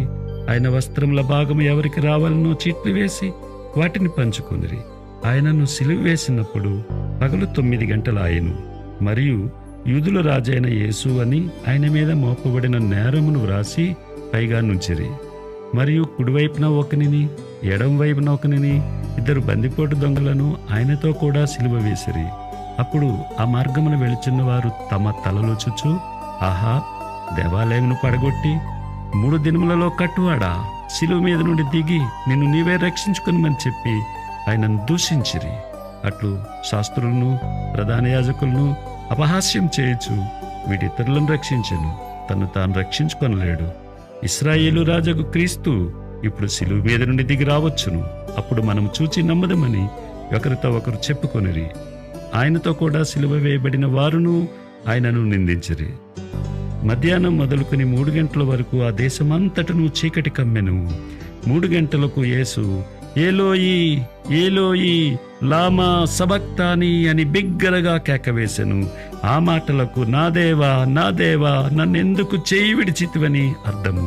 Speaker 2: ఆయన వస్త్రముల భాగము ఎవరికి రావాలనో చీట్లు వేసి వాటిని పంచుకొనిరి. ఆయనను సిలువ వేసినప్పుడు పగలు 9 గంటలాయెను. మరియు యూదుల రాజైన యేసు అని ఆయన మీద మోపబడిన నేరమును వ్రాసి పైగా నుంచిరి. మరియు కుడివైపున ఒకనిని, ఎడం వైపున ఒకనిని, 2 బందిపోటు దొంగలను ఆయనతో కూడా సిలువ వేసిరి. అప్పుడు ఆ మార్గమున వెళుచున్న వారు తమ తలలు చుచ్చు, ఆహా, దేవాలయమును పడగొట్టి 3 దినములలో కట్టువాడా, సిలువ మీద నుండి దిగి నిన్ను నీవే రక్షించుకునిమని చెప్పి ఆయనను దూషించిరి. అట్లు శాస్త్రులను ప్రధాన యాజకులను అపహాస్యం చేయొచ్చు వీడితరులను రక్షించెను, తను తాను రక్షించుకొనలేడు. ఇశ్రాయేలు రాజుకు క్రీస్తు ఇప్పుడు సిలువ మీద నుండి దిగి రావచ్చును, అప్పుడు మనం చూచి నమ్మదమని ఒకరితో ఒకరు చెప్పుకొనిరి. ఆయనతో కూడా సిలువ వేయబడిన వారును ఆయనను నిందించిరి. మధ్యాహ్నం మొదలుకొని 3 గంటల వరకు ఆ దేశమంతటను చీకటి కమ్మెను. 3 గంటలకు యేసు ఏలోయి ఏలోయి లామా సబక్తాని అని బిగ్గరగా కేకవేశను. ఆ మాటలకు నా దేవా నన్నెందుకు చేయి విడిచితివని అర్థము.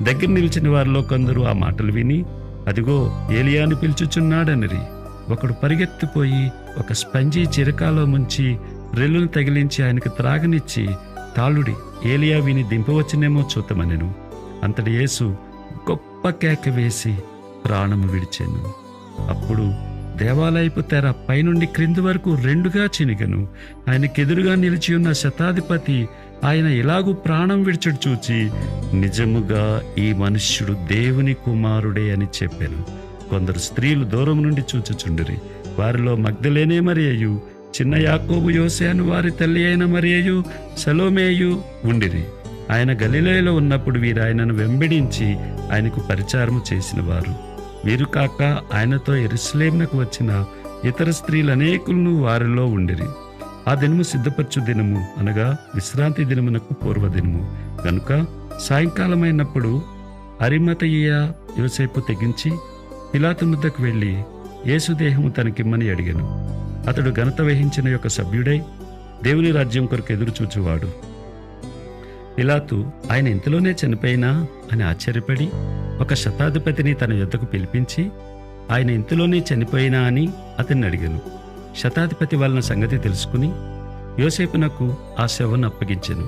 Speaker 2: దగ్గర నిలిచిన వారిలో కొందరు ఆ మాటలు విని, అదిగో ఏలియాను పిలుచుచున్నాడనిరి. ఒకడు పరిగెత్తిపోయి ఒక స్పంజి చిరకాలో ముంచి రెల్లును తగిలించి ఆయనకు త్రాగనిచ్చి, తాళుడి, ఏలియా విని దింపవచ్చునేమో చూతమనెను. అంతటి యేసు గొప్ప కేక వేసి ప్రాణము విడిచెను. అప్పుడు దేవాలయపు తెర పైనుండి క్రింది వరకు 2గా చినిగను. ఆయనకెదురుగా నిలిచి ఉన్న శతాధిపతి ఆయన ఇలాగూ ప్రాణం విడిచడు చూచి, నిజముగా ఈ మనుష్యుడు దేవుని కుమారుడే అని చెప్పాను. కొందరు స్త్రీలు దూరం నుండి చూచుచుండిరి. వారిలో మగ్దలేనే మరియయు, చిన్న యాకోబు, యోసే అను వారి తల్లి అయిన మరియయు, సలోమేయు ఉండిరి. ఆయన గలిలయలో ఉన్నప్పుడు వీరు ఆయనను వెంబడించి ఆయనకు పరిచారము చేసిన వారు. వీరు కాక ఆయనతో యెరూషలేమునకు వచ్చిన ఇతర స్త్రీలు అనేకులను వారిలో ఉండిరి. ఆ దినము సిద్ధపరచు దినము, అనగా విశ్రాంతి దినమునకు పూర్వదినము గనుక సాయంకాలమైనప్పుడు అరిమతయియ యోసేపు తెగించి పిలాతు వద్దకు వెళ్ళి యేసుదేహము తనకిమ్మని అడిగెను. అతడు ఘనత వహించిన యొక్క సభ్యుడై దేవుని రాజ్యం కొరకు ఎదురు చూచువాడు. పిలాతు ఆయన ఇంతలోనే చనిపోయినా అని ఆశ్చర్యపడి ఒక శతాధిపతిని తన యొద్దకు పిలిపించి, ఆయన ఇంతలోనే చనిపోయినా అని అతన్ని అడిగాను. శతాధిపతి వలన సంగతి తెలుసుకుని యోసేపునకు ఆ శవను అప్పగించెను.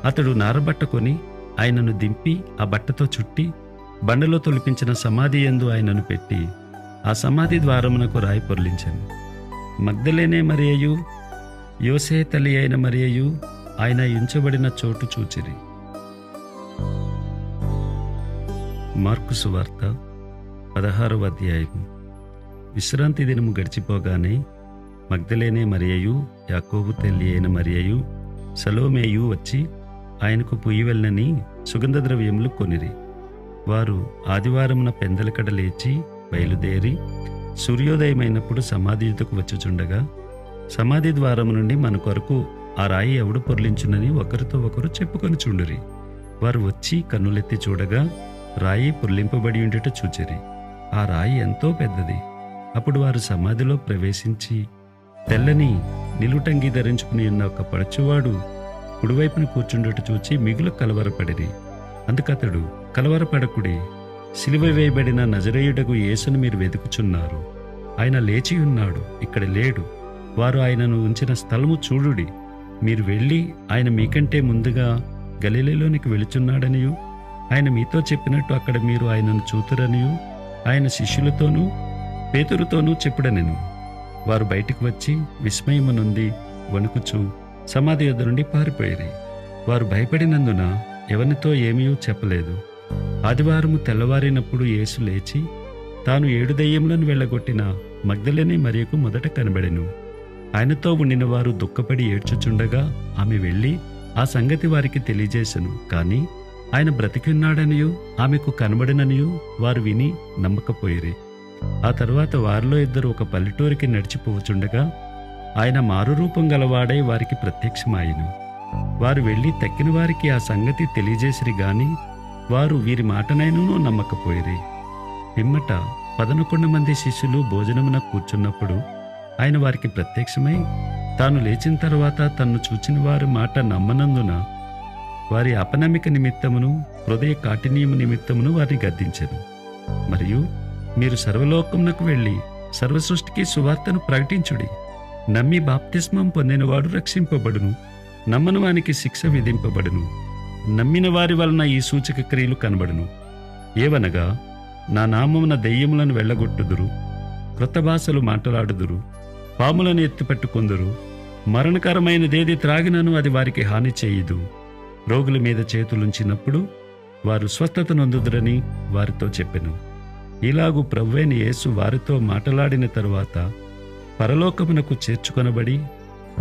Speaker 2: అతడు నారబట్ట కొని ఆయనను దింపి ఆ బట్టతో చుట్టి బండలో తొలిపించిన సమాధి యందు ఆయనను పెట్టి ఆ సమాధి ద్వారమునకు రాయి పొర్లించెను. మగ్దలేనే మరియయు, యోసే తల్లి అయిన మరియయు ఆయన ఉంచబడిన చోటు చూచిరి. మార్కు సువార్త 16వ అధ్యాయం. విశ్రాంతి దినము గడిచిపోగానే మగ్దలేనే మరియయు, యాకోబు తల్లి అయిన మరియయు, సలోమేయు వచ్చి ఆయనకు పుయ్యివెళ్ళని సుగంధ ద్రవ్యములు కొనిరి. వారు ఆదివారమున పెందలకడ లేచి బయలుదేరి సూర్యోదయమైనప్పుడు సమాధి యుద్ధకు వచ్చుచుండగా, సమాధి ద్వారము నుండి మన కొరకు ఆ రాయి ఎవడు పొర్లించునని ఒకరితో ఒకరు చెప్పుకొని చుండిరి. వారు వచ్చి కన్నులెత్తి చూడగా రాయి పొర్లింపబడి ఉండేట చూచిరి. ఆ రాయి ఎంతో పెద్దది. అప్పుడు వారు సమాధిలో ప్రవేశించి తెల్లని నిలుటంగి ధరించుకుని ఉన్న ఒక పడుచువాడు కుడివైపున కూర్చుండేట చూచి మిగులు కలవరపడిరి. అందుకతడు, కలవరపడకుడి, సిలువ వేయబడిన నజరేయుడగు యేసును మీరు వెతుకుచున్నారు. ఆయన లేచి ఉన్నాడు, ఇక్కడ లేడు. వారు ఆయనను ఉంచిన స్థలము చూడుడి. మీరు వెళ్ళి ఆయన మీకంటే ముందుగా గలిలయలోనికి వెళుచున్నాడనియు, ఆయన మీతో చెప్పినట్టు అక్కడ మీరు ఆయనను చూతురనియు ఆయన శిష్యులతోనూ పేతురుతోనూ చెప్పుడనెను. వారు బయటికి వచ్చి విస్మయము నొంది వణుకుచు సమాధి యొద్ద నుండి పారిపోయిరి. వారు భయపడినందున ఎవరితో ఏమీ చెప్పలేదు. ఆదివారము తెల్లవారినప్పుడు యేసు లేచి తాను 7 దయ్యములను వెళ్ళగొట్టిన మగ్దలేనే మరియకు మొదట కనబడెను. ఆయనతో ఉండిన వారు దుఃఖపడి ఏడ్చుచుండగా ఆమె వెళ్ళి ఆ సంగతి వారికి తెలియజేసెను. కాని ఆయన బ్రతికున్నాడనియు ఆమెకు కనబడిననియు వారు విని నమ్మకపోయిరి. ఆ తరువాత వారిలో 2 ఒక పల్లెటూరికి నడిచిపోవచుండగా ఆయన మారురూపం గలవాడై వారికి ప్రత్యక్షమాయెను. వారు వెళ్ళి తక్కిన వారికి ఆ సంగతి తెలియజేసిరి గాని వారు వీరి మాటనైనను నమ్మకపోయిరి. పిమ్మట 11 మంది శిష్యులు భోజనమున కూర్చున్నప్పుడు ఆయన వారికి ప్రత్యక్షమై తాను లేచిన తర్వాత తన్ను చూచిన వారి మాట నమ్మనందున వారి అపనమ్మిక నిమిత్తమును హృదయ కాఠిన్యము నిమిత్తమును వారిని గద్దించెను. మరియు మీరు సర్వలోకమునకు వెళ్ళి సర్వసృష్టికి సువార్తను ప్రకటించుడి. నమ్మి బాప్తిస్మం పొందినవాడు రక్షింపబడును, నమ్మని వానికి శిక్ష విధింపబడును. నమ్మిన వారి వలన ఈ సూచక క్రియలు కనబడును. ఏవనగా, నా నామమున దెయ్యములను వెళ్ళగొట్టుదురు, క్రొత్త భాషలు మాట్లాడుదురు, పాములను ఎత్తిపట్టుకొందురు, మరణకరమైనదేది త్రాగినను అది వారికి హాని చేయదు. రోగుల మీద చేతులుంచినప్పుడు వారు స్వస్థత నొందుదురని వారితో చెప్పెను. ఇలాగు ప్రభువైన యేసు వారితో మాట్లాడిన తరువాత పరలోకమునకు చేర్చుకొనబడి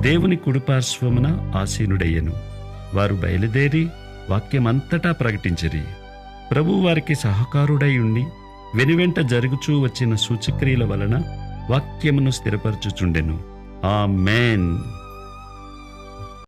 Speaker 2: దేవుని కుడిపార్శ్వమున ఆసీనుడయ్యెను. వారు బయలుదేరి వాక్యమంతటా ప్రకటించిరి. ప్రభువు వారికి సహకారుడై ఉండి వెనువెంట జరుగుచూ వచ్చిన సూచక్రియల వలన వాక్యమును స్థిరపరచుచుండెను. ఆమేన్.